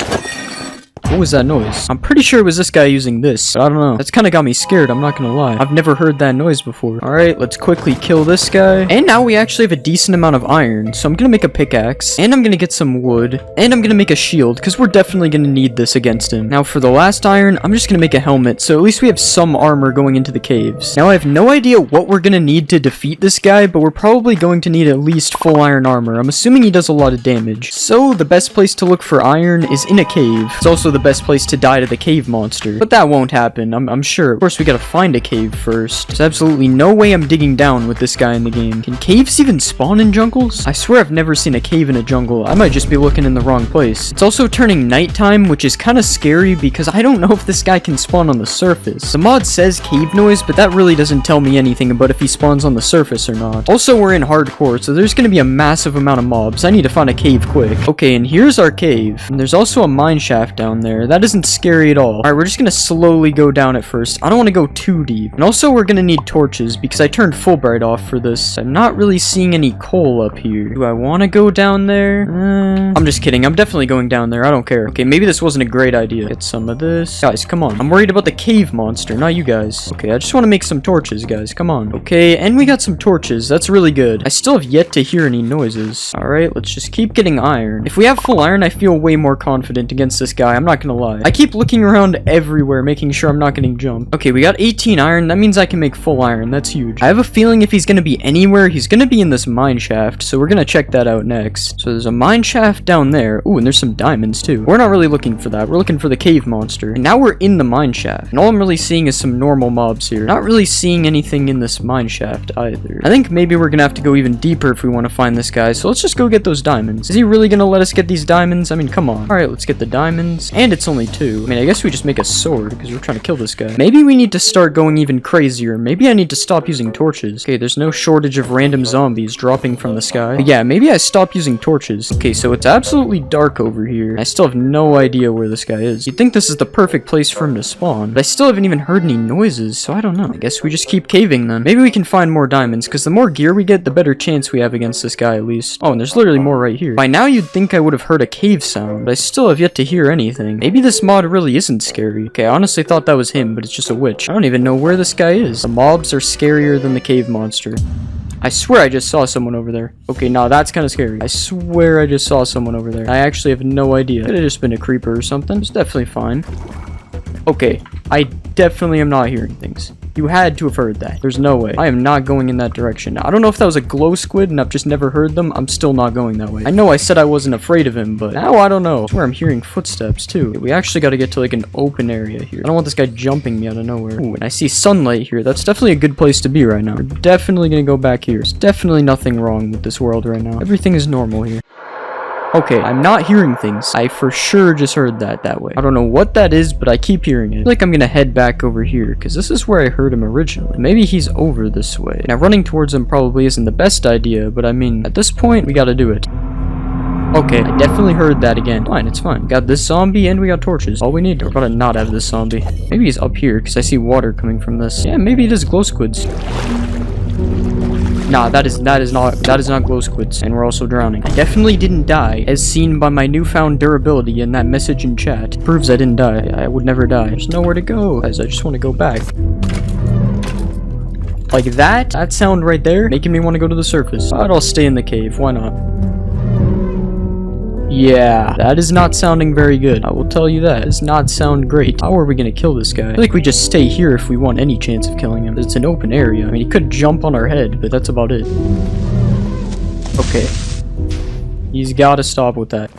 What was that noise? I'm pretty sure it was this guy using this. I don't know. That's kind of got me scared, I'm not gonna lie. I've never heard that noise before. Alright, let's quickly kill this guy. And now we actually have a decent amount of iron. So I'm gonna make a pickaxe. And I'm gonna get some wood. And I'm gonna make a shield, because we're definitely gonna need this against him. Now for the last iron, I'm just gonna make a helmet. So at least we have some armor going into the caves. Now I have no idea what we're gonna need to defeat this guy, but we're probably going to need at least full iron armor. I'm assuming he does a lot of damage. So the best place to look for iron is in a cave. It's also the best place to die to the cave monster. But that won't happen, I'm sure. Of course, we gotta find a cave first. There's absolutely no way I'm digging down with this guy in the game. Can caves even spawn in jungles? I swear I've never seen a cave in a jungle. I might just be looking in the wrong place. It's also turning nighttime, which is kind of scary because I don't know if this guy can spawn on the surface. The mod says cave noise, but that really doesn't tell me anything about if he spawns on the surface or not. Also, we're in hardcore, so there's gonna be a massive amount of mobs. I need to find a cave quick. Okay, and here's our cave. And there's also a mine shaft down there. That isn't scary at all. Alright, we're just gonna slowly go down at first. I don't want to go too deep. And also, we're gonna need torches because I turned Fulbright off for this. I'm not really seeing any coal up here. Do I want to go down there? I'm just kidding. I'm definitely going down there. I don't care. Okay, maybe this wasn't a great idea. Get some of this. Guys, come on. I'm worried about the cave monster, not you guys. Okay, I just want to make some torches, guys. Come on. Okay, and we got some torches. That's really good. I still have yet to hear any noises. Alright, let's just keep getting iron. If we have full iron, I feel way more confident against this guy. I'm not gonna lie. I keep looking around everywhere, making sure I'm not getting jumped. Okay, we got 18 iron. That means I can make full iron. That's huge. I have a feeling if he's gonna be anywhere, he's gonna be in this mine shaft, so we're gonna check that out next. So there's a mine shaft down there. Ooh, and there's some diamonds too. We're not really looking for that. We're looking for the cave monster. And now we're in the mine shaft. And all I'm really seeing is some normal mobs here. Not really seeing anything in this mine shaft either. I think maybe we're gonna have to go even deeper if we want to find this guy, so let's just go get those diamonds. Is he really gonna let us get these diamonds? I mean, come on. Alright, let's get the diamonds. And it's only 2. I mean, I guess we just make a sword because we're trying to kill this guy. Maybe we need to start going even crazier. Maybe I need to stop using torches. Okay, there's no shortage of random zombies dropping from the sky. But yeah, maybe I stop using torches. Okay, so it's absolutely dark over here. I still have no idea where this guy is. You'd think this is the perfect place for him to spawn, but I still haven't even heard any noises, so I don't know. I guess we just keep caving then. Maybe we can find more diamonds, because the more gear we get, the better chance we have against this guy at least. Oh, and there's literally more right here. By now, you'd think I would have heard a cave sound, but I still have yet to hear anything. Maybe this mod really isn't scary. Okay, I honestly thought that was him, but it's just a witch. I don't even know where this guy is. The mobs are scarier than the cave monster. I swear I just saw someone over there. Okay, now that's kind of scary. I swear I just saw someone over there. I actually have no idea. Could have just been a creeper or something. It's definitely fine. Okay, I definitely am not hearing things. You had to have heard that. There's no way. I am not going in that direction. I don't know if that was a glow squid and I've just never heard them. I'm still not going that way. I know I said I wasn't afraid of him, but now I don't know. I swear I'm hearing footsteps too. We actually got to get to like an open area here. I don't want this guy jumping me out of nowhere. Ooh, and I see sunlight here. That's definitely a good place to be right now. We're definitely gonna go back here. There's definitely nothing wrong with this world right now. Everything is normal here. Okay, I'm not hearing things. I for sure just heard that way. I don't know what that is, but I keep hearing it. I feel like I'm gonna head back over here, because this is where I heard him originally. Maybe he's over this way. Now, running towards him probably isn't the best idea, but I mean, at this point, we gotta do it. Okay, I definitely heard that again. Fine, it's fine. Got this zombie and we got torches. All we need. We're about to not have this zombie. Maybe he's up here, because I see water coming from this. Yeah, maybe it is glow squids. Nah, that is not glow squids, and we're also drowning. I definitely didn't die, as seen by my newfound durability in that message in chat. Proves I didn't die. I would never die. There's nowhere to go, guys. I just want to go back. Like that sound right there, making me want to go to the surface. But I'll stay in the cave. Why not? Yeah, that is not sounding very good. I will tell you that. It does not sound great. How are we gonna kill this guy? I feel like we just stay here if we want any chance of killing him. It's an open area. I mean, he could jump on our head, but that's about it. Okay. He's gotta stop with that.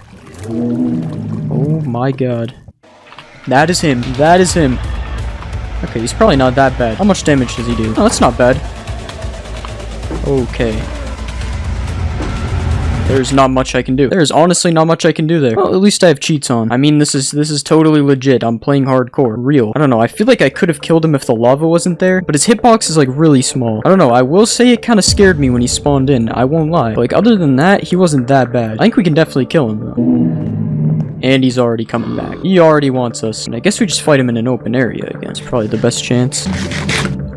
Oh my god. That is him. That is him. Okay, he's probably not that bad. How much damage does he do? Oh, that's not bad. Okay. There's not much I can do. There's honestly not much I can do there. Well, at least I have cheats on. I mean, this is totally legit. I'm playing hardcore. Real. I don't know. I feel like I could have killed him if the lava wasn't there, but his hitbox is like really small. I don't know. I will say it kind of scared me when he spawned in. I won't lie. But, like, other than that, he wasn't that bad. I think we can definitely kill him, though. And he's already coming back. He already wants us. And I guess we just fight him in an open area again. It's probably the best chance.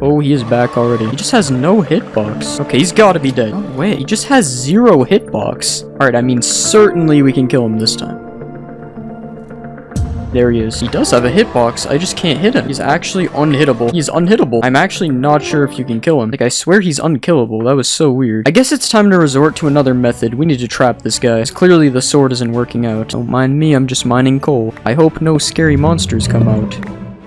Oh, he is back already. He just has no hitbox. Okay, he's gotta be dead. No way. He just has 0 hitbox. Alright, I mean, certainly we can kill him this time. There he is. He does have a hitbox. I just can't hit him. He's actually unhittable. He's unhittable. I'm actually not sure if you can kill him. Like, I swear he's unkillable. That was so weird. I guess it's time to resort to another method. We need to trap this guy. Clearly the sword isn't working out. Don't mind me. I'm just mining coal. I hope no scary monsters come out.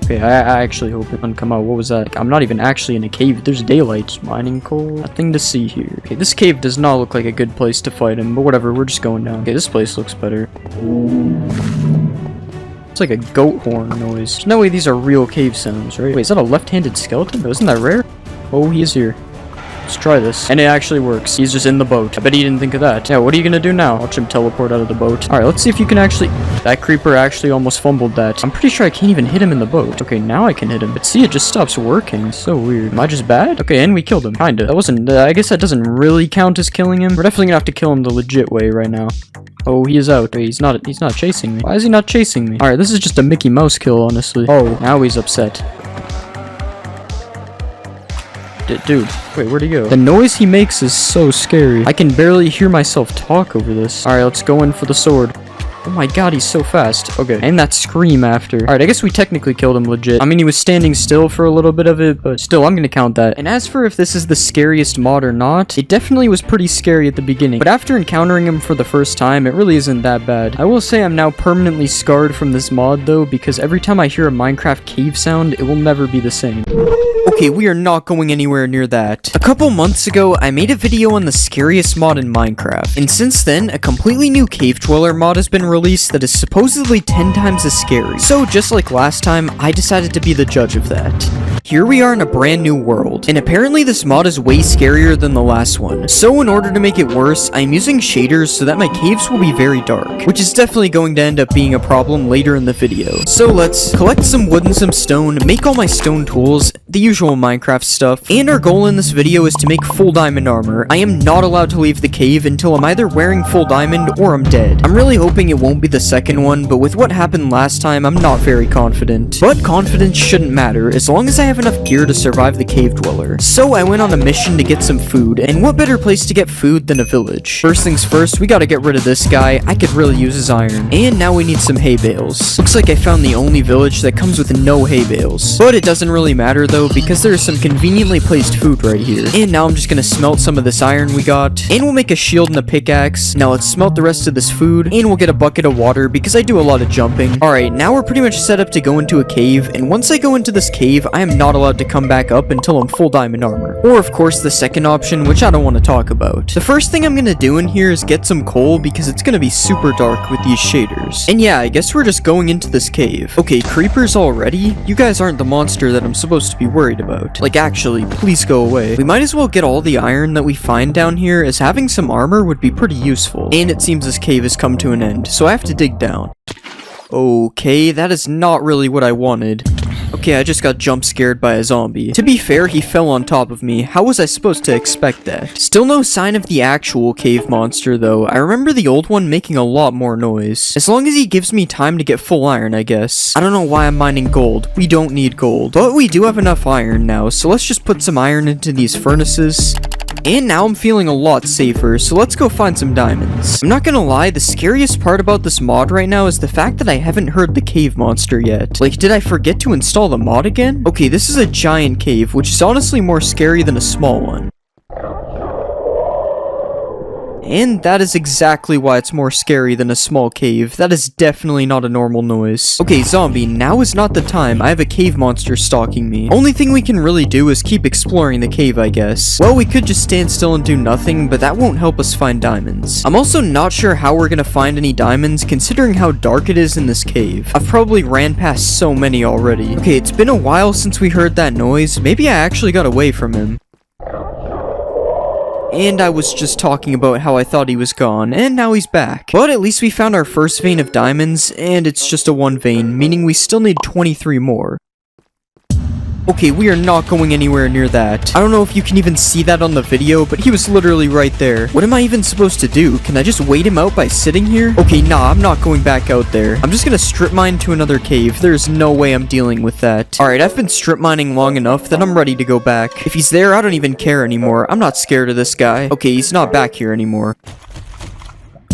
Okay, I actually hope it doesn't come out. What was that? Like, I'm not even actually in a cave. There's daylight. Mining coal. Nothing to see here. Okay, this cave does not look like a good place to fight him, but whatever. We're just going down. Okay, this place looks better. It's like a goat horn noise. There's no way these are real cave sounds, right? Wait, is that a left-handed skeleton? Isn't that rare? Oh, he is here. Let's try this. And it actually works. He's just in the boat. I bet he didn't think of that. Yeah, what are you gonna do now? Watch him teleport out of the boat. Alright, let's see if you can actually... That creeper actually almost fumbled that. I'm pretty sure I can't even hit him in the boat. Okay, now I can hit him. But see, it just stops working. So weird. Am I just bad? Okay, and we killed him. Kinda. That wasn't... I guess that doesn't really count as killing him. We're definitely gonna have to kill him the legit way right now. Oh, he is out. Wait, he's not chasing me. Why is he not chasing me? Alright, this is just a Mickey Mouse kill, honestly. Oh, now he's upset. Dude, wait, where'd he go? The noise he makes is so scary. I can barely hear myself talk over this. Alright, let's go in for the sword. Oh my god, he's so fast. Okay, and that scream after. Alright, I guess we technically killed him legit. I mean, he was standing still for a little bit of it, but still, I'm gonna count that. And as for if this is the scariest mod or not, it definitely was pretty scary at the beginning. But after encountering him for the first time, it really isn't that bad. I will say I'm now permanently scarred from this mod, though, because every time I hear a Minecraft cave sound, it will never be the same. Okay, we are not going anywhere near that. A couple months ago, I made a video on the scariest mod in Minecraft, and since then, a completely new Cave Dweller mod has been released that is supposedly 10 times as scary. So just like last time, I decided to be the judge of that. Here we are in a brand new world, and apparently this mod is way scarier than the last one. So in order to make it worse, I'm using shaders so that my caves will be very dark, which is definitely going to end up being a problem later in the video. So let's collect some wood and some stone, make all my stone tools, the usual Minecraft stuff, and our goal in this video is to make full diamond armor. I am not allowed to leave the cave until I'm either wearing full diamond or I'm dead. I'm really hoping it won't be the second one, but with what happened last time, I'm not very confident. But confidence shouldn't matter, as long as I have enough gear to survive the cave dweller. So I went on a mission to get some food, and what better place to get food than a village? First things first, we gotta get rid of this guy. I could really use his iron. And now we need some hay bales. Looks like I found the only village that comes with no hay bales. But it doesn't really matter though, because there's some conveniently placed food right here. And now I'm just gonna smelt some of this iron we got, and we'll make a shield and a pickaxe. Now let's smelt the rest of this food, and we'll get a bucket of water because I do a lot of jumping. Alright, now we're pretty much set up to go into a cave, and once I go into this cave, I am not allowed to come back up until I'm full diamond armor. Or of course the second option, which I don't want to talk about. The first thing I'm gonna do in here is get some coal because it's gonna be super dark with these shaders. And yeah, I guess we're just going into this cave. Okay, creepers already? You guys aren't the monster that I'm supposed to be worried about. Like actually, please go away. We might as well get all the iron that we find down here, as having some armor would be pretty useful. And it seems this cave has come to an end, so I have to dig down. Okay, that is not really what I wanted. Okay, I just got jump scared by a zombie. To be fair, he fell on top of me. How was I supposed to expect that? Still no sign of the actual cave monster though. I remember the old one making a lot more noise. As long as he gives me time to get full iron, I guess. I don't know why I'm mining gold. We don't need gold. But we do have enough iron now, so let's just put some iron into these furnaces. And now I'm feeling a lot safer, so let's go find some diamonds. I'm not gonna lie, the scariest part about this mod right now is the fact that I haven't heard the cave monster yet. Like, did I forget to install the mod again? Okay, this is a giant cave, which is honestly more scary than a small one. And that is exactly why it's more scary than a small cave. That is definitely not a normal noise. Okay, zombie, now is not the time. I have a cave monster stalking me. Only thing we can really do is keep exploring the cave, I guess. Well, we could just stand still and do nothing, but that won't help us find diamonds. I'm also not sure how we're gonna find any diamonds, considering how dark it is in this cave. I've probably ran past so many already. Okay, it's been a while since we heard that noise. Maybe I actually got away from him. And I was just talking about how I thought he was gone, and now he's back. But at least we found our first vein of diamonds, and it's just a 1 vein, meaning we still need 23 more. Okay, we are not going anywhere near that. I don't know if you can even see that on the video, but he was literally right there. What am I even supposed to do? Can I just wait him out by sitting here? Okay, nah, I'm not going back out there. I'm just gonna strip mine to another cave. There's no way I'm dealing with that. Alright, I've been strip mining long enough that I'm ready to go back. If he's there, I don't even care anymore. I'm not scared of this guy. Okay, he's not back here anymore.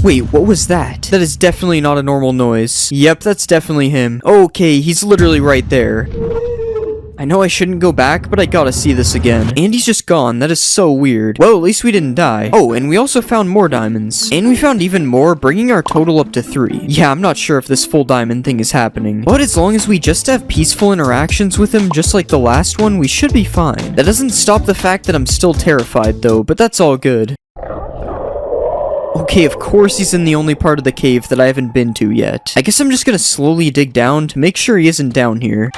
Wait, what was that? That is definitely not a normal noise. Yep, that's definitely him. Okay, he's literally right there. I know I shouldn't go back, but I gotta see this again. And he's just gone. That is so weird. Well, at least we didn't die. Oh, and we also found more diamonds. And we found even more, bringing our total up to 3. Yeah, I'm not sure if this full diamond thing is happening. But as long as we just have peaceful interactions with him, just like the last one, we should be fine. That doesn't stop the fact that I'm still terrified, though, but that's all good. Okay, of course he's in the only part of the cave that I haven't been to yet. I guess I'm just gonna slowly dig down to make sure he isn't down here.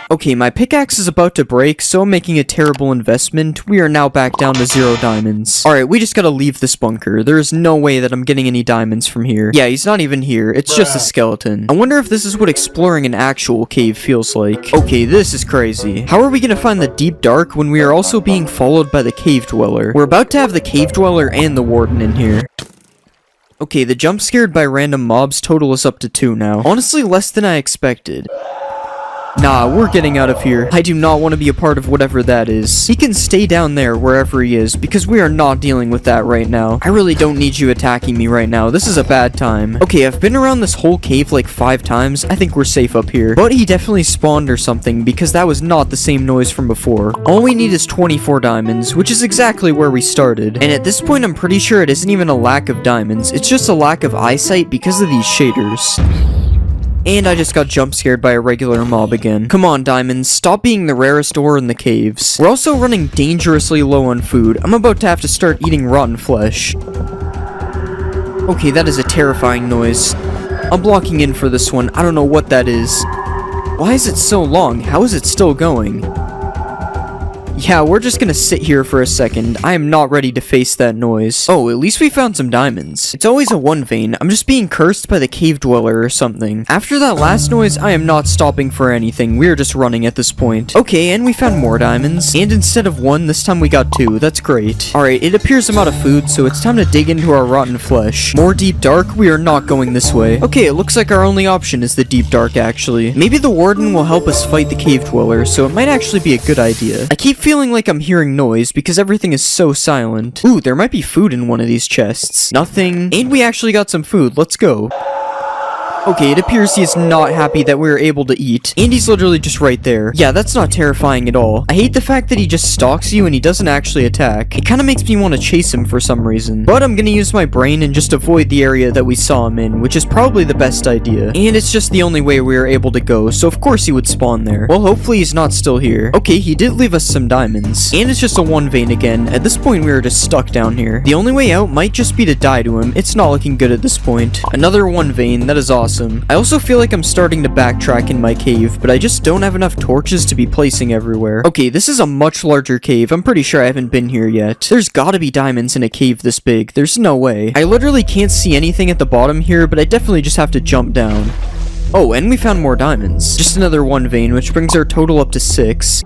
Okay, my pickaxe is about to break, so I'm making a terrible investment. We are now back down to 0 diamonds. Alright, we just gotta leave this bunker. There is no way that I'm getting any diamonds from here. Yeah, he's not even here. It's just a skeleton. I wonder if this is what exploring an actual cave feels like. Okay, this is crazy. How are we gonna find the deep dark when we are also being followed by the cave dweller? We're about to have the cave dweller and the warden in here. Okay, the jump scared by random mobs total is up to 2 now. Honestly, less than I expected. Nah, we're getting out of here. I do not want to be a part of whatever that is. He can stay down there wherever he is, because we are not dealing with that right now. I really don't need you attacking me right now. This is a bad time. Okay, I've been around this whole cave like 5 times. I think we're safe up here. But he definitely spawned or something, because that was not the same noise from before. All we need is 24 diamonds, which is exactly where we started. And at this point, I'm pretty sure it isn't even a lack of diamonds. It's just a lack of eyesight because of these shaders. And I just got jump scared by a regular mob again. Come on, diamonds, stop being the rarest ore in the caves. We're also running dangerously low on food. I'm about to have to start eating rotten flesh. Okay, that is a terrifying noise. I'm blocking in for this one. I don't know what that is. Why is it so long? How is it still going? Yeah, we're just gonna sit here for a second. I am not ready to face that noise. Oh, at least we found some diamonds. It's always a 1 vein. I'm just being cursed by the cave dweller or something. After that last noise, I am not stopping for anything. We're just running at this point. Okay, and we found more diamonds. And instead of 1, this time we got 2. That's great. Alright, it appears I'm out of food, so it's time to dig into our rotten flesh. More deep dark? We are not going this way. Okay, it looks like our only option is the deep dark, actually. Maybe the warden will help us fight the cave dweller, so it might actually be a good idea. I keep feeling like I'm hearing noise because everything is so silent. Ooh, there might be food in one of these chests. Nothing. And we actually got some food. Let's go. Okay, it appears he is not happy that we were able to eat. And he's literally just right there. Yeah, that's not terrifying at all. I hate the fact that he just stalks you and he doesn't actually attack. It kind of makes me want to chase him for some reason. But I'm gonna use my brain and just avoid the area that we saw him in, which is probably the best idea. And it's just the only way we were able to go, so of course he would spawn there. Well, hopefully he's not still here. Okay, he did leave us some diamonds. And it's just a 1 vein again. At this point, we are just stuck down here. The only way out might just be to die to him. It's not looking good at this point. Another 1 vein. That is awesome. I also feel like I'm starting to backtrack in my cave, but I just don't have enough torches to be placing everywhere. Okay, this is a much larger cave. I'm pretty sure I haven't been here yet. There's gotta be diamonds in a cave this big. There's no way. I literally can't see anything at the bottom here, but I definitely just have to jump down. Oh, and we found more diamonds. Just another 1 vein, which brings our total up to 6.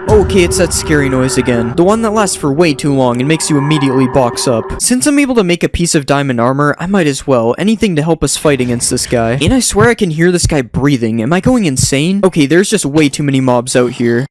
Okay, it's that scary noise again. The one that lasts for way too long and makes you immediately box up. Since I'm able to make a piece of diamond armor, I might as well. Anything to help us fight against this guy. And I swear I can hear this guy breathing. Am I going insane? Okay, there's just way too many mobs out here.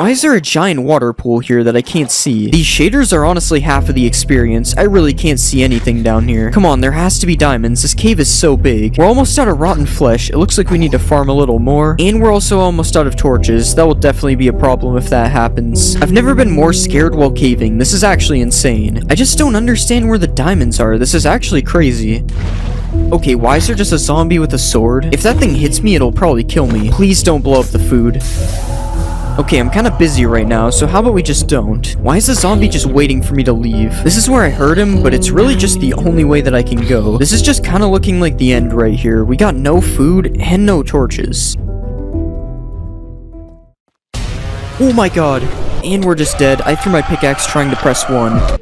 Why is there a giant water pool here that I can't see? These shaders are honestly half of the experience. I really can't see anything down here. Come on, there has to be diamonds. This cave is so big. We're almost out of rotten flesh. It looks like we need to farm a little more. And we're also almost out of torches. That will definitely be a problem if that happens. I've never been more scared while caving. This is actually insane. I just don't understand where the diamonds are. This is actually crazy. Okay, why is there just a zombie with a sword? If that thing hits me, it'll probably kill me. Please don't blow up the food. Okay, I'm kind of busy right now, so how about we just don't? Why is the zombie just waiting for me to leave? This is where I heard him, but it's really just the only way that I can go. This is just kind of looking like the end right here. We got no food and no torches. Oh my god. And we're just dead. I threw my pickaxe trying to press 1.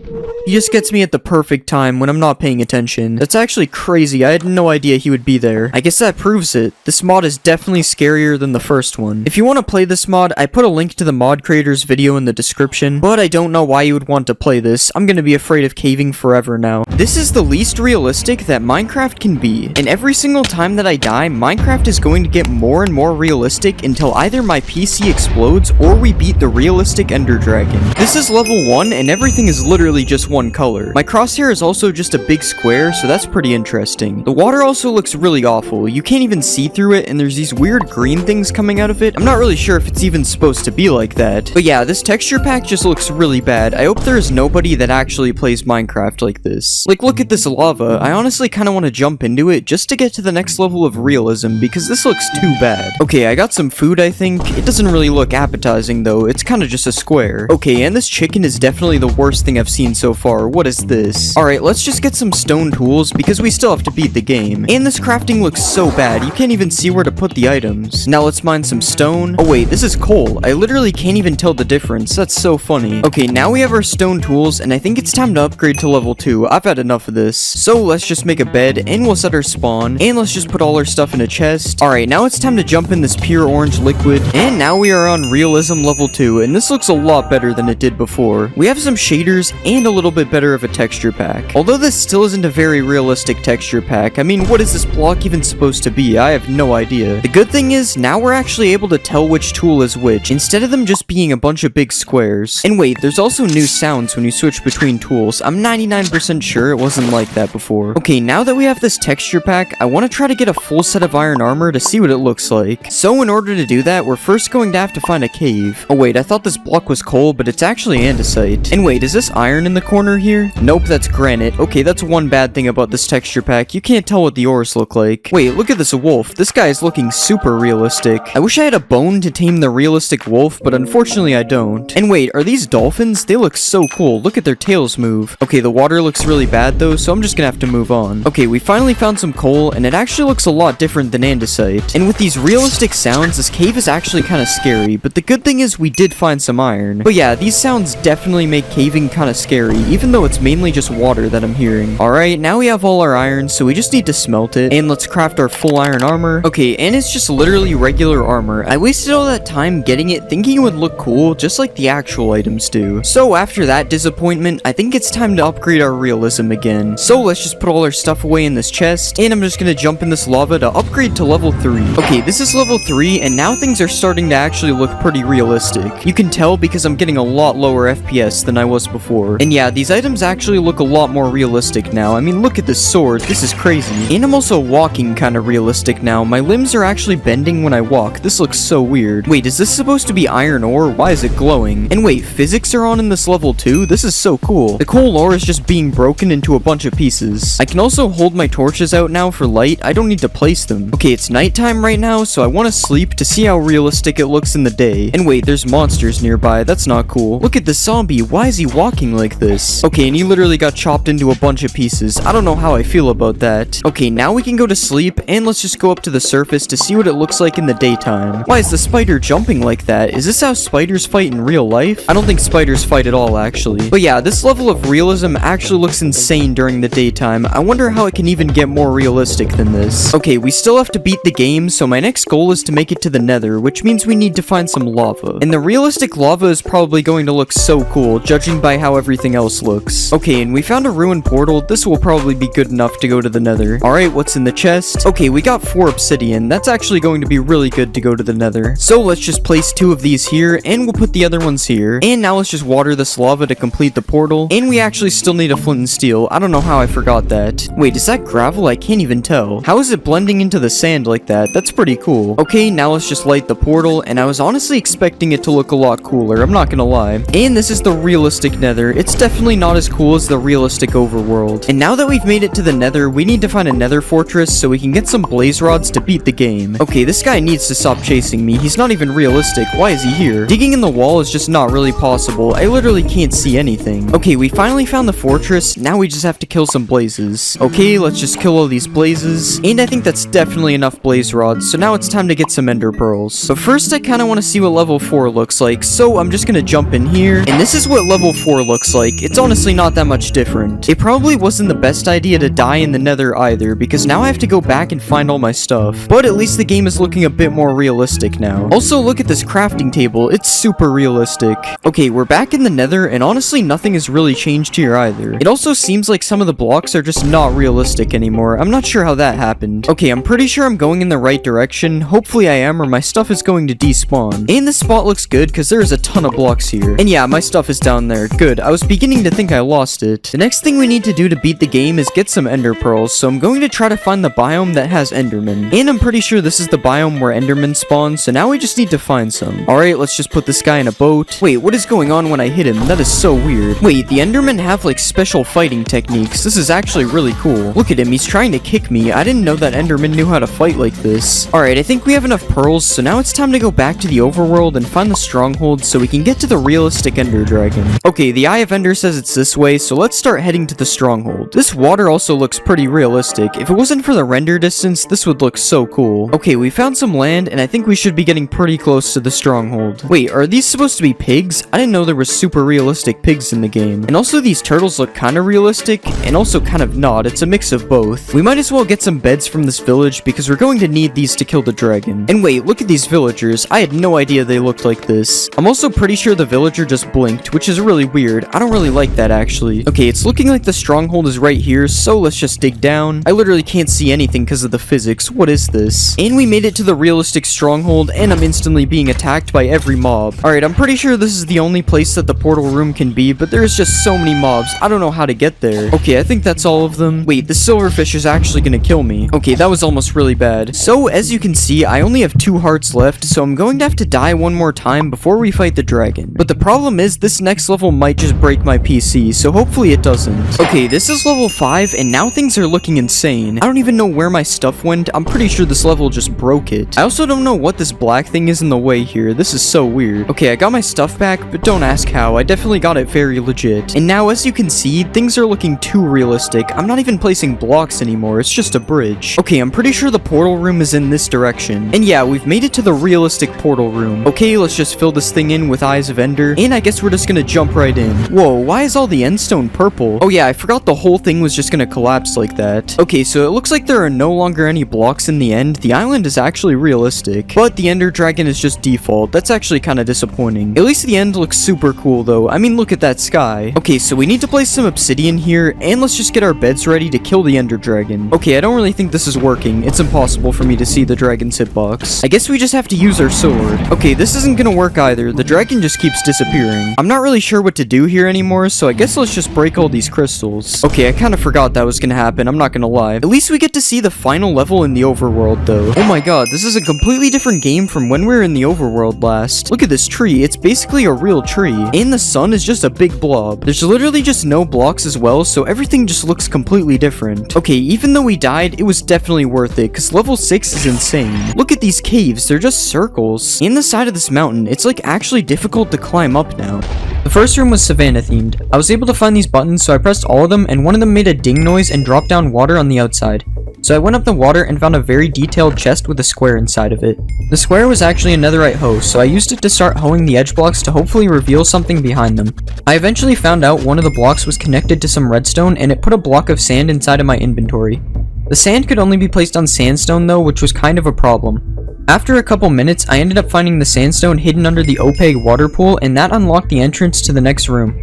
He just gets me at the perfect time when I'm not paying attention. That's actually crazy. I had no idea he would be there. I guess that proves it. This mod is definitely scarier than the first one. If you want to play this mod, I put a link to the mod creator's video in the description, but I don't know why you would want to play this. I'm gonna be afraid of caving forever now. This is the least realistic that Minecraft can be, and every single time that I die, Minecraft is going to get more and more realistic until either my PC explodes or we beat the realistic Ender Dragon. This is level 1, and everything is literally just one color. My crosshair is also just a big square, so that's pretty interesting. The water also looks really awful. You can't even see through it, and there's these weird green things coming out of it. I'm not really sure if it's even supposed to be like that. But yeah, this texture pack just looks really bad. I hope there is nobody that actually plays Minecraft like this. Like, look at this lava. I honestly kind of want to jump into it just to get to the next level of realism, because this looks too bad. Okay, I got some food, I think. It doesn't really look appetizing, though. It's kind of just a square. Okay, and this chicken is definitely the worst thing I've seen so far. What is this? Alright, let's just get some stone tools because we still have to beat the game. And this crafting looks so bad, you can't even see where to put the items. Now let's mine some stone. Oh wait, this is coal. I literally can't even tell the difference. That's so funny. Okay, now we have our stone tools, and I think it's time to upgrade to level 2. I've had enough of this. So let's just make a bed, and we'll set our spawn, and let's just put all our stuff in a chest. Alright, now it's time to jump in this pure orange liquid, and now we are on realism level 2, and this looks a lot better than it did before. We have some shaders, and a little bit better of a texture pack. Although this still isn't a very realistic texture pack, I mean, what is this block even supposed to be? I have no idea. The good thing is, now we're actually able to tell which tool is which, instead of them just being a bunch of big squares. And wait, there's also new sounds when you switch between tools. I'm 99% sure it wasn't like that before. Okay, now that we have this texture pack, I want to try to get a full set of iron armor to see what it looks like. So in order to do that, we're first going to have to find a cave. Oh wait, I thought this block was coal, but it's actually andesite. And wait, is this iron in the corner here? Nope, that's granite. Okay, that's one bad thing about this texture pack. You can't tell what the ores look like. Wait, look at this wolf. This guy is looking super realistic. I wish I had a bone to tame the realistic wolf, but unfortunately I don't. And wait, are these dolphins? They look so cool. Look at their tails move. Okay, the water looks really bad though, so I'm just gonna have to move on. Okay, we finally found some coal, and it actually looks a lot different than andesite. And with these realistic sounds, this cave is actually kind of scary, but the good thing is we did find some iron. But yeah, these sounds definitely make caving kind of scary, even though it's mainly just water that I'm hearing. Alright, now we have all our iron, so we just need to smelt it, and let's craft our full iron armor. Okay, and it's just literally regular armor. I wasted all that time getting it thinking it would look cool, just like the actual items do. So after that disappointment, I think it's time to upgrade our realism again. So let's just put all our stuff away in this chest, and I'm just gonna jump in this lava to upgrade to level 3. Okay, this is level 3, and now things are starting to actually look pretty realistic. You can tell because I'm getting a lot lower FPS than I was before. And yeah, these items actually look a lot more realistic now. I mean, look at this sword. This is crazy. And I'm also walking kind of realistic now. My limbs are actually bending when I walk. This looks so weird. Wait, is this supposed to be iron ore? Why is it glowing? And wait, physics are on in this level too? This is so cool. The coal ore is just being broken into a bunch of pieces. I can also hold my torches out now for light. I don't need to place them. Okay, it's nighttime right now, so I want to sleep to see how realistic it looks in the day. And wait, there's monsters nearby. That's not cool. Look at the zombie. Why is he walking like this? Okay, and he literally got chopped into a bunch of pieces. I don't know how I feel about that. Okay, now we can go to sleep, and let's just go up to the surface to see what it looks like in the daytime. Why is the spider jumping like that? Is this how spiders fight in real life? I don't think spiders fight at all, actually. But yeah, this level of realism actually looks insane during the daytime. I wonder how it can even get more realistic than this. Okay, we still have to beat the game, so my next goal is to make it to the nether, which means we need to find some lava. And the realistic lava is probably going to look so cool, judging by how everything else this looks. Okay, and we found a ruined portal. This will probably be good enough to go to the nether. Alright, what's in the chest? Okay, we got 4 obsidian. That's actually going to be really good to go to the nether. So let's just place 2 of these here, and we'll put the other ones here. And now let's just water this lava to complete the portal. And we actually still need a flint and steel. I don't know how I forgot that. Wait, is that gravel? I can't even tell. How is it blending into the sand like that? That's pretty cool. Okay, now let's just light the portal, and I was honestly expecting it to look a lot cooler, I'm not gonna lie. And this is the realistic nether. It's definitely not as cool as the realistic overworld. And now that we've made it to the nether, we need to find a nether fortress so we can get some blaze rods to beat the game. Okay, this guy needs to stop chasing me. He's not even realistic. Why is he here? Digging in the wall is just not really possible. I literally can't see anything. Okay, we finally found the fortress. Now we just have to kill some blazes. Okay, let's just kill all these blazes. And I think that's definitely enough blaze rods. So now it's time to get some ender pearls. But first, I kind of want to see what level 4 looks like. So I'm just gonna jump in here. And this is what level 4 looks like. It's honestly not that much different. It probably wasn't the best idea to die in the nether either, because now I have to go back and find all my stuff. But at least the game is looking a bit more realistic now. Also, look at this crafting table. It's super realistic. Okay, we're back in the nether, and honestly, nothing has really changed here either. It also seems like some of the blocks are just not realistic anymore. I'm not sure how that happened. Okay, I'm pretty sure I'm going in the right direction. Hopefully I am, or my stuff is going to despawn. And this spot looks good, because there is a ton of blocks here. And yeah, my stuff is down there. Good. I was beginning to think I lost it. The next thing we need to do to beat the game is get some ender pearls, so I'm going to try to find the biome that has endermen. And I'm pretty sure this is the biome where endermen spawn, so now we just need to find some. Alright, let's just put this guy in a boat. Wait, what is going on when I hit him? That is so weird. Wait, the endermen have like special fighting techniques. This is actually really cool. Look at him, he's trying to kick me. I didn't know that enderman knew how to fight like this. Alright, I think we have enough pearls, so now it's time to go back to the overworld and find the stronghold so we can get to the realistic ender dragon. Okay, the Eye of Ender says it's this way, so let's start heading to the stronghold. This water also looks pretty realistic. If it wasn't for the render distance, this would look so cool. Okay, we found some land, and I think we should be getting pretty close to the stronghold. Wait, are these supposed to be pigs? I didn't know there were super realistic pigs in the game. And also these turtles look kind of realistic, and also kind of not. It's a mix of both. We might as well get some beds from this village, because we're going to need these to kill the dragon. And wait, look at these villagers. I had no idea they looked like this. I'm also pretty sure the villager just blinked, which is really weird. I don't really like that actually. Okay, it's looking like the stronghold is right here, so let's just dig down. I literally can't see anything because of the physics. What is this? And we made it to the realistic stronghold, and I'm instantly being attacked by every mob. Alright, I'm pretty sure this is the only place that the portal room can be, but there's just so many mobs. I don't know how to get there. Okay, I think that's all of them. Wait, the silverfish is actually gonna kill me. Okay, that was almost really bad. So, as you can see, I only have 2 hearts left, so I'm going to have to die one more time before we fight the dragon. But the problem is, this next level might just break my PC, so hopefully it doesn't. Okay, this is level 5, and now things are looking insane. I don't even know where my stuff went. I'm pretty sure this level just broke it. I also don't know what this black thing is in the way here. This is so weird. Okay, I got my stuff back, but don't ask how. I definitely got it very legit. And now, as you can see, things are looking too realistic. I'm not even placing blocks anymore. It's just a bridge. Okay, I'm pretty sure the portal room is in this direction. And yeah, we've made it to the realistic portal room. Okay, let's just fill this thing in with Eyes of Ender. And I guess we're just gonna jump right in. Whoa, why is all the endstone purple? Oh yeah, I forgot the whole thing was just gonna collapse like that. Okay, so it looks like there are no longer any blocks in the end. The island is actually realistic, but the ender dragon is just default. That's actually kind of disappointing. At least the end looks super cool though. I mean, look at that sky. Okay, so we need to place some obsidian here, and let's just get our beds ready to kill the ender dragon. Okay, I don't really think this is working. It's impossible for me to see the dragon's hitbox. I guess we just have to use our sword. Okay, this isn't gonna work either. The dragon just keeps disappearing. I'm not really sure what to do here anymore, so I guess let's just break all these crystals. Okay, I kind of forgot that was gonna happen. I'm not gonna lie. At least we get to see the final level in the overworld though. Oh my god, this is a completely different game from when we were in the overworld last. Look at this tree. It's basically a real tree. And the sun is just a big blob. There's literally just no blocks as well, so everything just looks completely different. Okay, even though we died, it was definitely worth it, because level 6 is insane. Look at these caves. They're just circles. In the side of this mountain, it's like actually difficult to climb up now. The first room was Savannah themed. I was able to find these buttons, so I pressed all of them, and one of them made a ding noise and dropped down water on the outside. So I went up the water and found a very detailed chest with a square inside of it. The square was actually a netherite hoe, so I used it to start hoeing the edge blocks to hopefully reveal something behind them. I eventually found out one of the blocks was connected to some redstone, and it put a block of sand inside of my inventory. The sand could only be placed on sandstone though, which was kind of a problem. After a couple minutes, I ended up finding the sandstone hidden under the opaque water pool, and that unlocked the entrance to the next room.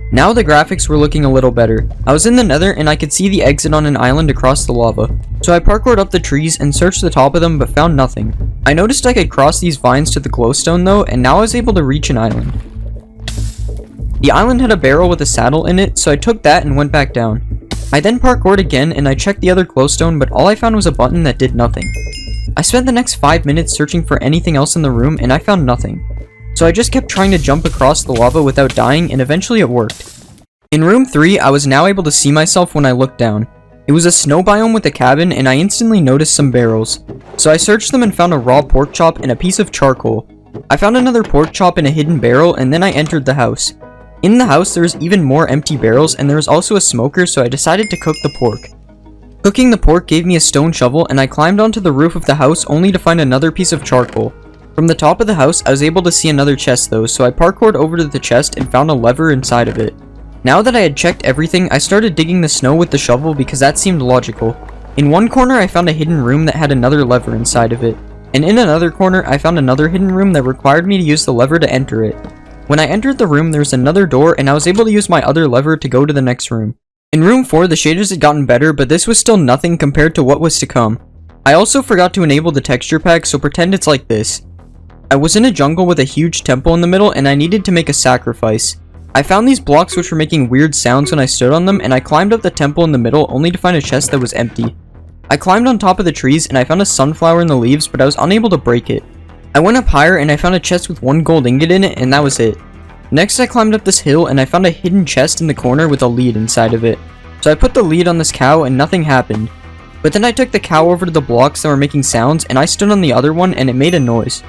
Now the graphics were looking a little better. I was in the nether and I could see the exit on an island across the lava. So I parkoured up the trees and searched the top of them but found nothing. I noticed I could cross these vines to the glowstone though, and now I was able to reach an island. The island had a barrel with a saddle in it, so I took that and went back down. I then parkoured again and I checked the other glowstone, but all I found was a button that did nothing. I spent the next 5 minutes searching for anything else in the room and I found nothing. So I just kept trying to jump across the lava without dying, and eventually it worked. In room 3, I was now able to see myself when I looked down. It was a snow biome with a cabin and I instantly noticed some barrels. So I searched them and found a raw pork chop and a piece of charcoal. I found another pork chop in a hidden barrel and then I entered the house. In the house there was even more empty barrels and there was also a smoker, so I decided to cook the pork. Cooking the pork gave me a stone shovel and I climbed onto the roof of the house only to find another piece of charcoal. From the top of the house, I was able to see another chest though, so I parkoured over to the chest and found a lever inside of it. Now that I had checked everything, I started digging the snow with the shovel because that seemed logical. In one corner, I found a hidden room that had another lever inside of it. And in another corner, I found another hidden room that required me to use the lever to enter it. When I entered the room, there was another door and I was able to use my other lever to go to the next room. In room 4, the shaders had gotten better, but this was still nothing compared to what was to come. I also forgot to enable the texture pack, so pretend it's like this. I was in a jungle with a huge temple in the middle and I needed to make a sacrifice. I found these blocks which were making weird sounds when I stood on them, and I climbed up the temple in the middle only to find a chest that was empty. I climbed on top of the trees and I found a sunflower in the leaves, but I was unable to break it. I went up higher and I found a chest with 1 gold ingot in it, and that was it. Next I climbed up this hill and I found a hidden chest in the corner with a lead inside of it. So I put the lead on this cow and nothing happened. But then I took the cow over to the blocks that were making sounds and I stood on the other one and it made a noise.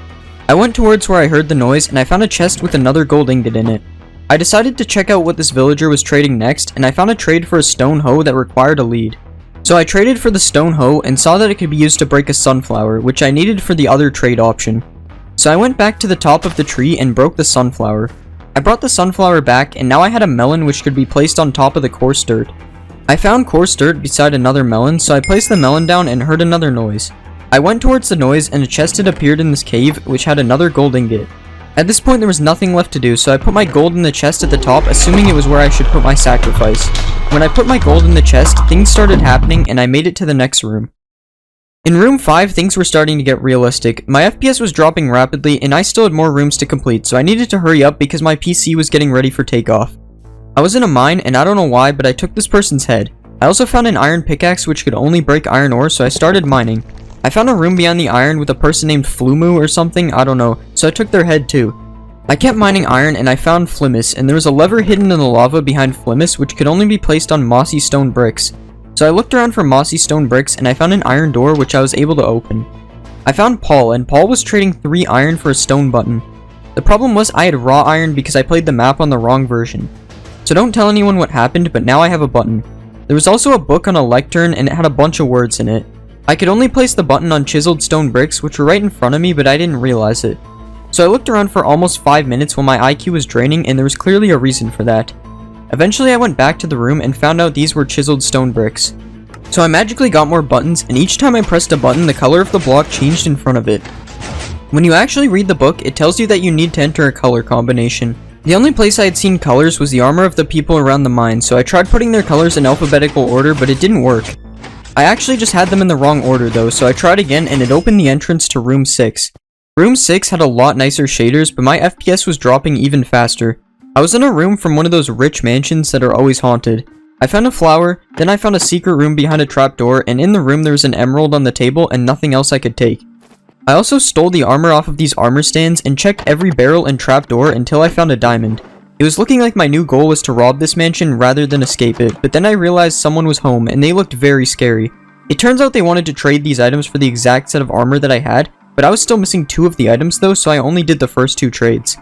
I went towards where I heard the noise and I found a chest with another gold ingot in it. I decided to check out what this villager was trading next, and I found a trade for a stone hoe that required a lead. So I traded for the stone hoe and saw that it could be used to break a sunflower, which I needed for the other trade option. So I went back to the top of the tree and broke the sunflower. I brought the sunflower back and now I had a melon which could be placed on top of the coarse dirt. I found coarse dirt beside another melon, so I placed the melon down and heard another noise. I went towards the noise and a chest had appeared in this cave which had another gold ingot. At this point there was nothing left to do, so I put my gold in the chest at the top, assuming it was where I should put my sacrifice. When I put my gold in the chest, things started happening and I made it to the next room. In room 5, things were starting to get realistic. My FPS was dropping rapidly and I still had more rooms to complete, so I needed to hurry up because my PC was getting ready for takeoff. I was in a mine and I don't know why, but I took this person's head. I also found an iron pickaxe which could only break iron ore, so I started mining. I found a room beyond the iron with a person named Flumu or something, I don't know, so I took their head too. I kept mining iron and I found Flimus, and there was a lever hidden in the lava behind Flimus which could only be placed on mossy stone bricks. So I looked around for mossy stone bricks and I found an iron door which I was able to open. I found Paul, and Paul was trading 3 iron for a stone button. The problem was I had raw iron because I played the map on the wrong version. So don't tell anyone what happened, but now I have a button. There was also a book on a lectern and it had a bunch of words in it. I could only place the button on chiseled stone bricks which were right in front of me, but I didn't realize it. So I looked around for almost 5 minutes while my IQ was draining, and there was clearly a reason for that. Eventually I went back to the room and found out these were chiseled stone bricks. So I magically got more buttons, and each time I pressed a button the color of the block changed in front of it. When you actually read the book, it tells you that you need to enter a color combination. The only place I had seen colors was the armor of the people around the mine, so I tried putting their colors in alphabetical order, but it didn't work. I actually just had them in the wrong order though, so I tried again and it opened the entrance to room 6. Room 6 had a lot nicer shaders, but my FPS was dropping even faster. I was in a room from one of those rich mansions that are always haunted. I found a flower, then I found a secret room behind a trapdoor, and in the room there was an emerald on the table and nothing else I could take. I also stole the armor off of these armor stands and checked every barrel and trapdoor until I found a diamond. It was looking like my new goal was to rob this mansion rather than escape it, but then I realized someone was home and they looked very scary. It turns out they wanted to trade these items for the exact set of armor that I had, but I was still missing 2 of the items though, so I only did the first 2 trades.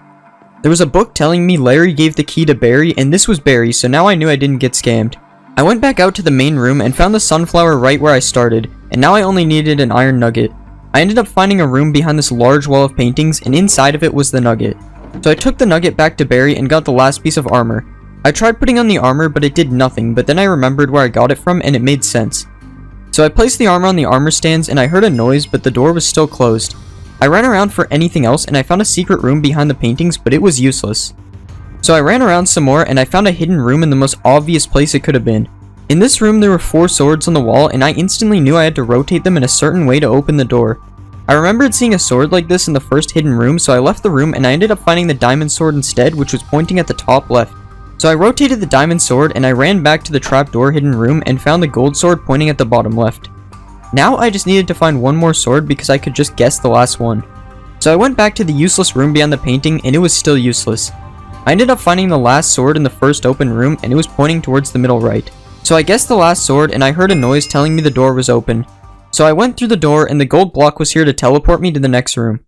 There was a book telling me Larry gave the key to Barry, and this was Barry, so now I knew I didn't get scammed. I went back out to the main room and found the sunflower right where I started, and now I only needed an iron nugget. I ended up finding a room behind this large wall of paintings, and inside of it was the nugget. So I took the nugget back to Barry and got the last piece of armor. I tried putting on the armor, but it did nothing, but then I remembered where I got it from and it made sense. So I placed the armor on the armor stands and I heard a noise, but the door was still closed. I ran around for anything else and I found a secret room behind the paintings, but it was useless. So I ran around some more and I found a hidden room in the most obvious place it could have been. In this room there were 4 swords on the wall and I instantly knew I had to rotate them in a certain way to open the door. I remembered seeing a sword like this in the first hidden room, so I left the room and I ended up finding the diamond sword instead, which was pointing at the top left. So I rotated the diamond sword and I ran back to the trapdoor hidden room and found the gold sword pointing at the bottom left. Now I just needed to find one more sword because I could just guess the last one. So I went back to the useless room beyond the painting and it was still useless. I ended up finding the last sword in the first open room and it was pointing towards the middle right. So I guessed the last sword and I heard a noise telling me the door was open. So I went through the door and the gold block was here to teleport me to the next room.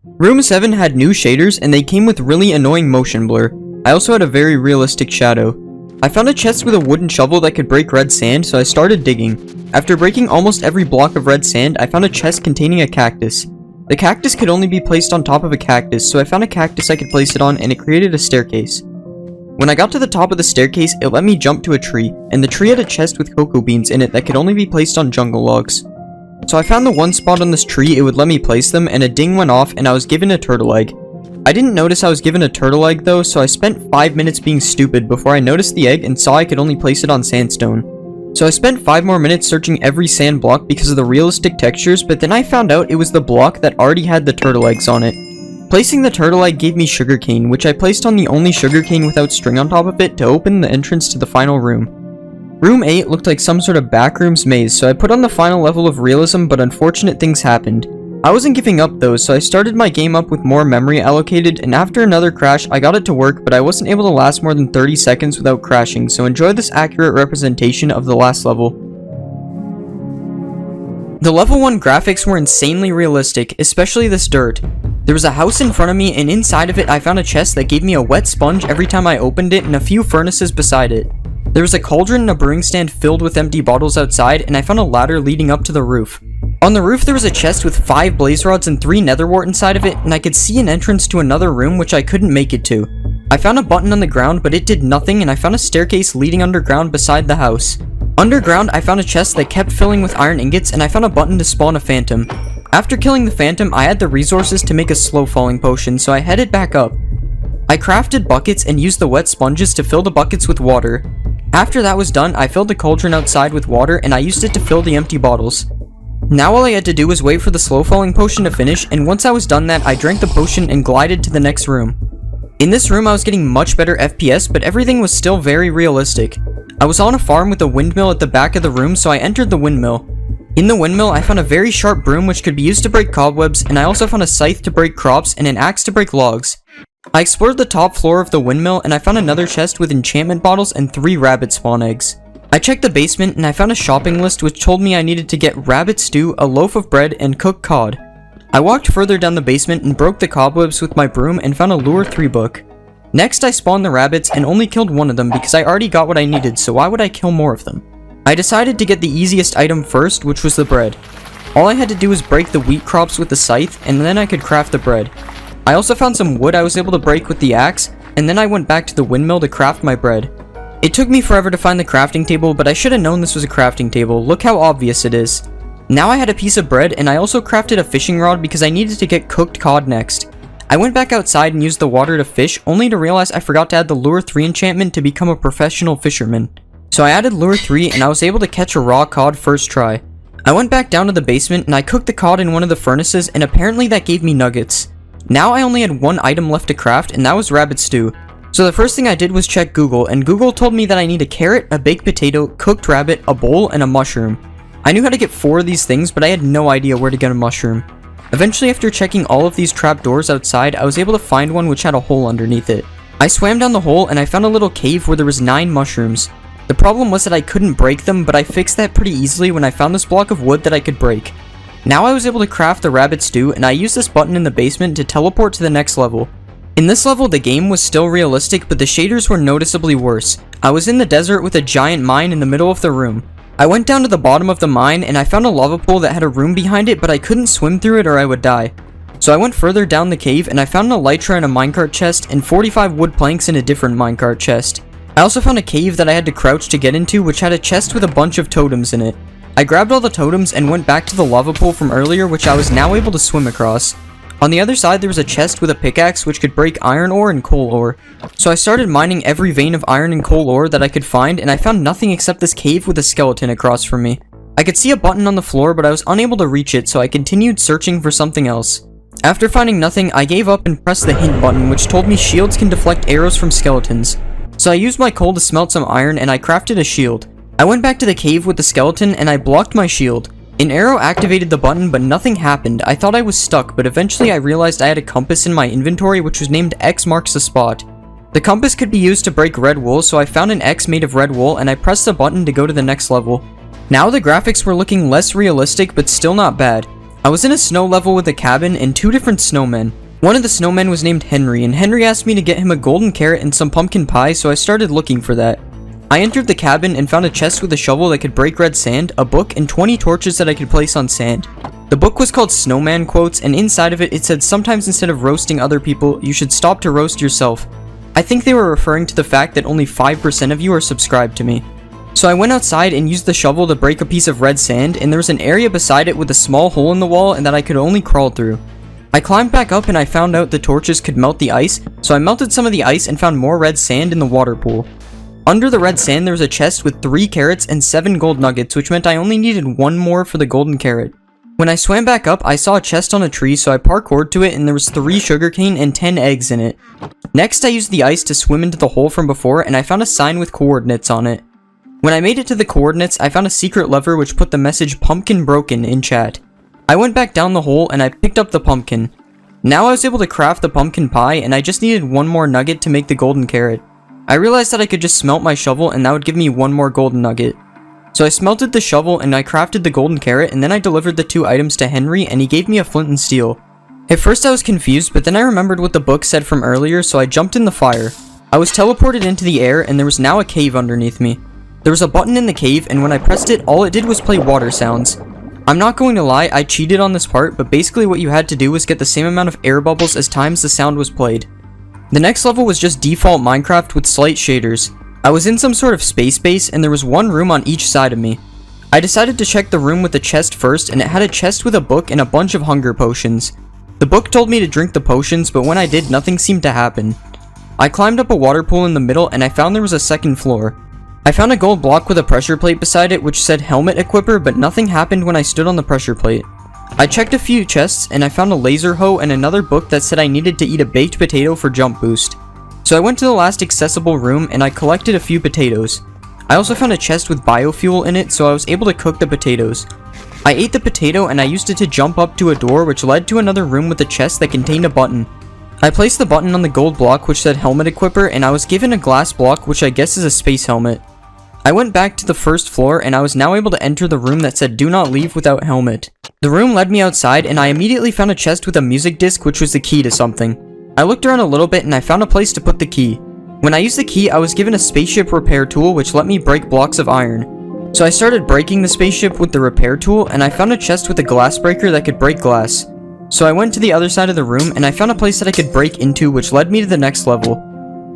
Room 7 had new shaders and they came with really annoying motion blur. I also had a very realistic shadow. I found a chest with a wooden shovel that could break red sand, so I started digging. After breaking almost every block of red sand, I found a chest containing a cactus. The cactus could only be placed on top of a cactus, so I found a cactus I could place it on and it created a staircase. When I got to the top of the staircase, it let me jump to a tree, and the tree had a chest with cocoa beans in it that could only be placed on jungle logs. So I found the one spot on this tree it would let me place them, and a ding went off and I was given a turtle egg. I didn't notice I was given a turtle egg though, so I spent 5 minutes being stupid before I noticed the egg and saw I could only place it on sandstone. So I spent 5 more minutes searching every sand block because of the realistic textures, but then I found out it was the block that already had the turtle eggs on it. Placing the turtle egg gave me sugarcane, which I placed on the only sugarcane without string on top of it to open the entrance to the final room. Room 8 looked like some sort of backrooms maze, so I put on the final level of realism, but unfortunate things happened. I wasn't giving up though, so I started my game up with more memory allocated, and after another crash, I got it to work, but I wasn't able to last more than 30 seconds without crashing, so enjoy this accurate representation of the last level. The level 1 graphics were insanely realistic, especially this dirt. There was a house in front of me, and inside of it I found a chest that gave me a wet sponge every time I opened it and a few furnaces beside it. There was a cauldron and a brewing stand filled with empty bottles outside, and I found a ladder leading up to the roof. On the roof there was a chest with 5 blaze rods and 3 netherwort inside of it, and I could see an entrance to another room which I couldn't make it to. I found a button on the ground, but it did nothing, and I found a staircase leading underground beside the house. Underground I found a chest that kept filling with iron ingots, and I found a button to spawn a phantom. After killing the phantom, I had the resources to make a slow falling potion, so I headed back up. I crafted buckets and used the wet sponges to fill the buckets with water. After that was done, I filled the cauldron outside with water and I used it to fill the empty bottles. Now all I had to do was wait for the slow falling potion to finish, and once I was done that, I drank the potion and glided to the next room. In this room I was getting much better FPS, but everything was still very realistic. I was on a farm with a windmill at the back of the room, so I entered the windmill. In the windmill I found a very sharp broom which could be used to break cobwebs, and I also found a scythe to break crops and an axe to break logs. I explored the top floor of the windmill and I found another chest with enchantment bottles and 3 rabbit spawn eggs. I checked the basement and I found a shopping list which told me I needed to get rabbit stew, a loaf of bread, and cooked cod. I walked further down the basement and broke the cobwebs with my broom and found a lure 3 book. Next I spawned the rabbits and only killed one of them because I already got what I needed, so why would I kill more of them? I decided to get the easiest item first, which was the bread. All I had to do was break the wheat crops with the scythe and then I could craft the bread. I also found some wood I was able to break with the axe, and then I went back to the windmill to craft my bread. It took me forever to find the crafting table, but I should have known this was a crafting table. Look how obvious it is. Now I had a piece of bread, and I also crafted a fishing rod because I needed to get cooked cod next. I went back outside and used the water to fish, only to realize I forgot to add the lure 3 enchantment to become a professional fisherman. So I added lure 3 and I was able to catch a raw cod first try. I went back down to the basement and I cooked the cod in one of the furnaces, and apparently that gave me nuggets. Now I only had 1 item left to craft, and that was rabbit stew. So the first thing I did was check Google, and Google told me that I need a carrot, a baked potato, cooked rabbit, a bowl, and a mushroom. I knew how to get 4 of these things, but I had no idea where to get a mushroom. Eventually, after checking all of these trapdoors outside, I was able to find one which had a hole underneath it. I swam down the hole and I found a little cave where there was 9 mushrooms. The problem was that I couldn't break them, but I fixed that pretty easily when I found this block of wood that I could break. Now I was able to craft the rabbit stew, and I used this button in the basement to teleport to the next level. In this level the game was still realistic, but the shaders were noticeably worse. I was in the desert with a giant mine in the middle of the room. I went down to the bottom of the mine and I found a lava pool that had a room behind it, but I couldn't swim through it or I would die. So I went further down the cave and I found an elytra in a minecart chest and 45 wood planks in a different minecart chest. I also found a cave that I had to crouch to get into, which had a chest with a bunch of totems in it. I grabbed all the totems and went back to the lava pool from earlier, which I was now able to swim across. On the other side, there was a chest with a pickaxe which could break iron ore and coal ore. So I started mining every vein of iron and coal ore that I could find, and I found nothing except this cave with a skeleton across from me. I could see a button on the floor, but I was unable to reach it, so I continued searching for something else. After finding nothing, I gave up and pressed the hint button, which told me shields can deflect arrows from skeletons. So I used my coal to smelt some iron, and I crafted a shield. I went back to the cave with the skeleton, and I blocked my shield. An arrow activated the button, but nothing happened. I thought I was stuck, but eventually I realized I had a compass in my inventory which was named X marks the spot. The compass could be used to break red wool, so I found an X made of red wool and I pressed the button to go to the next level. Now the graphics were looking less realistic, but still not bad. I was in a snow level with a cabin and 2 different snowmen. One of the snowmen was named Henry, and Henry asked me to get him a golden carrot and some pumpkin pie, so I started looking for that. I entered the cabin and found a chest with a shovel that could break red sand, a book, and 20 torches that I could place on sand. The book was called Snowman Quotes, and inside of it said sometimes instead of roasting other people, you should stop to roast yourself. I think they were referring to the fact that only 5% of you are subscribed to me. So I went outside and used the shovel to break a piece of red sand, and there was an area beside it with a small hole in the wall and that I could only crawl through. I climbed back up and I found out the torches could melt the ice, so I melted some of the ice and found more red sand in the water pool. Under the red sand there was a chest with 3 carrots and 7 gold nuggets, which meant I only needed 1 more for the golden carrot. When I swam back up, I saw a chest on a tree, so I parkoured to it and there was 3 sugarcane and 10 eggs in it. Next I used the ice to swim into the hole from before, and I found a sign with coordinates on it. When I made it to the coordinates, I found a secret lever which put the message pumpkin broken in chat. I went back down the hole and I picked up the pumpkin. Now I was able to craft the pumpkin pie, and I just needed 1 more nugget to make the golden carrot. I realized that I could just smelt my shovel and that would give me 1 more golden nugget. So I smelted the shovel and I crafted the golden carrot, and then I delivered the 2 items to Henry and he gave me a flint and steel. At first I was confused, but then I remembered what the book said from earlier, so I jumped in the fire. I was teleported into the air and there was now a cave underneath me. There was a button in the cave, and when I pressed it, all it did was play water sounds. I'm not going to lie, I cheated on this part, but basically what you had to do was get the same amount of air bubbles as times the sound was played. The next level was just default Minecraft with slight shaders. I was in some sort of space base, and there was 1 room on each side of me. I decided to check the room with the chest first, and it had a chest with a book and a bunch of hunger potions. The book told me to drink the potions, but when I did, nothing seemed to happen. I climbed up a water pool in the middle, and I found there was a second floor. I found a gold block with a pressure plate beside it which said helmet equipper, but nothing happened when I stood on the pressure plate. I checked a few chests and I found a laser hoe and another book that said I needed to eat a baked potato for jump boost. So I went to the last accessible room and I collected a few potatoes. I also found a chest with biofuel in it, so I was able to cook the potatoes. I ate the potato and I used it to jump up to a door which led to another room with a chest that contained a button. I placed the button on the gold block which said helmet equipper, and I was given a glass block which I guess is a space helmet. I went back to the first floor and I was now able to enter the room that said do not leave without helmet. The room led me outside and I immediately found a chest with a music disc which was the key to something. I looked around a little bit and I found a place to put the key. When I used the key, I was given a spaceship repair tool which let me break blocks of iron. So I started breaking the spaceship with the repair tool, and I found a chest with a glass breaker that could break glass. So I went to the other side of the room and I found a place that I could break into, which led me to the next level.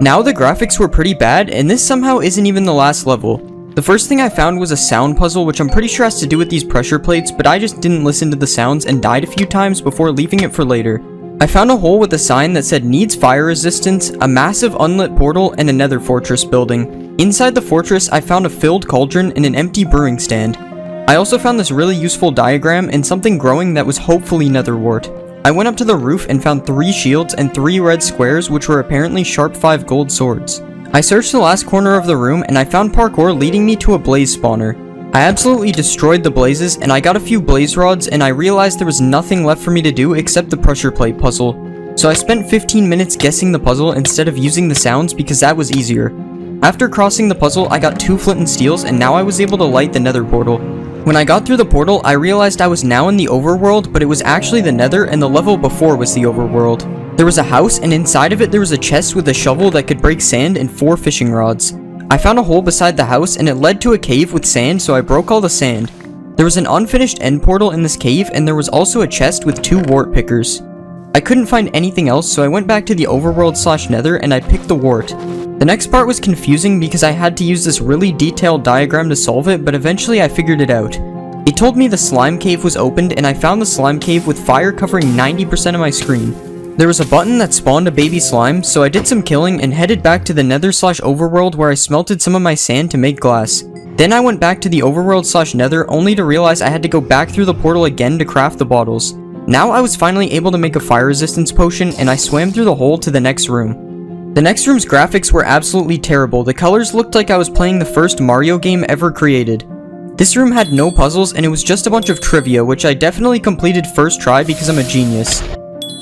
Now the graphics were pretty bad, and this somehow isn't even the last level. The first thing I found was a sound puzzle, which I'm pretty sure has to do with these pressure plates, but I just didn't listen to the sounds and died a few times before leaving it for later. I found a hole with a sign that said needs fire resistance, a massive unlit portal, and a nether fortress building. Inside the fortress, I found a filled cauldron and an empty brewing stand. I also found this really useful diagram and something growing that was hopefully nether wart. I went up to the roof and found 3 shields and 3 red squares, which were apparently sharp 5 gold swords. I searched the last corner of the room and I found parkour leading me to a blaze spawner. I absolutely destroyed the blazes and I got a few blaze rods, and I realized there was nothing left for me to do except the pressure plate puzzle. So I spent 15 minutes guessing the puzzle instead of using the sounds because that was easier. After crossing the puzzle, I got 2 flint and steels and now I was able to light the nether portal. When I got through the portal, I realized I was now in the overworld, but it was actually the nether and the level before was the overworld. There was a house, and inside of it there was a chest with a shovel that could break sand and 4 fishing rods. I found a hole beside the house and it led to a cave with sand, so I broke all the sand. There was an unfinished end portal in this cave, and there was also a chest with 2 wart pickers. I couldn't find anything else, so I went back to the overworld / nether and I picked the wart. The next part was confusing because I had to use this really detailed diagram to solve it, but eventually I figured it out. It told me the slime cave was opened, and I found the slime cave with fire covering 90% of my screen. There was a button that spawned a baby slime, so I did some killing and headed back to the nether/overworld where I smelted some of my sand to make glass. Then I went back to the overworld/nether only to realize I had to go back through the portal again to craft the bottles. Now I was finally able to make a fire resistance potion, and I swam through the hole to the next room. The next room's graphics were absolutely terrible. The colors looked like I was playing the first Mario game ever created. This room had no puzzles, and it was just a bunch of trivia, which I definitely completed first try because I'm a genius.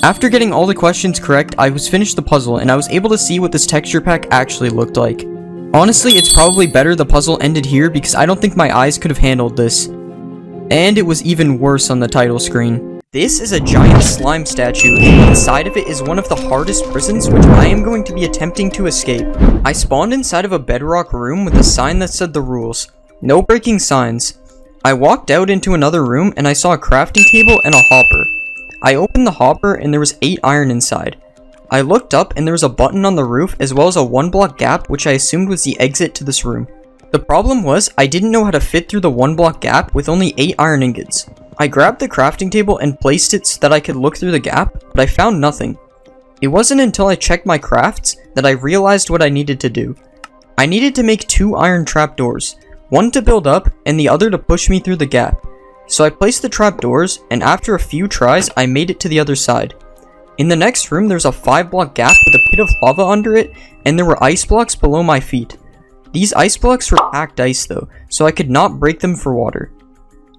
After getting all the questions correct, I was finished the puzzle, and I was able to see what this texture pack actually looked like. Honestly, it's probably better the puzzle ended here because I don't think my eyes could have handled this. And it was even worse on the title screen. This is a giant slime statue, and inside of it is one of the hardest prisons which I am going to be attempting to escape. I spawned inside of a bedrock room with a sign that said the rules. No breaking signs. I walked out into another room and I saw a crafting table and a hopper. I opened the hopper and there was 8 iron inside. I looked up and there was a button on the roof as well as a 1-block gap which I assumed was the exit to this room. The problem was I didn't know how to fit through the 1-block gap with only 8 iron ingots. I grabbed the crafting table and placed it so that I could look through the gap, but I found nothing. It wasn't until I checked my crafts that I realized what I needed to do. I needed to make 2 iron trapdoors. One to build up, and the other to push me through the gap. So I placed the trapdoors, and after a few tries, I made it to the other side. In the next room, there's a 5-block gap with a pit of lava under it, and there were ice blocks below my feet. These ice blocks were packed ice though, so I could not break them for water.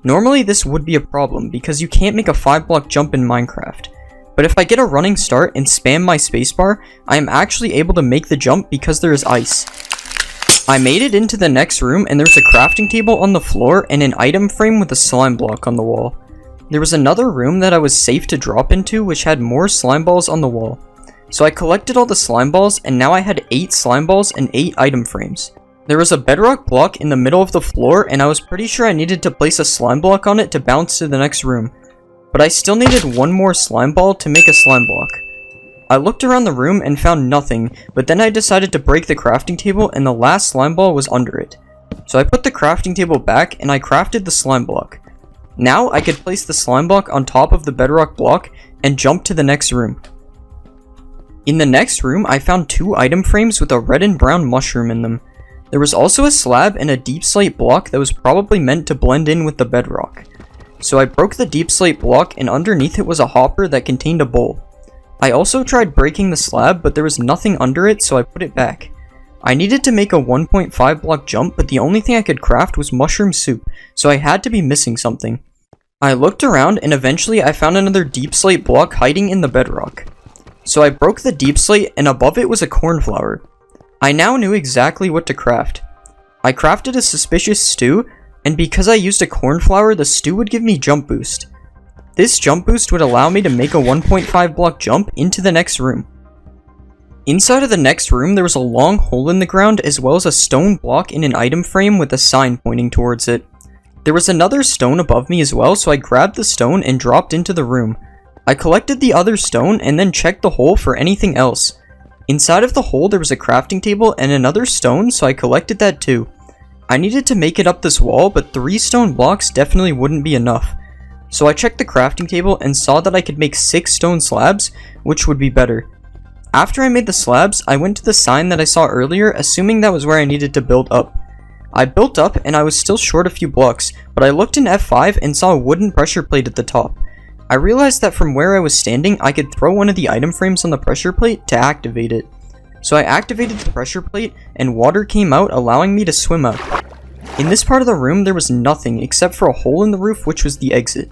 Normally this would be a problem, because you can't make a 5-block jump in Minecraft. But if I get a running start and spam my spacebar, I am actually able to make the jump because there is ice. I made it into the next room and there's a crafting table on the floor and an item frame with a slime block on the wall. There was another room that I was safe to drop into which had more slime balls on the wall. So I collected all the slime balls and now I had 8 slime balls and 8 item frames. There was a bedrock block in the middle of the floor and I was pretty sure I needed to place a slime block on it to bounce to the next room. But I still needed 1 more slime ball to make a slime block. I looked around the room and found nothing, but then I decided to break the crafting table and the last slime ball was under it. So I put the crafting table back and I crafted the slime block. Now I could place the slime block on top of the bedrock block and jump to the next room. In the next room, I found 2 item frames with a red and brown mushroom in them. There was also a slab and a deep slate block that was probably meant to blend in with the bedrock. So I broke the deep slate block and underneath it was a hopper that contained a bowl. I also tried breaking the slab, but there was nothing under it, so I put it back. I needed to make a 1.5 block jump, but the only thing I could craft was mushroom soup, so I had to be missing something. I looked around and eventually I found another deep slate block hiding in the bedrock. So I broke the deep slate and above it was a cornflower. I now knew exactly what to craft. I crafted a suspicious stew, and because I used a cornflower, the stew would give me jump boost. This jump boost would allow me to make a 1.5 block jump into the next room. Inside of the next room, there was a long hole in the ground as well as a stone block in an item frame with a sign pointing towards it. There was another stone above me as well, so I grabbed the stone and dropped into the room. I collected the other stone and then checked the hole for anything else. Inside of the hole, there was a crafting table and another stone, so I collected that too. I needed to make it up this wall, but 3 stone blocks definitely wouldn't be enough. So I checked the crafting table and saw that I could make 6 stone slabs, which would be better. After I made the slabs, I went to the sign that I saw earlier, assuming that was where I needed to build up. I built up and I was still short a few blocks, but I looked in F5 and saw a wooden pressure plate at the top. I realized that from where I was standing, I could throw one of the item frames on the pressure plate to activate it. So I activated the pressure plate and water came out, allowing me to swim out. In this part of the room, there was nothing except for a hole in the roof, which was the exit.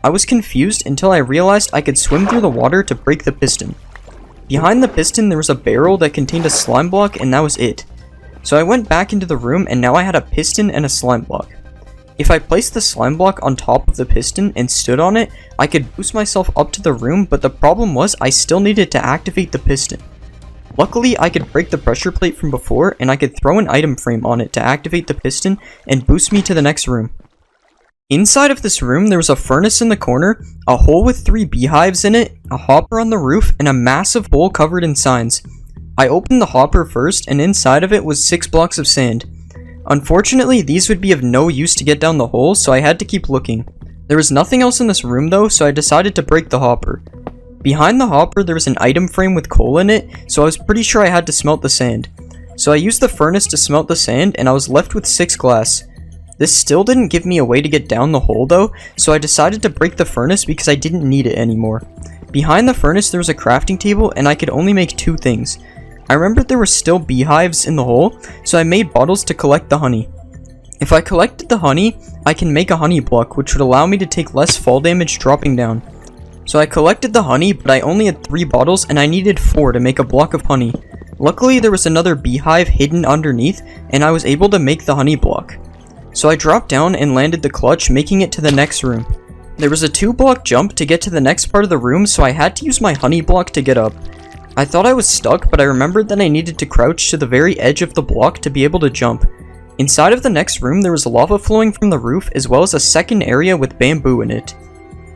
I was confused until I realized I could swim through the water to break the piston. Behind the piston, there was a barrel that contained a slime block, and that was it. So I went back into the room, and now I had a piston and a slime block. If I placed the slime block on top of the piston and stood on it, I could boost myself up to the room, but the problem was I still needed to activate the piston. Luckily, I could break the pressure plate from before, and I could throw an item frame on it to activate the piston and boost me to the next room. Inside of this room, there was a furnace in the corner, a hole with 3 beehives in it, a hopper on the roof, and a massive bowl covered in signs. I opened the hopper first, and inside of it was 6 blocks of sand. Unfortunately, these would be of no use to get down the hole, so I had to keep looking. There was nothing else in this room though, so I decided to break the hopper. Behind the hopper, there was an item frame with coal in it, so I was pretty sure I had to smelt the sand. So I used the furnace to smelt the sand, and I was left with 6 glass. This still didn't give me a way to get down the hole though, so I decided to break the furnace because I didn't need it anymore. Behind the furnace there was a crafting table, and I could only make 2 things. I remembered there were still beehives in the hole, so I made bottles to collect the honey. If I collected the honey, I can make a honey block, which would allow me to take less fall damage dropping down. So I collected the honey, but I only had 3 bottles and I needed 4 to make a block of honey. Luckily there was another beehive hidden underneath, and I was able to make the honey block. So I dropped down and landed the clutch, making it to the next room. There was a 2-block jump to get to the next part of the room, so I had to use my honey block to get up. I thought I was stuck, but I remembered that I needed to crouch to the very edge of the block to be able to jump. Inside of the next room there was lava flowing from the roof, as well as a second area with bamboo in it.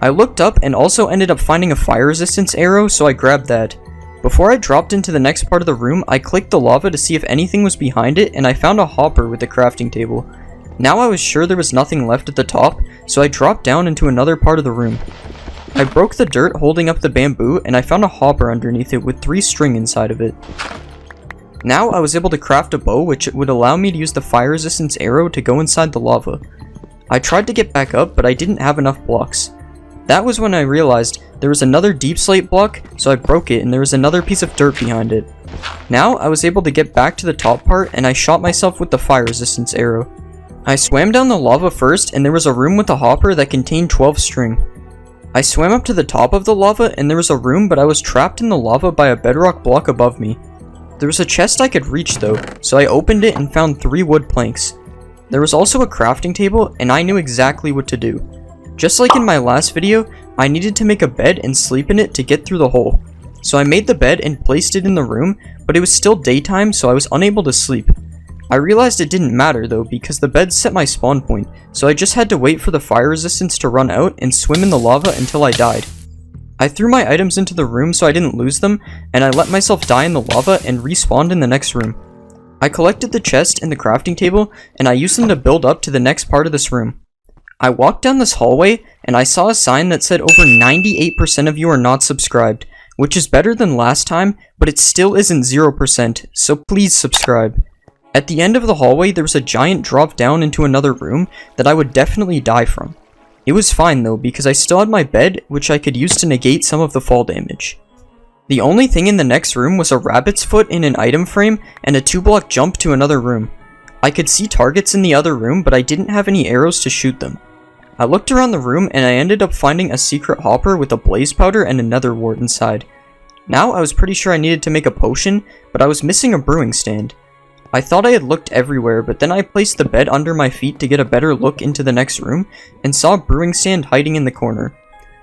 I looked up and also ended up finding a fire resistance arrow, so I grabbed that. Before I dropped into the next part of the room, I clicked the lava to see if anything was behind it, and I found a hopper with a crafting table. Now I was sure there was nothing left at the top, so I dropped down into another part of the room. I broke the dirt holding up the bamboo, and I found a hopper underneath it with 3 string inside of it. Now I was able to craft a bow, which would allow me to use the fire resistance arrow to go inside the lava. I tried to get back up, but I didn't have enough blocks. That was when I realized there was another deep slate block, so I broke it and there was another piece of dirt behind it. Now I was able to get back to the top part, and I shot myself with the fire resistance arrow. I swam down the lava first, and there was a room with a hopper that contained 12 string. I swam up to the top of the lava, and there was a room, but I was trapped in the lava by a bedrock block above me. There was a chest I could reach though, so I opened it and found 3 wood planks. There was also a crafting table, and I knew exactly what to do. Just like in my last video, I needed to make a bed and sleep in it to get through the hole. So I made the bed and placed it in the room, but it was still daytime, so I was unable to sleep. I realized it didn't matter though, because the bed set my spawn point, so I just had to wait for the fire resistance to run out and swim in the lava until I died. I threw my items into the room so I didn't lose them, and I let myself die in the lava and respawned in the next room. I collected the chest and the crafting table, and I used them to build up to the next part of this room. I walked down this hallway, and I saw a sign that said over 98% of you are not subscribed, which is better than last time, but it still isn't 0%, so please subscribe. At the end of the hallway, there was a giant drop down into another room that I would definitely die from. It was fine though, because I still had my bed, which I could use to negate some of the fall damage. The only thing in the next room was a rabbit's foot in an item frame and a 2-block jump to another room. I could see targets in the other room, but I didn't have any arrows to shoot them. I looked around the room, and I ended up finding a secret hopper with a blaze powder and a nether wart inside. Now I was pretty sure I needed to make a potion, but I was missing a brewing stand. I thought I had looked everywhere, but then I placed the bed under my feet to get a better look into the next room, and saw a brewing stand hiding in the corner.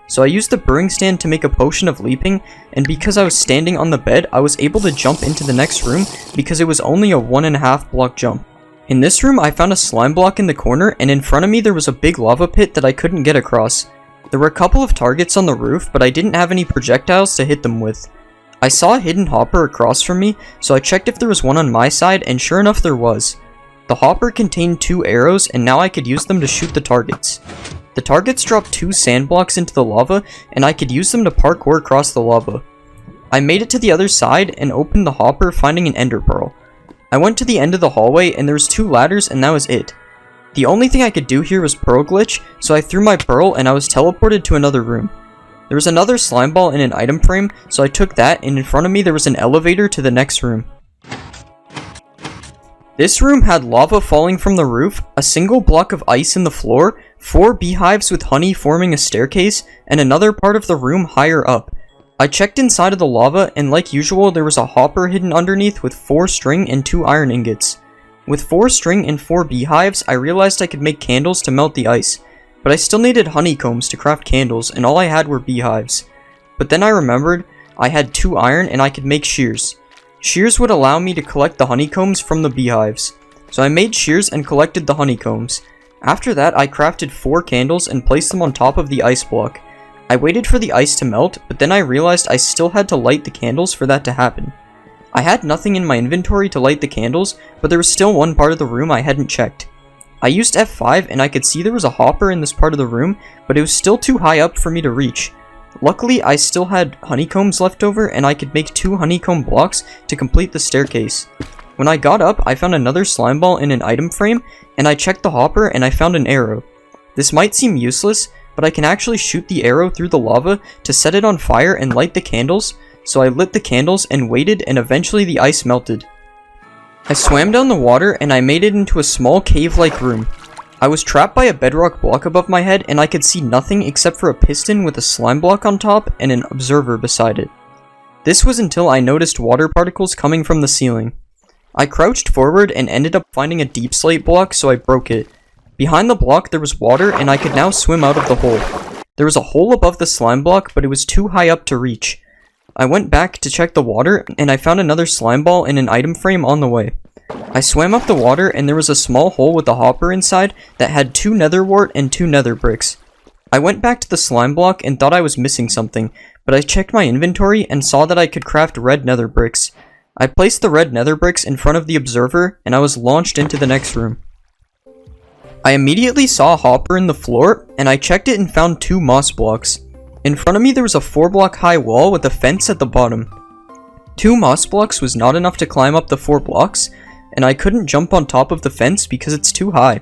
So I used the brewing stand to make a potion of leaping, and because I was standing on the bed, I was able to jump into the next room because it was only a 1.5 block jump. In this room, I found a slime block in the corner, and in front of me there was a big lava pit that I couldn't get across. There were a couple of targets on the roof, but I didn't have any projectiles to hit them with. I saw a hidden hopper across from me, so I checked if there was one on my side, and sure enough there was. The hopper contained 2 arrows, and now I could use them to shoot the targets. The targets dropped 2 sand blocks into the lava, and I could use them to parkour across the lava. I made it to the other side and opened the hopper, finding an ender pearl. I went to the end of the hallway, and there was 2 ladders, and that was it. The only thing I could do here was pearl glitch, so I threw my pearl and I was teleported to another room. There was another slime ball in an item frame, so I took that, and in front of me there was an elevator to the next room. This room had lava falling from the roof, a single block of ice in the floor, 4 beehives with honey forming a staircase, and another part of the room higher up. I checked inside of the lava, and like usual there was a hopper hidden underneath with 4 string and 2 iron ingots. With 4 string and 4 beehives, I realized I could make candles to melt the ice, but I still needed honeycombs to craft candles, and all I had were beehives. But then I remembered I had 2 iron and I could make shears. Shears would allow me to collect the honeycombs from the beehives. So I made shears and collected the honeycombs. After that, I crafted 4 candles and placed them on top of the ice block. I waited for the ice to melt, but then I realized I still had to light the candles for that to happen. I had nothing in my inventory to light the candles, but there was still one part of the room I hadn't checked. I used F5 and I could see there was a hopper in this part of the room, but it was still too high up for me to reach. Luckily, I still had honeycombs left over and I could make 2 honeycomb blocks to complete the staircase. When I got up, I found another slime ball in an item frame, and I checked the hopper and I found an arrow. This might seem useless, but I can actually shoot the arrow through the lava to set it on fire and light the candles, so I lit the candles and waited, and eventually the ice melted. I swam down the water and I made it into a small cave-like room. I was trapped by a bedrock block above my head and I could see nothing except for a piston with a slime block on top and an observer beside it. This was until I noticed water particles coming from the ceiling. I crouched forward and ended up finding a deep slate block, so I broke it. Behind the block there was water and I could now swim out of the hole. There was a hole above the slime block, but it was too high up to reach. I went back to check the water and I found another slime ball in an item frame on the way. I swam up the water and there was a small hole with a hopper inside that had 2 nether wart and 2 nether bricks. I went back to the slime block and thought I was missing something, but I checked my inventory and saw that I could craft red nether bricks. I placed the red nether bricks in front of the observer and I was launched into the next room. I immediately saw a hopper in the floor and I checked it and found 2 moss blocks. In front of me there was a 4-block high wall with a fence at the bottom. 2 moss blocks was not enough to climb up the 4 blocks, and I couldn't jump on top of the fence because it's too high.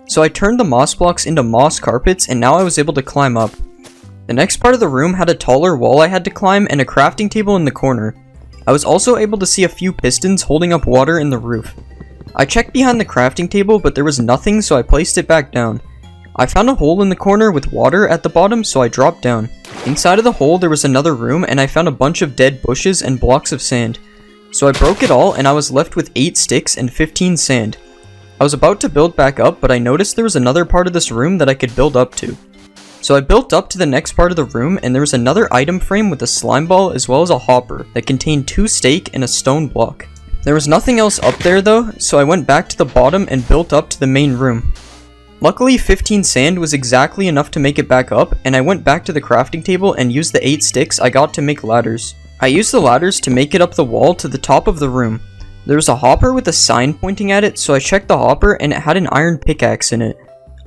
So I turned the moss blocks into moss carpets and now I was able to climb up. The next part of the room had a taller wall I had to climb and a crafting table in the corner. I was also able to see a few pistons holding up water in the roof. I checked behind the crafting table, but there was nothing, so I placed it back down. I found a hole in the corner with water at the bottom, so I dropped down. Inside of the hole there was another room and I found a bunch of dead bushes and blocks of sand. So I broke it all and I was left with 8 sticks and 15 sand. I was about to build back up, but I noticed there was another part of this room that I could build up to. So I built up to the next part of the room and there was another item frame with a slime ball as well as a hopper that contained 2 steak and a stone block. There was nothing else up there though, so I went back to the bottom and built up to the main room. Luckily 15 sand was exactly enough to make it back up, and I went back to the crafting table and used the 8 sticks I got to make ladders. I used the ladders to make it up the wall to the top of the room. There was a hopper with a sign pointing at it, so I checked the hopper and it had an iron pickaxe in it.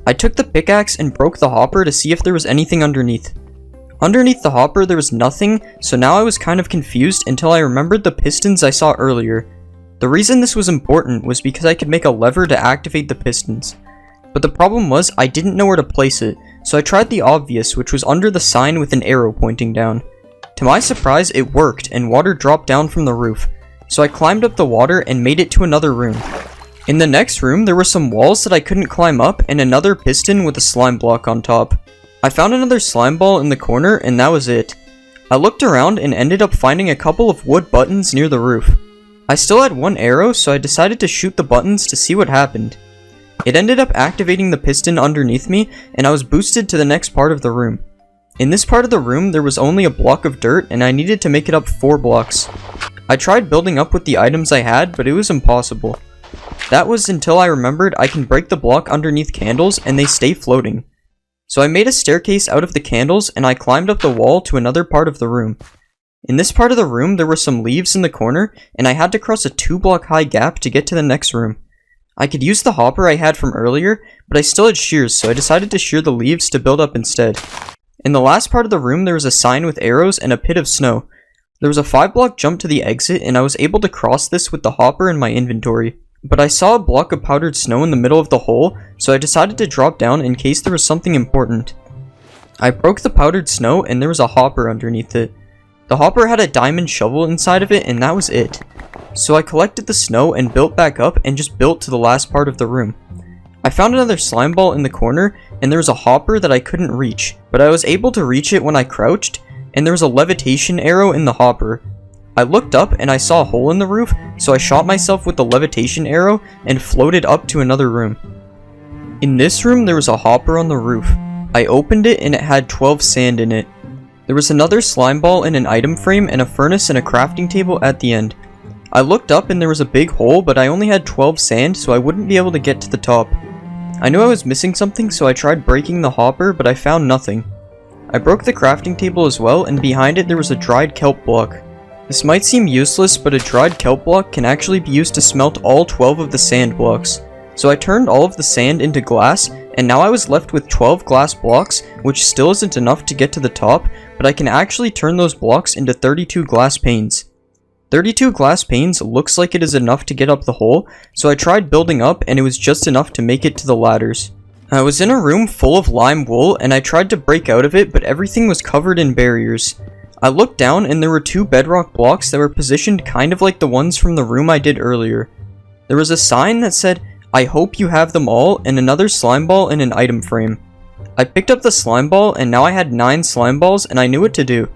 I took the pickaxe and broke the hopper to see if there was anything underneath. Underneath the hopper there was nothing, so now I was kind of confused until I remembered the pistons I saw earlier. The reason this was important was because I could make a lever to activate the pistons. But the problem was I didn't know where to place it, so I tried the obvious, which was under the sign with an arrow pointing down. To my surprise, it worked and water dropped down from the roof, so I climbed up the water and made it to another room. In the next room, there were some walls that I couldn't climb up and another piston with a slime block on top. I found another slime ball in the corner and that was it. I looked around and ended up finding a couple of wood buttons near the roof. I still had 1 arrow, so I decided to shoot the buttons to see what happened. It ended up activating the piston underneath me and I was boosted to the next part of the room. In this part of the room there was only a block of dirt and I needed to make it up 4 blocks. I tried building up with the items I had, but it was impossible. That was until I remembered I can break the block underneath candles and they stay floating. So I made a staircase out of the candles and I climbed up the wall to another part of the room. In this part of the room there were some leaves in the corner and I had to cross a 2-block high gap to get to the next room. I could use the hopper I had from earlier, but I still had shears, so I decided to shear the leaves to build up instead. In the last part of the room there was a sign with arrows and a pit of snow. There was a 5-block jump to the exit and I was able to cross this with the hopper in my inventory. But I saw a block of powdered snow in the middle of the hole, so I decided to drop down in case there was something important. I broke the powdered snow and there was a hopper underneath it. The hopper had a diamond shovel inside of it and that was it. So I collected the snow and built back up and just built to the last part of the room. I found another slime ball in the corner and there was a hopper that I couldn't reach, but I was able to reach it when I crouched, and there was a levitation arrow in the hopper. I looked up and I saw a hole in the roof, so I shot myself with the levitation arrow and floated up to another room. In this room there was a hopper on the roof. I opened it and it had 12 sand in it. There was another slime ball in an item frame and a furnace and a crafting table at the end. I looked up and there was a big hole, but I only had 12 sand, so I wouldn't be able to get to the top. I knew I was missing something, so I tried breaking the hopper, but I found nothing. I broke the crafting table as well, and behind it there was a dried kelp block. This might seem useless, but a dried kelp block can actually be used to smelt all 12 of the sand blocks. So I turned all of the sand into glass, and now I was left with 12 glass blocks, which still isn't enough to get to the top, but I can actually turn those blocks into 32 glass panes. 32 glass panes looks like it is enough to get up the hole, so I tried building up and it was just enough to make it to the ladders. I was in a room full of lime wool and I tried to break out of it, but everything was covered in barriers. I looked down and there were 2 bedrock blocks that were positioned kind of like the ones from the room I did earlier. There was a sign that said, "I hope you have them all," and another slime ball in an item frame. I picked up the slime ball and now I had 9 slime balls and I knew what to do.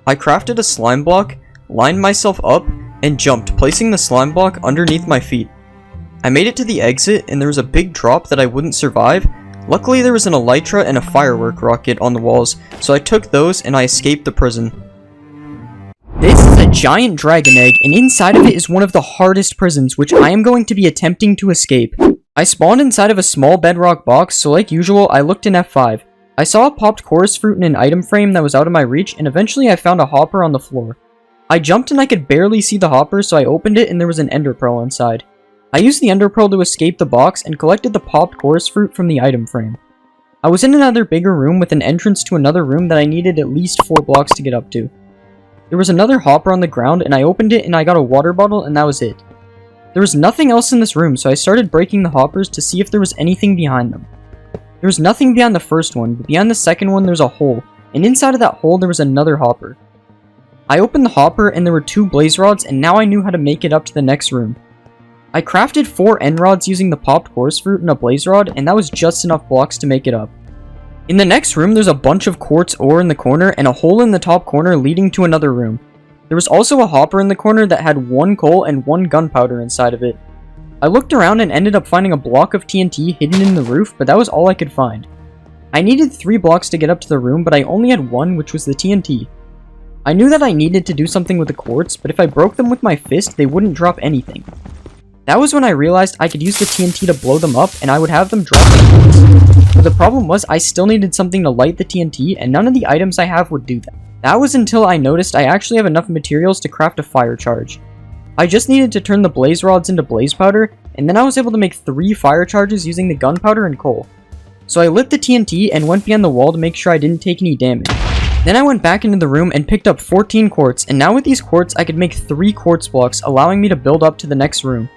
I crafted a slime block, lined myself up, and jumped, placing the slime block underneath my feet. I made it to the exit and there was a big drop that I wouldn't survive. Luckily there was an elytra and a firework rocket on the walls, so I took those and I escaped the prison. This is a giant dragon egg, and inside of it is one of the hardest prisons, which I am going to be attempting to escape. I spawned inside of a small bedrock box, so like usual, I looked in F5. I saw a popped chorus fruit in an item frame that was out of my reach, and eventually I found a hopper on the floor. I jumped and I could barely see the hopper, so I opened it and there was an ender pearl inside. I used the ender pearl to escape the box and collected the popped chorus fruit from the item frame. I was in another bigger room with an entrance to another room that I needed at least 4 blocks to get up to. There was another hopper on the ground and I opened it and I got a water bottle and that was it. There was nothing else in this room, so I started breaking the hoppers to see if there was anything behind them. There was nothing beyond the first one, but beyond the second one there's a hole, and inside of that hole there was another hopper. I opened the hopper and there were 2 blaze rods, and now I knew how to make it up to the next room. I crafted 4 end rods using the popped chorus fruit and a blaze rod, and that was just enough blocks to make it up. In the next room there's a bunch of quartz ore in the corner and a hole in the top corner leading to another room. There was also a hopper in the corner that had 1 coal and 1 gunpowder inside of it. I looked around and ended up finding a block of TNT hidden in the roof, but that was all I could find. I needed 3 blocks to get up to the room, but I only had 1, which was the TNT. I knew that I needed to do something with the quartz, but if I broke them with my fist, they wouldn't drop anything. That was when I realized I could use the TNT to blow them up, and I would have them drop the. But the problem was I still needed something to light the TNT, and none of the items I have would do that. That was until I noticed I actually have enough materials to craft a fire charge. I just needed to turn the blaze rods into blaze powder, and then I was able to make 3 fire charges using the gunpowder and coal. So I lit the TNT and went behind the wall to make sure I didn't take any damage. Then I went back into the room and picked up 14 quartz, and now with these quartz I could make 3 quartz blocks, allowing me to build up to the next room.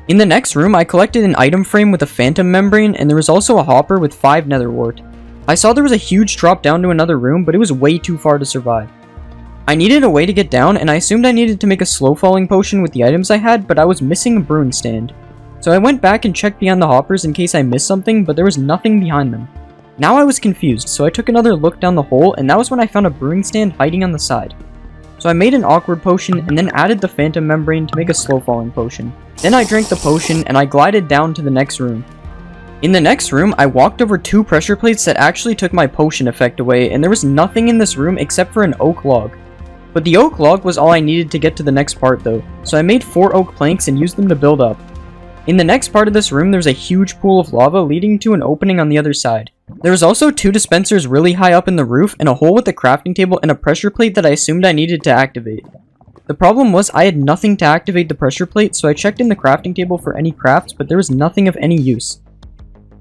In the next room I collected an item frame with a phantom membrane, and there was also a hopper with 5 nether wart. I saw there was a huge drop down to another room, but it was way too far to survive. I needed a way to get down, and I assumed I needed to make a slow falling potion with the items I had, but I was missing a brewing stand. So I went back and checked beyond the hoppers in case I missed something, but there was nothing behind them. Now I was confused, so I took another look down the hole, and that was when I found a brewing stand hiding on the side. So I made an awkward potion, and then added the phantom membrane to make a slow falling potion. Then I drank the potion, and I glided down to the next room. In the next room, I walked over 2 pressure plates that actually took my potion effect away, and there was nothing in this room except for an oak log. But the oak log was all I needed to get to the next part though, so I made 4 oak planks and used them to build up. In the next part of this room, there's a huge pool of lava leading to an opening on the other side. There was also 2 dispensers really high up in the roof, and a hole with a crafting table and a pressure plate that I assumed I needed to activate. The problem was I had nothing to activate the pressure plate, so I checked in the crafting table for any crafts, but there was nothing of any use.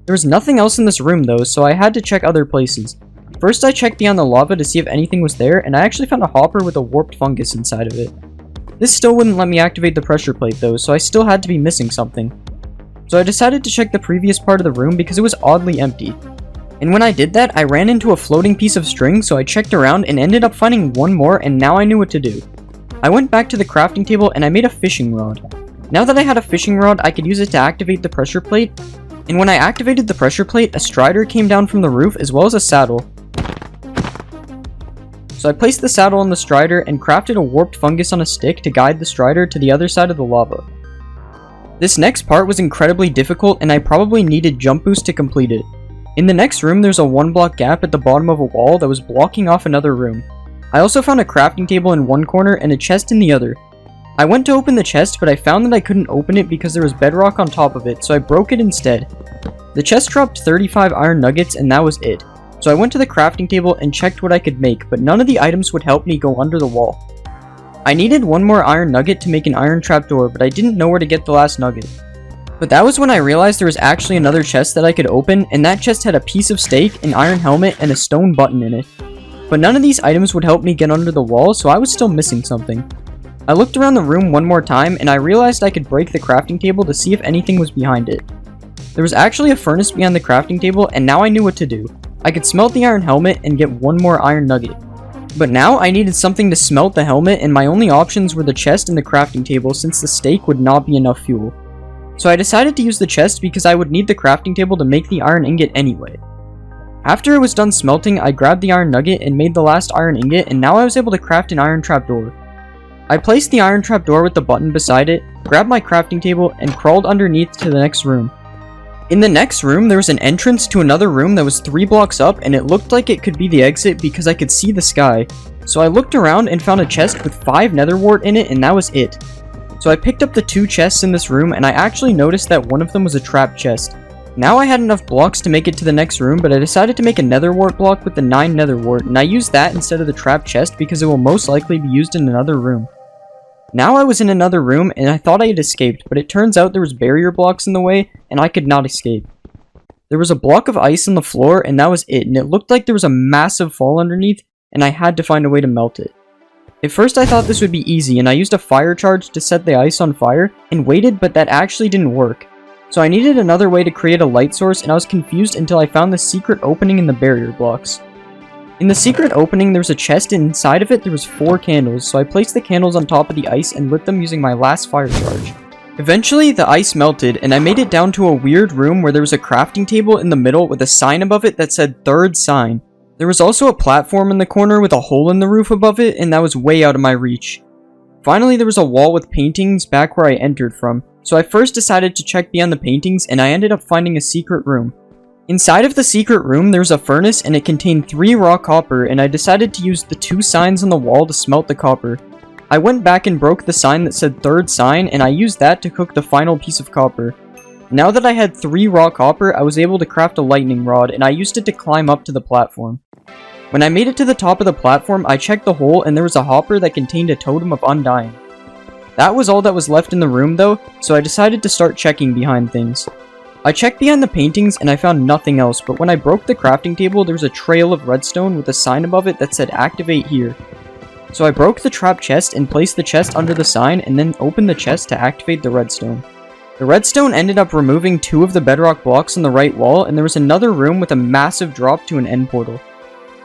There was nothing else in this room though, so I had to check other places. First I checked beyond the lava to see if anything was there, and I actually found a hopper with a warped fungus inside of it. This still wouldn't let me activate the pressure plate though, so I still had to be missing something. So I decided to check the previous part of the room because it was oddly empty. And when I did that, I ran into a floating piece of string, so I checked around and ended up finding 1 more, and now I knew what to do. I went back to the crafting table and I made a fishing rod. Now that I had a fishing rod, I could use it to activate the pressure plate, and when I activated the pressure plate, a strider came down from the roof as well as a saddle. So I placed the saddle on the strider and crafted a warped fungus on a stick to guide the strider to the other side of the lava. This next part was incredibly difficult, and I probably needed jump boost to complete it. In the next room, there's a 1 block gap at the bottom of a wall that was blocking off another room. I also found a crafting table in one corner and a chest in the other. I went to open the chest, but I found that I couldn't open it because there was bedrock on top of it, so I broke it instead. The chest dropped 35 iron nuggets, and that was it. So I went to the crafting table and checked what I could make, but none of the items would help me go under the wall. I needed one more iron nugget to make an iron trapdoor, but I didn't know where to get the last nugget. But that was when I realized there was actually another chest that I could open, and that chest had a piece of steak, an iron helmet, and a stone button in it. But none of these items would help me get under the wall, so I was still missing something. I looked around the room one more time, and I realized I could break the crafting table to see if anything was behind it. There was actually a furnace behind the crafting table, and now I knew what to do. I could smelt the iron helmet and get one more iron nugget. But now I needed something to smelt the helmet, and my only options were the chest and the crafting table since the steak would not be enough fuel. So I decided to use the chest because I would need the crafting table to make the iron ingot anyway. After it was done smelting, I grabbed the iron nugget and made the last iron ingot, and now I was able to craft an iron trapdoor. I placed the iron trapdoor with the button beside it, grabbed my crafting table, and crawled underneath to the next room. In the next room, there was an entrance to another room that was 3 blocks up, and it looked like it could be the exit because I could see the sky. So I looked around and found a chest with 5 nether wart in it, and that was it. So I picked up the 2 chests in this room, and I actually noticed that one of them was a trap chest. Now I had enough blocks to make it to the next room, but I decided to make a nether wart block with the 9 nether wart, and I used that instead of the trap chest because it will most likely be used in another room. Now I was in another room, and I thought I had escaped, but it turns out there was barrier blocks in the way, and I could not escape. There was a block of ice on the floor, and that was it, and it looked like there was a massive fall underneath, and I had to find a way to melt it. At first I thought this would be easy, and I used a fire charge to set the ice on fire, and waited, but that actually didn't work. So I needed another way to create a light source, and I was confused until I found the secret opening in the barrier blocks. In the secret opening, there was a chest, and inside of it there was 4 candles, so I placed the candles on top of the ice and lit them using my last fire charge. Eventually, the ice melted, and I made it down to a weird room where there was a crafting table in the middle with a sign above it that said "Third Sign." There was also a platform in the corner with a hole in the roof above it, and that was way out of my reach. Finally, there was a wall with paintings back where I entered from, so I first decided to check beyond the paintings, and I ended up finding a secret room. Inside of the secret room, there was a furnace, and it contained 3 raw copper, and I decided to use the 2 signs on the wall to smelt the copper. I went back and broke the sign that said "Third Sign," and I used that to cook the final piece of copper. Now that I had 3 raw copper, I was able to craft a lightning rod, and I used it to climb up to the platform. When I made it to the top of the platform, I checked the hole, and there was a hopper that contained a totem of undying. That was all that was left in the room though, so I decided to start checking behind things. I checked behind the paintings and I found nothing else, but when I broke the crafting table, there was a trail of redstone with a sign above it that said "Activate here." So I broke the trap chest and placed the chest under the sign, and then opened the chest to activate the redstone. The redstone ended up removing 2 of the bedrock blocks on the right wall, and there was another room with a massive drop to an end portal.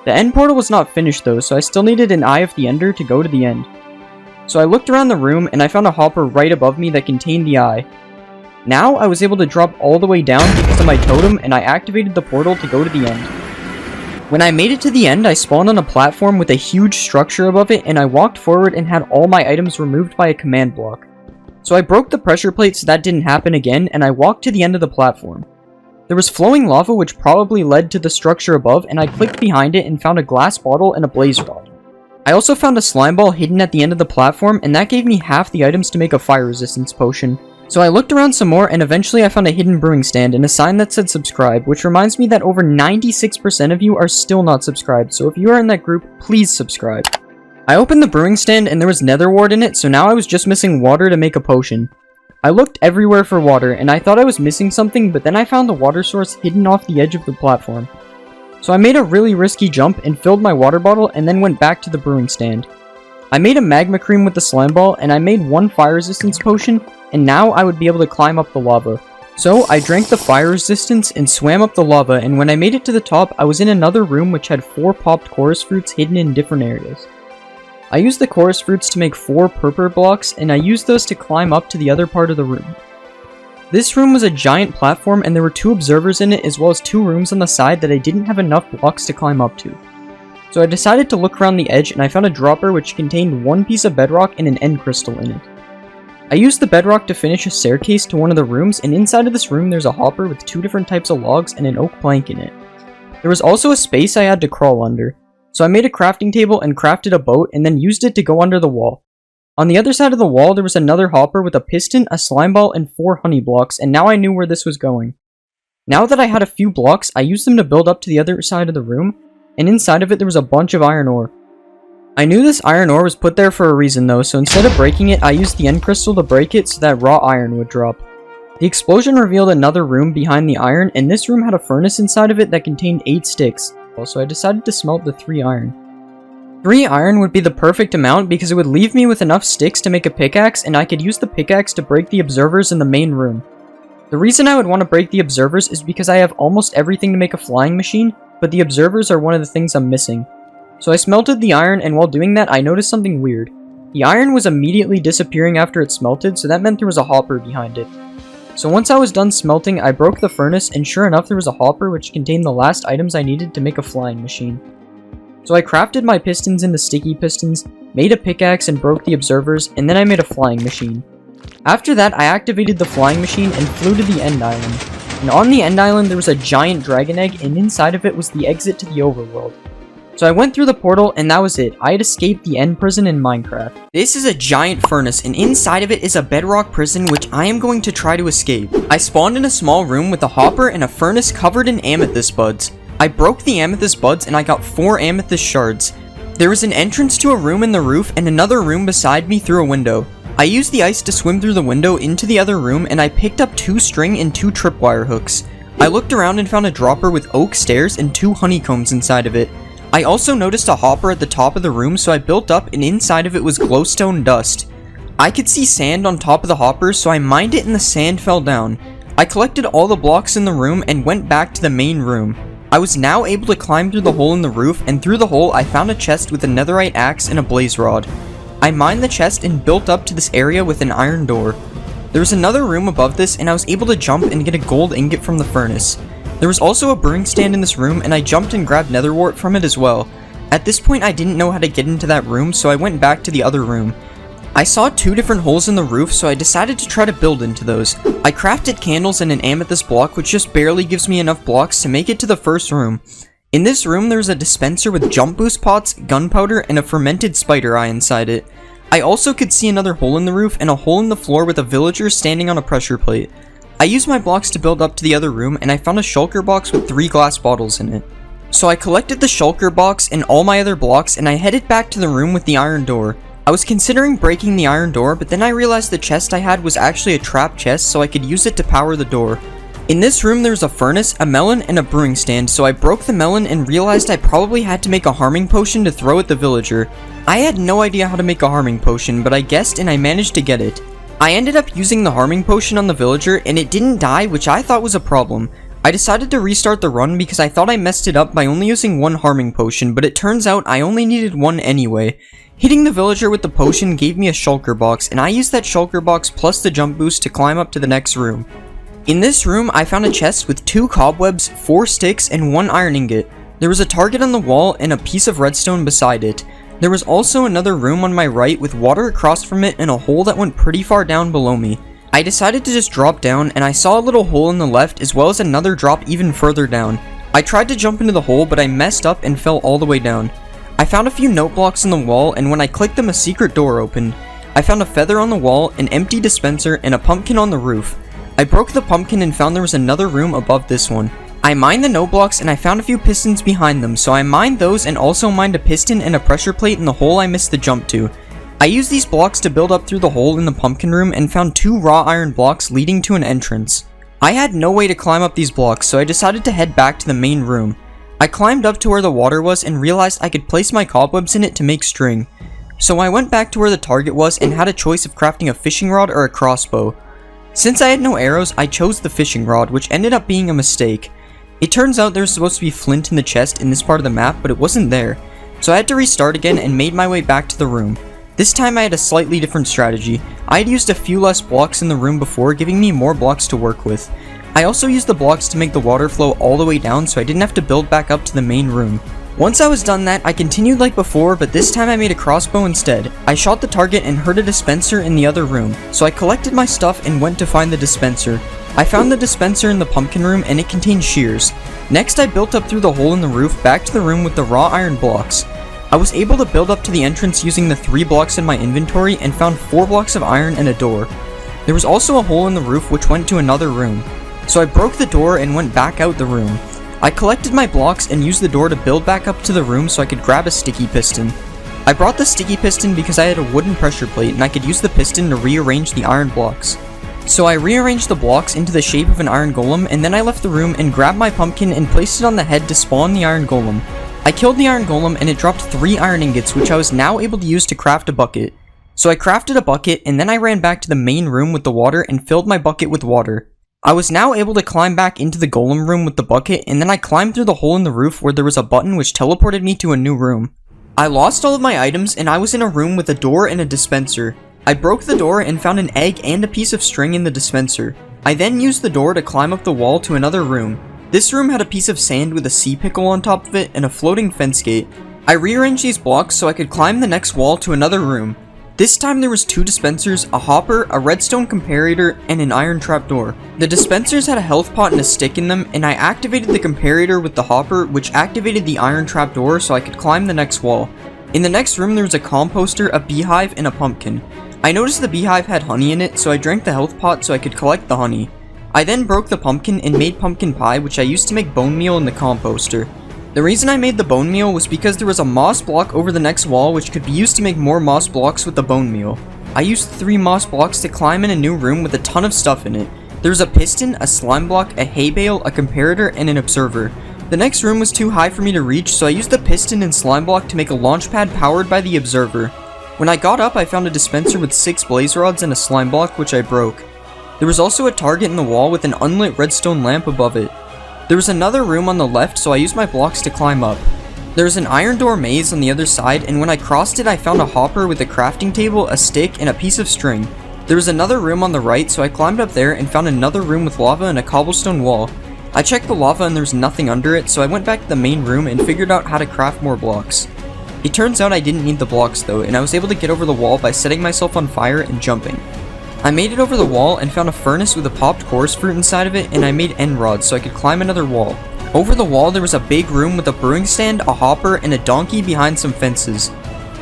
The end portal was not finished though, so I still needed an Eye of the Ender to go to the end. So I looked around the room, and I found a hopper right above me that contained the eye. Now I was able to drop all the way down because of my totem, and I activated the portal to go to the end. When I made it to the end, I spawned on a platform with a huge structure above it, and I walked forward and had all my items removed by a command block. So I broke the pressure plate so that didn't happen again, and I walked to the end of the platform. There was flowing lava which probably led to the structure above, and I clicked behind it and found a glass bottle and a blaze rod. I also found a slime ball hidden at the end of the platform, and that gave me half the items to make a fire resistance potion. So I looked around some more, and eventually I found a hidden brewing stand and a sign that said "Subscribe," which reminds me that over 96% of you are still not subscribed, so if you are in that group, please subscribe. I opened the brewing stand and there was nether wart in it, so now I was just missing water to make a potion. I looked everywhere for water, and I thought I was missing something, but then I found the water source hidden off the edge of the platform. So I made a really risky jump and filled my water bottle and then went back to the brewing stand. I made a magma cream with the slime ball, and I made 1 fire resistance potion, and now I would be able to climb up the lava. So I drank the fire resistance and swam up the lava, and when I made it to the top, I was in another room which had 4 popped chorus fruits hidden in different areas. I used the chorus fruits to make 4 purple blocks, and I used those to climb up to the other part of the room. This room was a giant platform, and there were 2 observers in it, as well as 2 rooms on the side that I didn't have enough blocks to climb up to. So I decided to look around the edge, and I found a dropper which contained 1 piece of bedrock and an end crystal in it. I used the bedrock to finish a staircase to one of the rooms, and inside of this room there's a hopper with 2 different types of logs and an oak plank in it. There was also a space I had to crawl under. So I made a crafting table and crafted a boat, and then used it to go under the wall. On the other side of the wall there was another hopper with a piston, a slime ball, and 4 honey blocks, and now I knew where this was going. Now that I had a few blocks, I used them to build up to the other side of the room, and inside of it there was a bunch of iron ore. I knew this iron ore was put there for a reason though, so instead of breaking it, I used the end crystal to break it so that raw iron would drop. The explosion revealed another room behind the iron, and this room had a furnace inside of it that contained 8 sticks, so I decided to smelt the 3 iron. 3 iron would be the perfect amount because it would leave me with enough sticks to make a pickaxe, and I could use the pickaxe to break the observers in the main room. The reason I would want to break the observers is because I have almost everything to make a flying machine, but the observers are one of the things I'm missing. So I smelted the iron, and while doing that, I noticed something weird. The iron was immediately disappearing after it smelted, so that meant there was a hopper behind it. So once I was done smelting, I broke the furnace, and sure enough there was a hopper which contained the last items I needed to make a flying machine. So I crafted my pistons into sticky pistons, made a pickaxe and broke the observers, and then I made a flying machine. After that, I activated the flying machine and flew to the end island. And on the end island there was a giant dragon egg, and inside of it was the exit to the overworld. So I went through the portal, and that was it. I had escaped the end prison in Minecraft. This is a giant furnace, and inside of it is a bedrock prison which I am going to try to escape. I spawned in a small room with a hopper and a furnace covered in amethyst buds. I broke the amethyst buds and I got 4 amethyst shards. There was an entrance to a room in the roof and another room beside me through a window. I used the ice to swim through the window into the other room, and I picked up 2 string and 2 tripwire hooks. I looked around and found a dropper with oak stairs and 2 honeycombs inside of it. I also noticed a hopper at the top of the room, so I built up, and inside of it was glowstone dust. I could see sand on top of the hopper, so I mined it and the sand fell down. I collected all the blocks in the room and went back to the main room. I was now able to climb through the hole in the roof, and through the hole I found a chest with a netherite axe and a blaze rod. I mined the chest and built up to this area with an iron door. There was another room above this, and I was able to jump and get a gold ingot from the furnace. There was also a brewing stand in this room, and I jumped and grabbed nether wart from it as well. At this point I didn't know how to get into that room, so I went back to the other room. I saw 2 different holes in the roof, so I decided to try to build into those. I crafted candles and an amethyst block, which just barely gives me enough blocks to make it to the first room. In this room there's a dispenser with jump boost pots, gunpowder, and a fermented spider eye inside it. I also could see another hole in the roof and a hole in the floor with a villager standing on a pressure plate. I used my blocks to build up to the other room, and I found a shulker box with 3 glass bottles in it. So I collected the shulker box and all my other blocks, and I headed back to the room with the iron door. I was considering breaking the iron door, but then I realized the chest I had was actually a trap chest, so I could use it to power the door. In this room there was a furnace, a melon, and a brewing stand, so I broke the melon and realized I probably had to make a harming potion to throw at the villager. I had no idea how to make a harming potion, but I guessed and I managed to get it. I ended up using the harming potion on the villager, and it didn't die, which I thought was a problem. I decided to restart the run because I thought I messed it up by only using 1 harming potion, but it turns out I only needed 1 anyway. Hitting the villager with the potion gave me a shulker box, and I used that shulker box plus the jump boost to climb up to the next room. In this room, I found a chest with 2 cobwebs, 4 sticks, and 1 iron ingot. There was a target on the wall and a piece of redstone beside it. There was also another room on my right with water across from it and a hole that went pretty far down below me. I decided to just drop down, and I saw a little hole in the left as well as another drop even further down. I tried to jump into the hole, but I messed up and fell all the way down. I found a few note blocks in the wall, and when I clicked them a secret door opened. I found a feather on the wall, an empty dispenser, and a pumpkin on the roof. I broke the pumpkin and found there was another room above this one. I mined the note blocks and I found a few pistons behind them, so I mined those and also mined a piston and a pressure plate in the hole I missed the jump to. I used these blocks to build up through the hole in the pumpkin room and found 2 raw iron blocks leading to an entrance. I had no way to climb up these blocks, so I decided to head back to the main room. I climbed up to where the water was and realized I could place my cobwebs in it to make string. So I went back to where the target was and had a choice of crafting a fishing rod or a crossbow. Since I had no arrows, I chose the fishing rod, which ended up being a mistake. It turns out there's supposed to be flint in the chest in this part of the map, but it wasn't there. So I had to restart again and made my way back to the room. This time I had a slightly different strategy. I had used a few less blocks in the room before, giving me more blocks to work with. I also used the blocks to make the water flow all the way down so I didn't have to build back up to the main room. Once I was done that, I continued like before, but this time I made a crossbow instead. I shot the target and heard a dispenser in the other room, so I collected my stuff and went to find the dispenser. I found the dispenser in the pumpkin room and it contained shears. Next I built up through the hole in the roof back to the room with the raw iron blocks. I was able to build up to the entrance using the 3 blocks in my inventory and found 4 blocks of iron and a door. There was also a hole in the roof which went to another room. So I broke the door and went back out the room. I collected my blocks and used the door to build back up to the room so I could grab a sticky piston. I brought the sticky piston because I had a wooden pressure plate and I could use the piston to rearrange the iron blocks. So I rearranged the blocks into the shape of an iron golem, and then I left the room and grabbed my pumpkin and placed it on the head to spawn the iron golem. I killed the iron golem and it dropped 3 iron ingots, which I was now able to use to craft a bucket. So I crafted a bucket and then I ran back to the main room with the water and filled my bucket with water. I was now able to climb back into the golem room with the bucket, and then I climbed through the hole in the roof where there was a button which teleported me to a new room. I lost all of my items and I was in a room with a door and a dispenser. I broke the door and found an egg and a piece of string in the dispenser. I then used the door to climb up the wall to another room. This room had a piece of sand with a sea pickle on top of it and a floating fence gate. I rearranged these blocks so I could climb the next wall to another room. This time there was 2 dispensers, a hopper, a redstone comparator, and an iron trapdoor. The dispensers had a health pot and a stick in them, and I activated the comparator with the hopper, which activated the iron trapdoor so I could climb the next wall. In the next room there was a composter, a beehive, and a pumpkin. I noticed the beehive had honey in it, so I drank the health pot so I could collect the honey. I then broke the pumpkin and made pumpkin pie, which I used to make bone meal in the composter. The reason I made the bone meal was because there was a moss block over the next wall which could be used to make more moss blocks with the bone meal. I used 3 moss blocks to climb in a new room with a ton of stuff in it. There was a piston, a slime block, a hay bale, a comparator, and an observer. The next room was too high for me to reach, so I used the piston and slime block to make a launch pad powered by the observer. When I got up, I found a dispenser with 6 blaze rods and a slime block which I broke. There was also a target in the wall with an unlit redstone lamp above it. There was another room on the left, so I used my blocks to climb up. There was an iron door maze on the other side, and when I crossed it I found a hopper with a crafting table, a stick, and a piece of string. There was another room on the right, so I climbed up there and found another room with lava and a cobblestone wall. I checked the lava and there was nothing under it, so I went back to the main room and figured out how to craft more blocks. It turns out I didn't need the blocks though, and I was able to get over the wall by setting myself on fire and jumping. I made it over the wall and found a furnace with a popped chorus fruit inside of it, and I made end rods so I could climb another wall. Over the wall there was a big room with a brewing stand, a hopper, and a donkey behind some fences.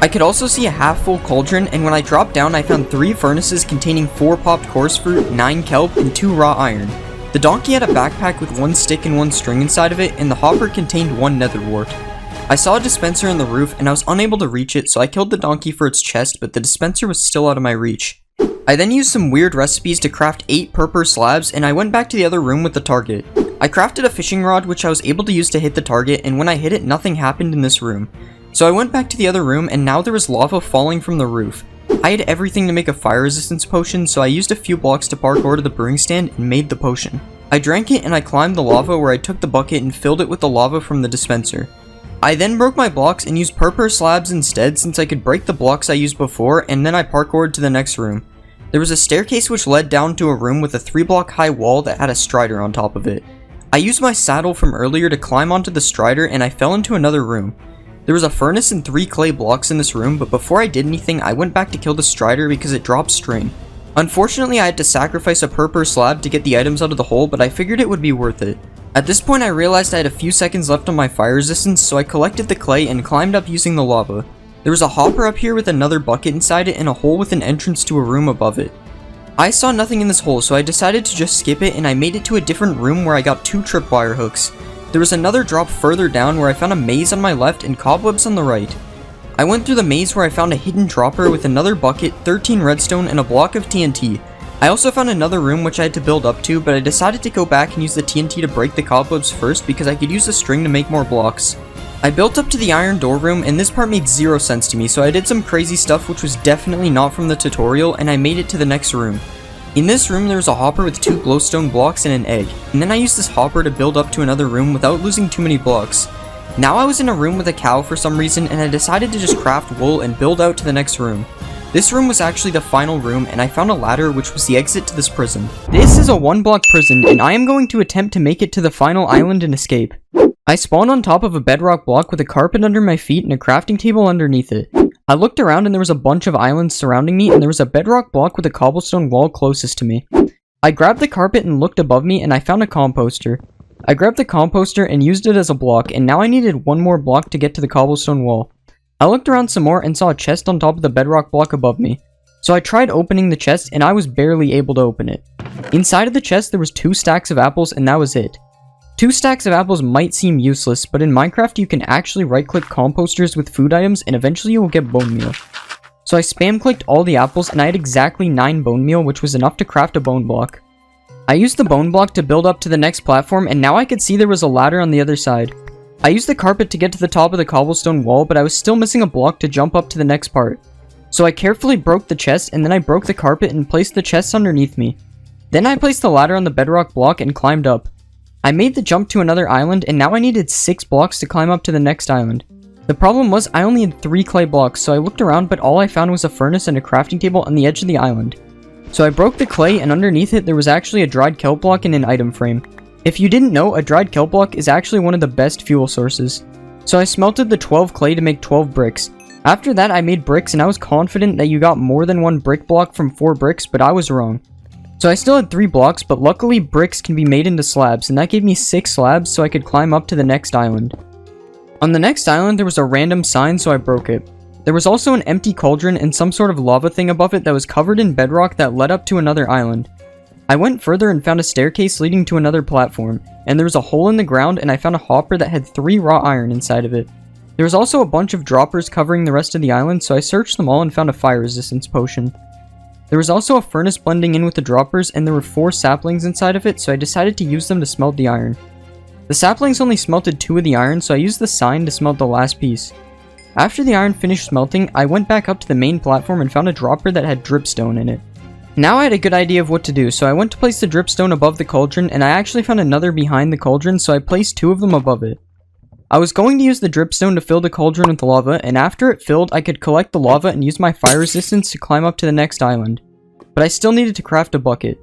I could also see a half full cauldron, and when I dropped down I found 3 furnaces containing 4 popped chorus fruit, 9 kelp, and 2 raw iron. The donkey had a backpack with 1 stick and 1 string inside of it, and the hopper contained 1 nether wart. I saw a dispenser on the roof and I was unable to reach it, so I killed the donkey for its chest, but the dispenser was still out of my reach. I then used some weird recipes to craft 8 purple slabs, and I went back to the other room with the target. I crafted a fishing rod which I was able to use to hit the target, and when I hit it nothing happened in this room. So I went back to the other room and now there was lava falling from the roof. I had everything to make a fire resistance potion, so I used a few blocks to parkour to the brewing stand and made the potion. I drank it and I climbed the lava where I took the bucket and filled it with the lava from the dispenser. I then broke my blocks and used purple slabs instead since I could break the blocks I used before, and then I parkoured to the next room. There was a staircase which led down to a room with a 3-block high wall that had a strider on top of it. I used my saddle from earlier to climb onto the strider and I fell into another room. There was a furnace and 3 clay blocks in this room, but before I did anything I went back to kill the strider because it dropped string. Unfortunately I had to sacrifice a purple slab to get the items out of the hole, but I figured it would be worth it. At this point I realized I had a few seconds left on my fire resistance, so I collected the clay and climbed up using the lava. There was a hopper up here with another bucket inside it and a hole with an entrance to a room above it. I saw nothing in this hole, so I decided to just skip it and I made it to a different room where I got 2 tripwire hooks. There was another drop further down where I found a maze on my left and cobwebs on the right. I went through the maze where I found a hidden dropper with another bucket, 13 redstone, and a block of TNT. I also found another room which I had to build up to, but I decided to go back and use the TNT to break the cobwebs first because I could use the string to make more blocks. I built up to the iron door room and this part made 0 sense to me, so I did some crazy stuff which was definitely not from the tutorial and I made it to the next room. In this room there was a hopper with 2 glowstone blocks and an egg, and then I used this hopper to build up to another room without losing too many blocks. Now I was in a room with a cow for some reason and I decided to just craft wool and build out to the next room. This room was actually the final room and I found a ladder which was the exit to this prison. This is a 1-block prison and I am going to attempt to make it to the final island and escape. I spawned on top of a bedrock block with a carpet under my feet and a crafting table underneath it. I looked around and there was a bunch of islands surrounding me and there was a bedrock block with a cobblestone wall closest to me. I grabbed the carpet and looked above me and I found a composter. I grabbed the composter and used it as a block, and now I needed 1 more block to get to the cobblestone wall. I looked around some more and saw a chest on top of the bedrock block above me. So I tried opening the chest and I was barely able to open it. Inside of the chest there was 2 stacks of apples and that was it. 2 stacks of apples might seem useless, but in Minecraft you can actually right-click composters with food items and eventually you will get bone meal. So I spam-clicked all the apples and I had exactly 9 bone meal, which was enough to craft a bone block. I used the bone block to build up to the next platform, and now I could see there was a ladder on the other side. I used the carpet to get to the top of the cobblestone wall, but I was still missing a block to jump up to the next part. So I carefully broke the chest, and then I broke the carpet and placed the chest underneath me. Then I placed the ladder on the bedrock block and climbed up. I made the jump to another island, and now I needed 6 blocks to climb up to the next island. The problem was I only had 3 clay blocks, so I looked around, but all I found was a furnace and a crafting table on the edge of the island. So I broke the clay, and underneath it there was actually a dried kelp block and an item frame. If you didn't know, a dried kelp block is actually one of the best fuel sources. So I smelted the 12 clay to make 12 bricks. After that I made bricks, and I was confident that you got more than 1 brick block from 4 bricks, but I was wrong. So I still had 3 blocks, but luckily bricks can be made into slabs, and that gave me 6 slabs so I could climb up to the next island. On the next island there was a random sign, so I broke it. There was also an empty cauldron and some sort of lava thing above it that was covered in bedrock that led up to another island. I went further and found a staircase leading to another platform, and there was a hole in the ground, and I found a hopper that had 3 raw iron inside of it. There was also a bunch of droppers covering the rest of the island, so I searched them all and found a fire resistance potion. There was also a furnace blending in with the droppers, and there were 4 saplings inside of it, so I decided to use them to smelt the iron. The saplings only smelted 2 of the iron, so I used the sign to smelt the last piece. After the iron finished smelting, I went back up to the main platform and found a dropper that had dripstone in it. Now I had a good idea of what to do, so I went to place the dripstone above the cauldron, and I actually found another behind the cauldron, so I placed 2 of them above it. I was going to use the dripstone to fill the cauldron with lava, and after it filled, I could collect the lava and use my fire resistance to climb up to the next island. But I still needed to craft a bucket.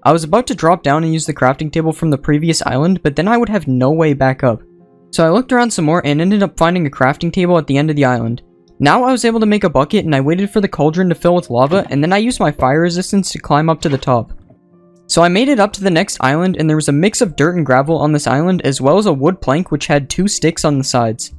I was about to drop down and use the crafting table from the previous island, but then I would have no way back up. So I looked around some more and ended up finding a crafting table at the end of the island. Now I was able to make a bucket, and I waited for the cauldron to fill with lava, and then I used my fire resistance to climb up to the top. So I made it up to the next island, and there was a mix of dirt and gravel on this island, as well as a wood plank which had 2 sticks on the sides.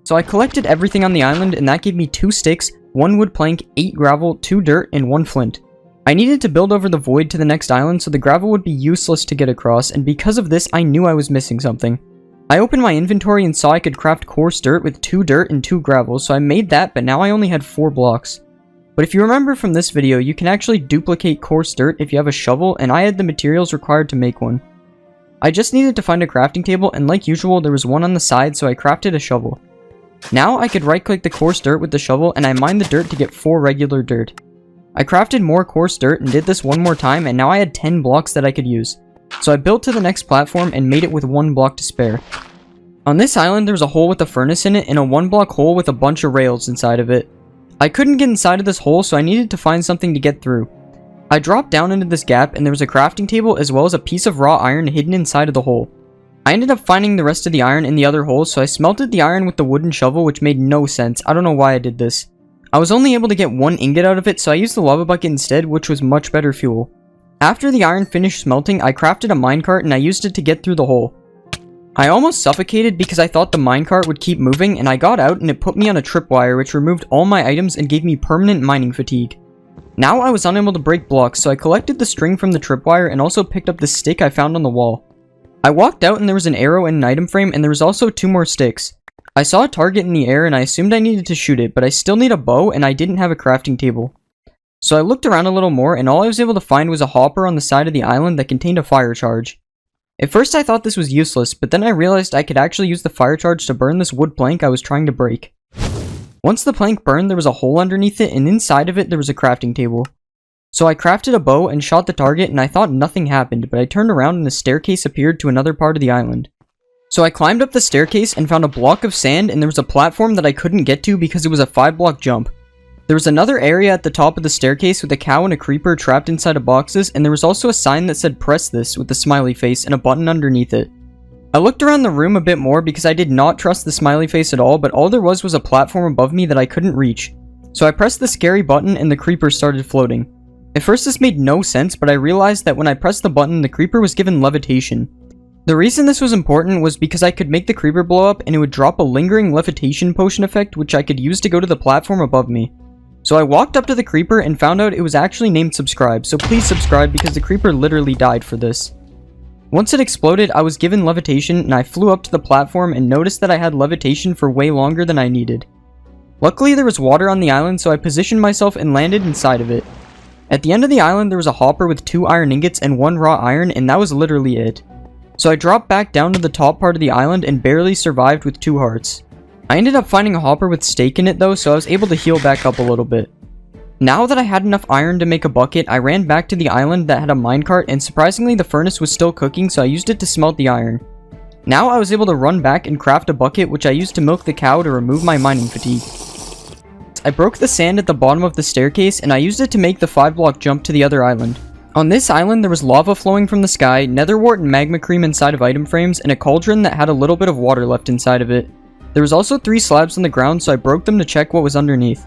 So I collected everything on the island, and that gave me 2 sticks, 1 wood plank, 8 gravel, 2 dirt, and 1 flint. I needed to build over the void to the next island, so the gravel would be useless to get across, and because of this I knew I was missing something. I opened my inventory and saw I could craft coarse dirt with 2 dirt and 2 gravel, so I made that, but now I only had 4 blocks. But if you remember from this video, you can actually duplicate coarse dirt if you have a shovel, and I had the materials required to make one. I just needed to find a crafting table, and like usual there was one on the side, so I crafted a shovel. Now I could right click the coarse dirt with the shovel, and I mined the dirt to get 4 regular dirt. I crafted more coarse dirt and did this one more time, and now I had 10 blocks that I could use. So I built to the next platform and made it with 1 block to spare. On this island there was a hole with a furnace in it and a 1 block hole with a bunch of rails inside of it. I couldn't get inside of this hole, so I needed to find something to get through. I dropped down into this gap, and there was a crafting table as well as a piece of raw iron hidden inside of the hole. I ended up finding the rest of the iron in the other hole, so I smelted the iron with the wooden shovel, which made no sense. I don't know why I did this. I was only able to get 1 ingot out of it, so I used the lava bucket instead, which was much better fuel. After the iron finished smelting, I crafted a minecart and I used it to get through the hole. I almost suffocated because I thought the minecart would keep moving, and I got out and it put me on a tripwire which removed all my items and gave me permanent mining fatigue. Now I was unable to break blocks, so I collected the string from the tripwire and also picked up the stick I found on the wall. I walked out and there was an arrow and an item frame, and there was also 2 more sticks. I saw a target in the air and I assumed I needed to shoot it, but I still need a bow and I didn't have a crafting table. So I looked around a little more, and all I was able to find was a hopper on the side of the island that contained a fire charge. At first I thought this was useless, but then I realized I could actually use the fire charge to burn this wood plank I was trying to break. Once the plank burned, there was a hole underneath it, and inside of it there was a crafting table. So I crafted a bow and shot the target, and I thought nothing happened, but I turned around and a staircase appeared to another part of the island. So I climbed up the staircase and found a block of sand, and there was a platform that I couldn't get to because it was a 5-block jump. There was another area at the top of the staircase with a cow and a creeper trapped inside of boxes, and there was also a sign that said "Press this" with a smiley face and a button underneath it. I looked around the room a bit more because I did not trust the smiley face at all, but all there was a platform above me that I couldn't reach. So I pressed the scary button and the creeper started floating. At first this made no sense, but I realized that when I pressed the button, the creeper was given levitation. The reason this was important was because I could make the creeper blow up and it would drop a lingering levitation potion effect which I could use to go to the platform above me. So I walked up to the creeper and found out it was actually named Subscribe, so please subscribe because the creeper literally died for this. Once it exploded, I was given levitation and I flew up to the platform and noticed that I had levitation for way longer than I needed. Luckily there was water on the island, so I positioned myself and landed inside of it. At the end of the island there was a hopper with 2 iron ingots and 1 raw iron, and that was literally it. So I dropped back down to the top part of the island and barely survived with 2 hearts. I ended up finding a hopper with steak in it though, so I was able to heal back up a little bit. Now that I had enough iron to make a bucket, I ran back to the island that had a minecart, and surprisingly the furnace was still cooking, so I used it to smelt the iron. Now I was able to run back and craft a bucket, which I used to milk the cow to remove my mining fatigue. I broke the sand at the bottom of the staircase and I used it to make the 5-block jump to the other island. On this island there was lava flowing from the sky, nether wart and magma cream inside of item frames, and a cauldron that had a little bit of water left inside of it. There was also 3 slabs on the ground, so I broke them to check what was underneath.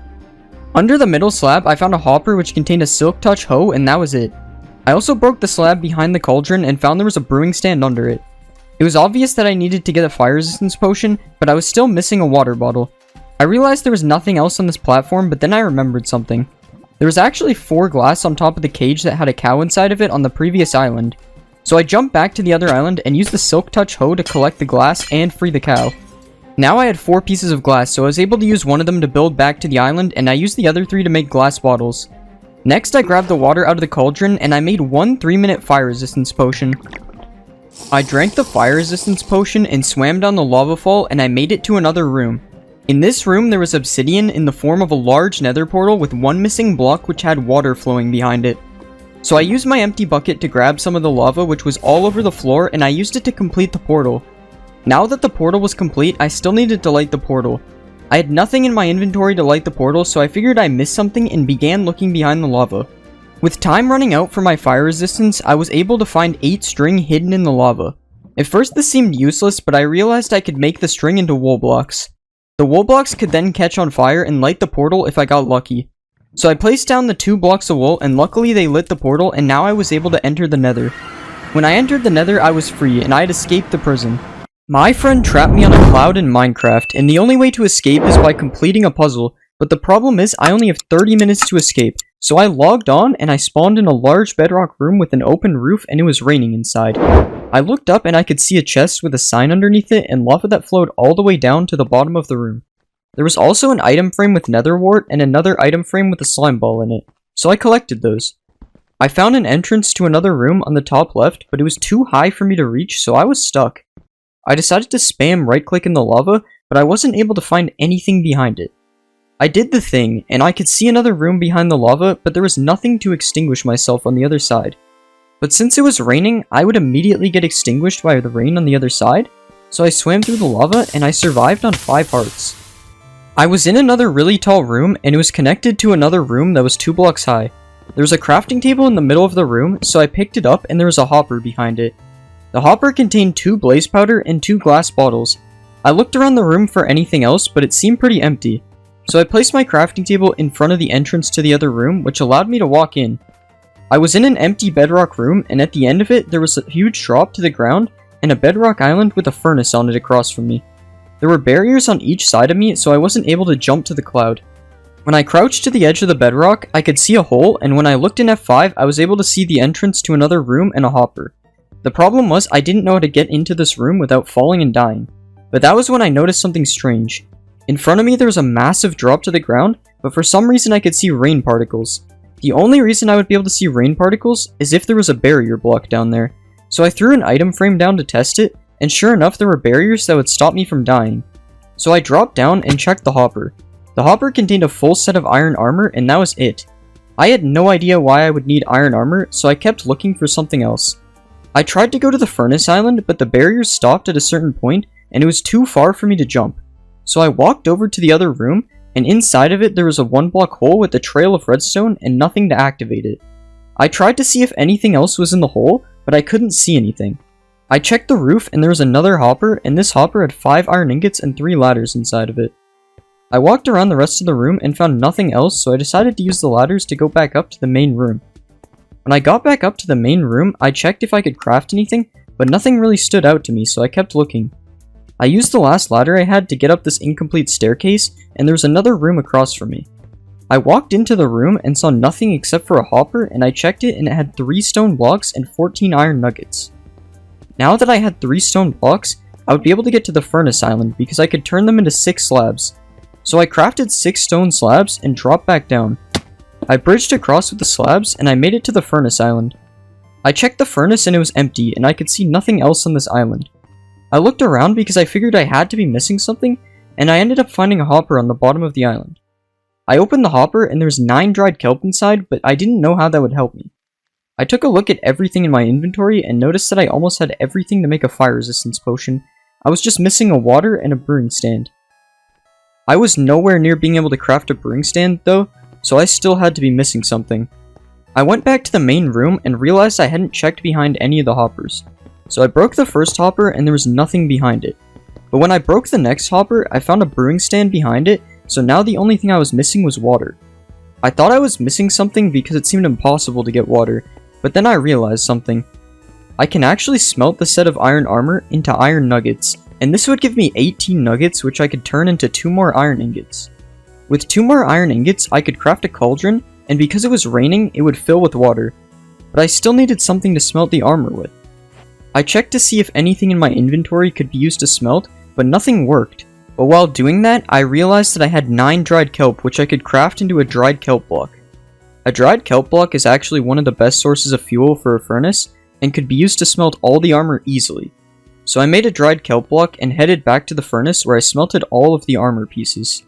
Under the middle slab I found a hopper which contained a silk touch hoe, and that was it. I also broke the slab behind the cauldron and found there was a brewing stand under it. It was obvious that I needed to get a fire resistance potion, but I was still missing a water bottle. I realized there was nothing else on this platform, but then I remembered something. There was actually 4 glass on top of the cage that had a cow inside of it on the previous island. So I jumped back to the other island and used the silk touch hoe to collect the glass and free the cow. Now I had 4 pieces of glass, so I was able to use one of them to build back to the island, and I used the other 3 to make glass bottles. Next I grabbed the water out of the cauldron and I made 1 3-minute fire resistance potion. I drank the fire resistance potion and swam down the lava fall, and I made it to another room. In this room there was obsidian in the form of a large nether portal with 1 missing block which had water flowing behind it. So I used my empty bucket to grab some of the lava which was all over the floor, and I used it to complete the portal. Now that the portal was complete, I still needed to light the portal. I had nothing in my inventory to light the portal, so I figured I missed something and began looking behind the lava. With time running out for my fire resistance, I was able to find 8 string hidden in the lava. At first this seemed useless, but I realized I could make the string into wool blocks. The wool blocks could then catch on fire and light the portal if I got lucky. So I placed down the 2 blocks of wool, and luckily they lit the portal, and now I was able to enter the nether. When I entered the nether I was free, and I had escaped the prison. My friend trapped me on a cloud in Minecraft, and the only way to escape is by completing a puzzle, but the problem is I only have 30 minutes to escape. So I logged on and I spawned in a large bedrock room with an open roof, and it was raining inside. I looked up and I could see a chest with a sign underneath it and lava that flowed all the way down to the bottom of the room. There was also an item frame with nether wart and another item frame with a slime ball in it, so I collected those. I found an entrance to another room on the top left, but it was too high for me to reach, so I was stuck. I decided to spam right click in the lava, but I wasn't able to find anything behind it. I did the thing, and I could see another room behind the lava, but there was nothing to extinguish myself on the other side. But since it was raining, I would immediately get extinguished by the rain on the other side, so I swam through the lava and I survived on 5 hearts. I was in another really tall room, and it was connected to another room that was 2 blocks high. There was a crafting table in the middle of the room, so I picked it up and there was a hopper behind it. The hopper contained 2 blaze powder and 2 glass bottles. I looked around the room for anything else, but it seemed pretty empty. So I placed my crafting table in front of the entrance to the other room, which allowed me to walk in. I was in an empty bedrock room, and at the end of it there was a huge drop to the ground and a bedrock island with a furnace on it across from me. There were barriers on each side of me, so I wasn't able to jump to the cloud. When I crouched to the edge of the bedrock, I could see a hole, and when I looked in F5, I was able to see the entrance to another room and a hopper. The problem was I didn't know how to get into this room without falling and dying. But that was when I noticed something strange. In front of me there was a massive drop to the ground, but for some reason I could see rain particles. The only reason I would be able to see rain particles is if there was a barrier block down there. So I threw an item frame down to test it, and sure enough there were barriers that would stop me from dying. So I dropped down and checked the hopper. The hopper contained a full set of iron armor, and that was it. I had no idea why I would need iron armor, so I kept looking for something else. I tried to go to the furnace island, but the barriers stopped at a certain point, and it was too far for me to jump. So I walked over to the other room, and inside of it there was a 1-block hole with a trail of redstone and nothing to activate it. I tried to see if anything else was in the hole, but I couldn't see anything. I checked the roof and there was another hopper, and this hopper had 5 iron ingots and 3 ladders inside of it. I walked around the rest of the room and found nothing else, so I decided to use the ladders to go back up to the main room. When I got back up to the main room, I checked if I could craft anything, but nothing really stood out to me, so I kept looking. I used the last ladder I had to get up this incomplete staircase, and there was another room across from me. I walked into the room and saw nothing except for a hopper, and I checked it and it had 3 stone blocks and 14 iron nuggets. Now that I had 3 stone blocks, I would be able to get to the furnace island because I could turn them into 6 slabs. So I crafted 6 stone slabs and dropped back down. I bridged across with the slabs and I made it to the furnace island. I checked the furnace and it was empty and I could see nothing else on this island. I looked around because I figured I had to be missing something, and I ended up finding a hopper on the bottom of the island. I opened the hopper and there was 9 dried kelp inside, but I didn't know how that would help me. I took a look at everything in my inventory and noticed that I almost had everything to make a fire resistance potion. I was just missing a water and a brewing stand. I was nowhere near being able to craft a brewing stand though, so I still had to be missing something. I went back to the main room and realized I hadn't checked behind any of the hoppers. So I broke the first hopper and there was nothing behind it. But when I broke the next hopper, I found a brewing stand behind it, so now the only thing I was missing was water. I thought I was missing something because it seemed impossible to get water, but then I realized something. I can actually smelt the set of iron armor into iron nuggets, and this would give me 18 nuggets which I could turn into 2 more iron ingots. With 2 more iron ingots, I could craft a cauldron, and because it was raining, it would fill with water. But I still needed something to smelt the armor with. I checked to see if anything in my inventory could be used to smelt, but nothing worked. But while doing that, I realized that I had 9 dried kelp which I could craft into a dried kelp block. A dried kelp block is actually one of the best sources of fuel for a furnace, and could be used to smelt all the armor easily. So I made a dried kelp block and headed back to the furnace where I smelted all of the armor pieces.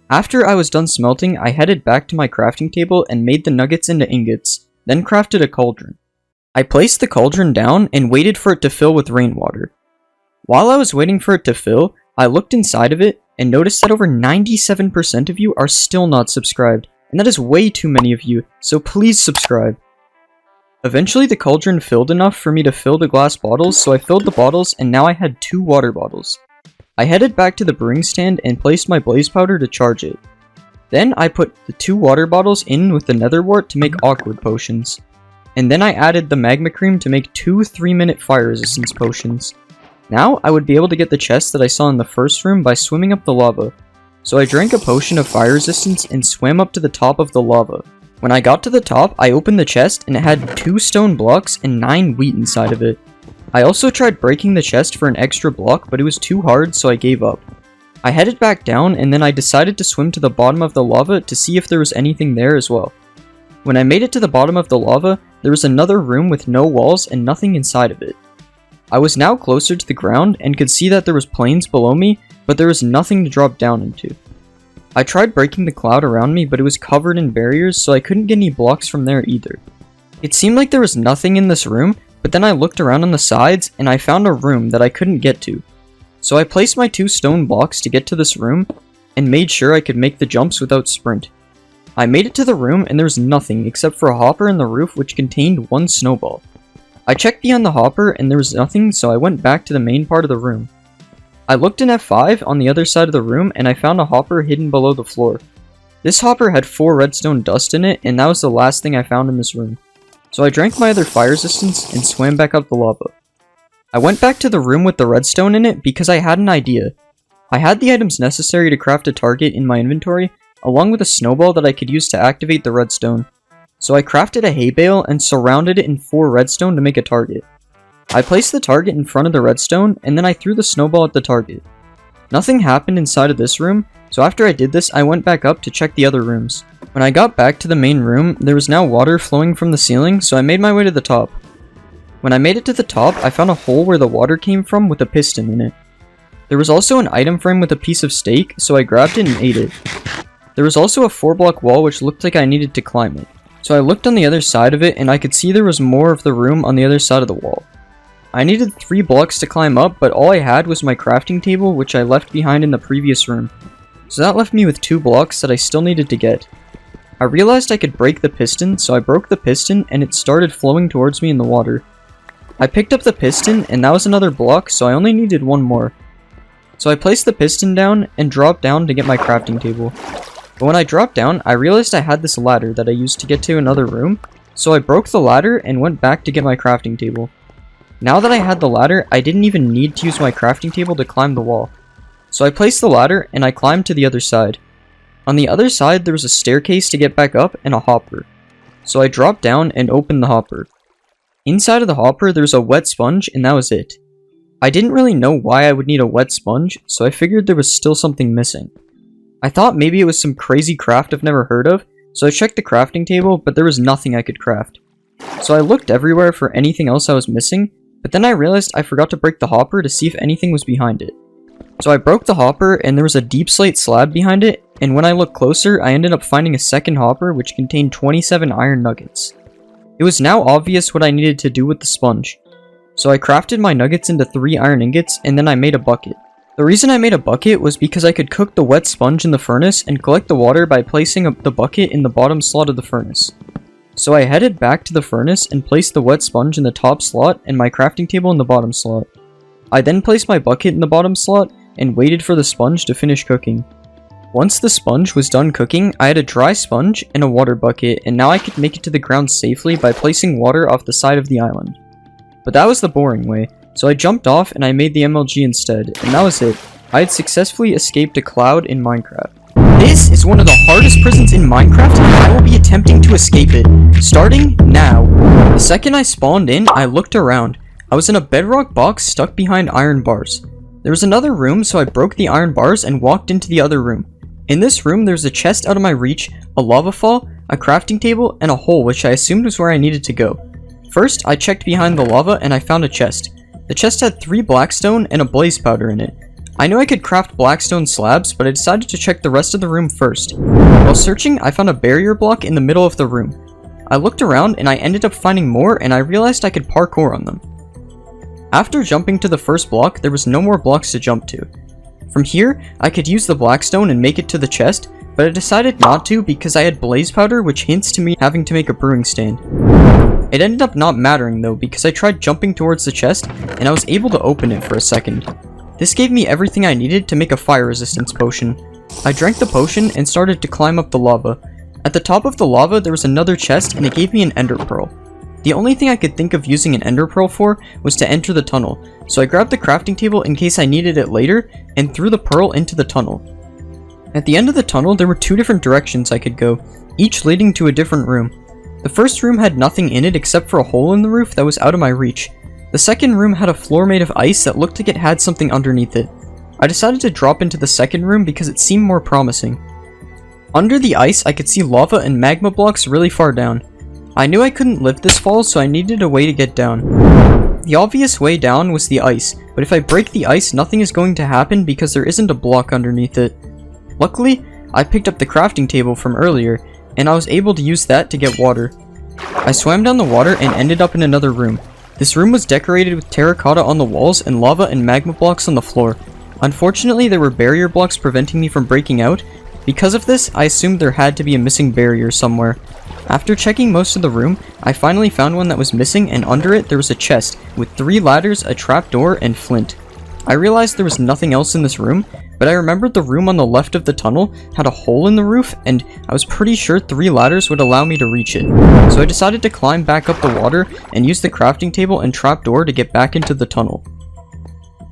After I was done smelting, I headed back to my crafting table and made the nuggets into ingots, then crafted a cauldron. I placed the cauldron down and waited for it to fill with rainwater. While I was waiting for it to fill, I looked inside of it and noticed that over 97% of you are still not subscribed, and that is way too many of you, so please subscribe. Eventually the cauldron filled enough for me to fill the glass bottles, so I filled the bottles and now I had 2 water bottles. I headed back to the brewing stand and placed my blaze powder to charge it. Then I put the 2 water bottles in with the nether wart to make awkward potions. And then I added the magma cream to make 2 3-minute fire resistance potions. Now I would be able to get the chest that I saw in the first room by swimming up the lava. So I drank a potion of fire resistance and swam up to the top of the lava. When I got to the top, I opened the chest and it had 2 stone blocks and 9 wheat inside of it. I also tried breaking the chest for an extra block, but it was too hard, so I gave up. I headed back down and then I decided to swim to the bottom of the lava to see if there was anything there as well. When I made it to the bottom of the lava, there was another room with no walls and nothing inside of it. I was now closer to the ground and could see that there was plains below me, but there was nothing to drop down into. I tried breaking the cloud around me, but it was covered in barriers, so I couldn't get any blocks from there either. It seemed like there was nothing in this room, but then I looked around on the sides and I found a room that I couldn't get to. So I placed my 2 stone blocks to get to this room and made sure I could make the jumps without sprint. I made it to the room and there was nothing except for a hopper in the roof which contained 1 snowball. I checked beyond the hopper and there was nothing, so I went back to the main part of the room. I looked in F5 on the other side of the room and I found a hopper hidden below the floor. This hopper had 4 redstone dust in it, and that was the last thing I found in this room. So I drank my other fire resistance and swam back up the lava. I went back to the room with the redstone in it because I had an idea. I had the items necessary to craft a target in my inventory, along with a snowball that I could use to activate the redstone. So I crafted a hay bale and surrounded it in 4 redstone to make a target. I placed the target in front of the redstone, and then I threw the snowball at the target. Nothing happened inside of this room, so after I did this, I went back up to check the other rooms. When I got back to the main room, there was now water flowing from the ceiling, so I made my way to the top. When I made it to the top, I found a hole where the water came from with a piston in it. There was also an item frame with a piece of steak, so I grabbed it and ate it. There was also a 4-block wall which looked like I needed to climb it. So I looked on the other side of it and I could see there was more of the room on the other side of the wall. I needed 3 blocks to climb up, but all I had was my crafting table which I left behind in the previous room. So that left me with 2 blocks that I still needed to get. I realized I could break the piston, so I broke the piston and it started flowing towards me in the water. I picked up the piston and that was another block, so I only needed 1 more. So I placed the piston down and dropped down to get my crafting table. But when I dropped down, I realized I had this ladder that I used to get to another room, so I broke the ladder and went back to get my crafting table. Now that I had the ladder, I didn't even need to use my crafting table to climb the wall. So I placed the ladder and I climbed to the other side. On the other side, there was a staircase to get back up and a hopper. So I dropped down and opened the hopper. Inside of the hopper, there's a wet sponge, and that was it. I didn't really know why I would need a wet sponge, so I figured there was still something missing. I thought maybe it was some crazy craft I've never heard of, so I checked the crafting table, but there was nothing I could craft. So I looked everywhere for anything else I was missing, but then I realized I forgot to break the hopper to see if anything was behind it. So I broke the hopper, and there was a deep slate slab behind it, and when I looked closer, I ended up finding a second hopper which contained 27 iron nuggets. It was now obvious what I needed to do with the sponge. So I crafted my nuggets into 3 iron ingots, and then I made a bucket. The reason I made a bucket was because I could cook the wet sponge in the furnace and collect the water by placing the bucket in the bottom slot of the furnace. So I headed back to the furnace and placed the wet sponge in the top slot and my crafting table in the bottom slot. I then placed my bucket in the bottom slot and waited for the sponge to finish cooking. Once the sponge was done cooking, I had a dry sponge and a water bucket, and now I could make it to the ground safely by placing water off the side of the island. But that was the boring way, so I jumped off and I made the MLG instead, and that was it. I had successfully escaped a cloud in Minecraft. This is one of the hardest prisons in Minecraft, and I will be attempting to escape it, starting now. The second I spawned in, I looked around. I was in a bedrock box stuck behind iron bars. There was another room, so I broke the iron bars and walked into the other room. In this room, there's a chest out of my reach, a lava fall, a crafting table, and a hole which I assumed was where I needed to go. First, I checked behind the lava and I found a chest. The chest had 3 blackstone and a blaze powder in it. I knew I could craft blackstone slabs, but I decided to check the rest of the room first. While searching, I found a barrier block in the middle of the room. I looked around and I ended up finding more, and I realized I could parkour on them. After jumping to the first block, there was no more blocks to jump to. From here, I could use the blackstone and make it to the chest, but I decided not to because I had blaze powder, which hints to me having to make a brewing stand. It ended up not mattering though, because I tried jumping towards the chest and I was able to open it for a second. This gave me everything I needed to make a fire resistance potion. I drank the potion and started to climb up the lava. At the top of the lava there was another chest and it gave me an ender pearl. The only thing I could think of using an ender pearl for was to enter the tunnel, so I grabbed the crafting table in case I needed it later and threw the pearl into the tunnel. At the end of the tunnel there were 2 different directions I could go, each leading to a different room. The first room had nothing in it except for a hole in the roof that was out of my reach. The second room had a floor made of ice that looked like it had something underneath it. I decided to drop into the second room because it seemed more promising. Under the ice I could see lava and magma blocks really far down. I knew I couldn't lift this fall, so I needed a way to get down. The obvious way down was the ice, but if I break the ice nothing is going to happen because there isn't a block underneath it. Luckily, I picked up the crafting table from earlier, and I was able to use that to get water. I swam down the water and ended up in another room. This room was decorated with terracotta on the walls and lava and magma blocks on the floor. Unfortunately, there were barrier blocks preventing me from breaking out. Because of this, I assumed there had to be a missing barrier somewhere. After checking most of the room, I finally found one that was missing, and under it there was a chest with 3 ladders, a trapdoor, and flint. I realized there was nothing else in this room, but I remembered the room on the left of the tunnel had a hole in the roof, and I was pretty sure 3 ladders would allow me to reach it. So I decided to climb back up the water and use the crafting table and trapdoor to get back into the tunnel.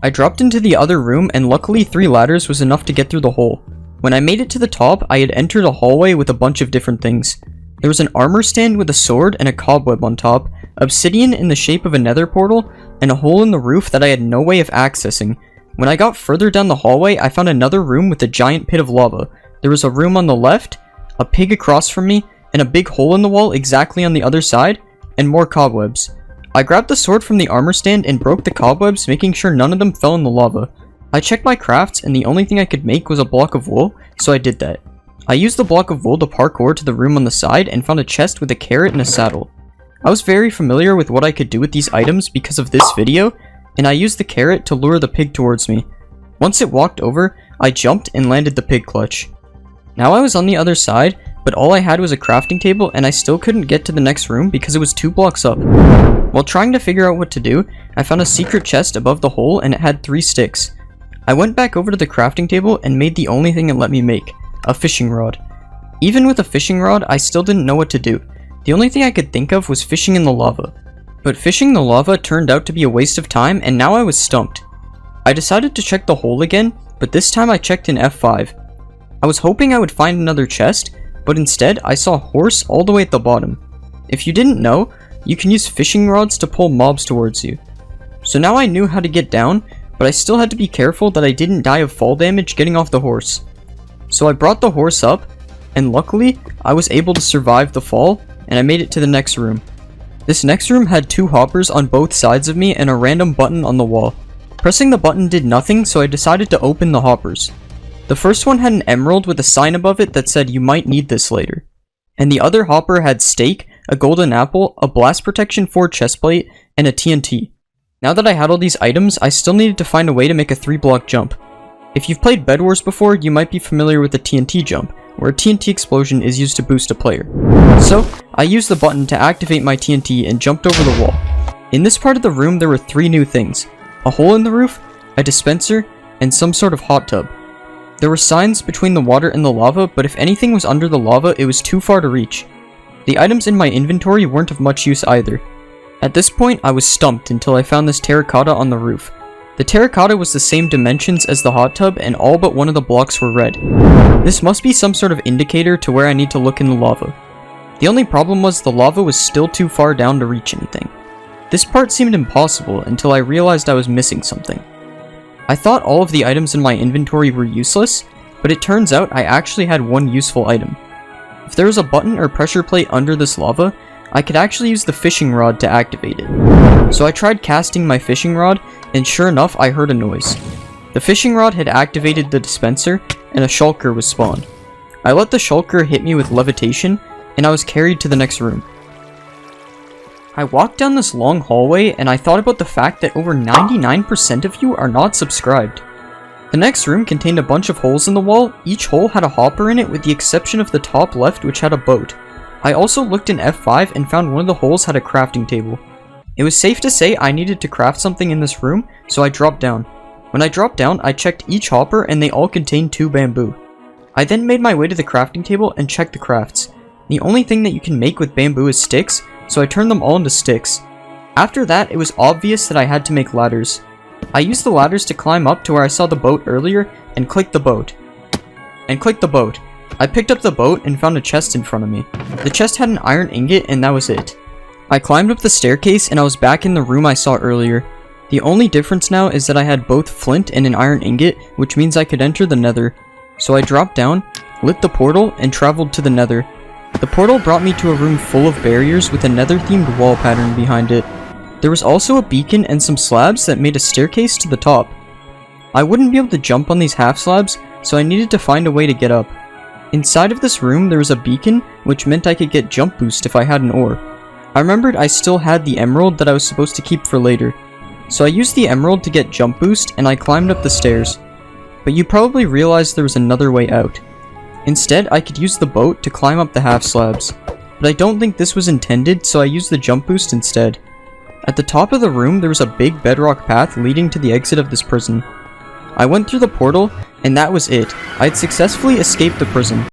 I dropped into the other room, and luckily 3 ladders was enough to get through the hole. When I made it to the top, I had entered a hallway with a bunch of different things. There was an armor stand with a sword and a cobweb on top, obsidian in the shape of a nether portal, and a hole in the roof that I had no way of accessing. When I got further down the hallway, I found another room with a giant pit of lava. There was a room on the left, a pig across from me, and a big hole in the wall exactly on the other side, and more cobwebs. I grabbed the sword from the armor stand and broke the cobwebs, making sure none of them fell in the lava. I checked my crafts, and the only thing I could make was a block of wool, so I did that. I used the block of wool to parkour to the room on the side and found a chest with a carrot and a saddle. I was very familiar with what I could do with these items because of this video, and I used the carrot to lure the pig towards me. Once it walked over, I jumped and landed the pig clutch. Now I was on the other side, but all I had was a crafting table and I still couldn't get to the next room because it was 2 blocks up. While trying to figure out what to do, I found a secret chest above the hole and it had 3 sticks. I went back over to the crafting table and made the only thing it let me make. A fishing rod. Even with a fishing rod, I still didn't know what to do. The only thing I could think of was fishing in the lava. But fishing the lava turned out to be a waste of time, and now I was stumped. I decided to check the hole again, but this time I checked in F5. I was hoping I would find another chest, but instead I saw a horse all the way at the bottom. If you didn't know, you can use fishing rods to pull mobs towards you. So now I knew how to get down, but I still had to be careful that I didn't die of fall damage getting off the horse. So I brought the horse up, and luckily, I was able to survive the fall, and I made it to the next room. This next room had 2 hoppers on both sides of me and a random button on the wall. Pressing the button did nothing, so I decided to open the hoppers. The first one had an emerald with a sign above it that said you might need this later. And the other hopper had steak, a golden apple, a blast protection 4 chestplate, and a TNT. Now that I had all these items, I still needed to find a way to make a 3-block jump. If you've played Bed Wars before, you might be familiar with the TNT jump, where a TNT explosion is used to boost a player. So, I used the button to activate my TNT and jumped over the wall. In this part of the room there were 3 new things: a hole in the roof, a dispenser, and some sort of hot tub. There were signs between the water and the lava, but if anything was under the lava, it was too far to reach. The items in my inventory weren't of much use either. At this point, I was stumped until I found this terracotta on the roof. The terracotta was the same dimensions as the hot tub, and all but one of the blocks were red. This must be some sort of indicator to where I need to look in the lava. The only problem was the lava was still too far down to reach anything. This part seemed impossible until I realized I was missing something. I thought all of the items in my inventory were useless, but it turns out I actually had one useful item. If there was a button or pressure plate under this lava, I could actually use the fishing rod to activate it. So I tried casting my fishing rod, and sure enough I heard a noise. The fishing rod had activated the dispenser, and a shulker was spawned. I let the shulker hit me with levitation, and I was carried to the next room. I walked down this long hallway, and I thought about the fact that over 99% of you are not subscribed. The next room contained a bunch of holes in the wall. Each hole had a hopper in it with the exception of the top left, which had a boat. I also looked in F5 and found one of the holes had a crafting table. It was safe to say I needed to craft something in this room, so I dropped down. When I dropped down, I checked each hopper and they all contained 2 bamboo. I then made my way to the crafting table and checked the crafts. The only thing that you can make with bamboo is sticks, so I turned them all into sticks. After that, it was obvious that I had to make ladders. I used the ladders to climb up to where I saw the boat earlier and clicked the boat. I picked up the boat and found a chest in front of me. The chest had an iron ingot and that was it. I climbed up the staircase and I was back in the room I saw earlier. The only difference now is that I had both flint and an iron ingot, which means I could enter the nether. So I dropped down, lit the portal, and traveled to the nether. The portal brought me to a room full of barriers with a nether-themed wall pattern behind it. There was also a beacon and some slabs that made a staircase to the top. I wouldn't be able to jump on these half slabs, so I needed to find a way to get up. Inside of this room there was a beacon, which meant I could get jump boost if I had an ore. I remembered I still had the emerald that I was supposed to keep for later. So I used the emerald to get jump boost and I climbed up the stairs. But you probably realized there was another way out. Instead, I could use the boat to climb up the half slabs. But I don't think this was intended, so I used the jump boost instead. At the top of the room there was a big bedrock path leading to the exit of this prison. I went through the portal, and that was it. I had successfully escaped the prison.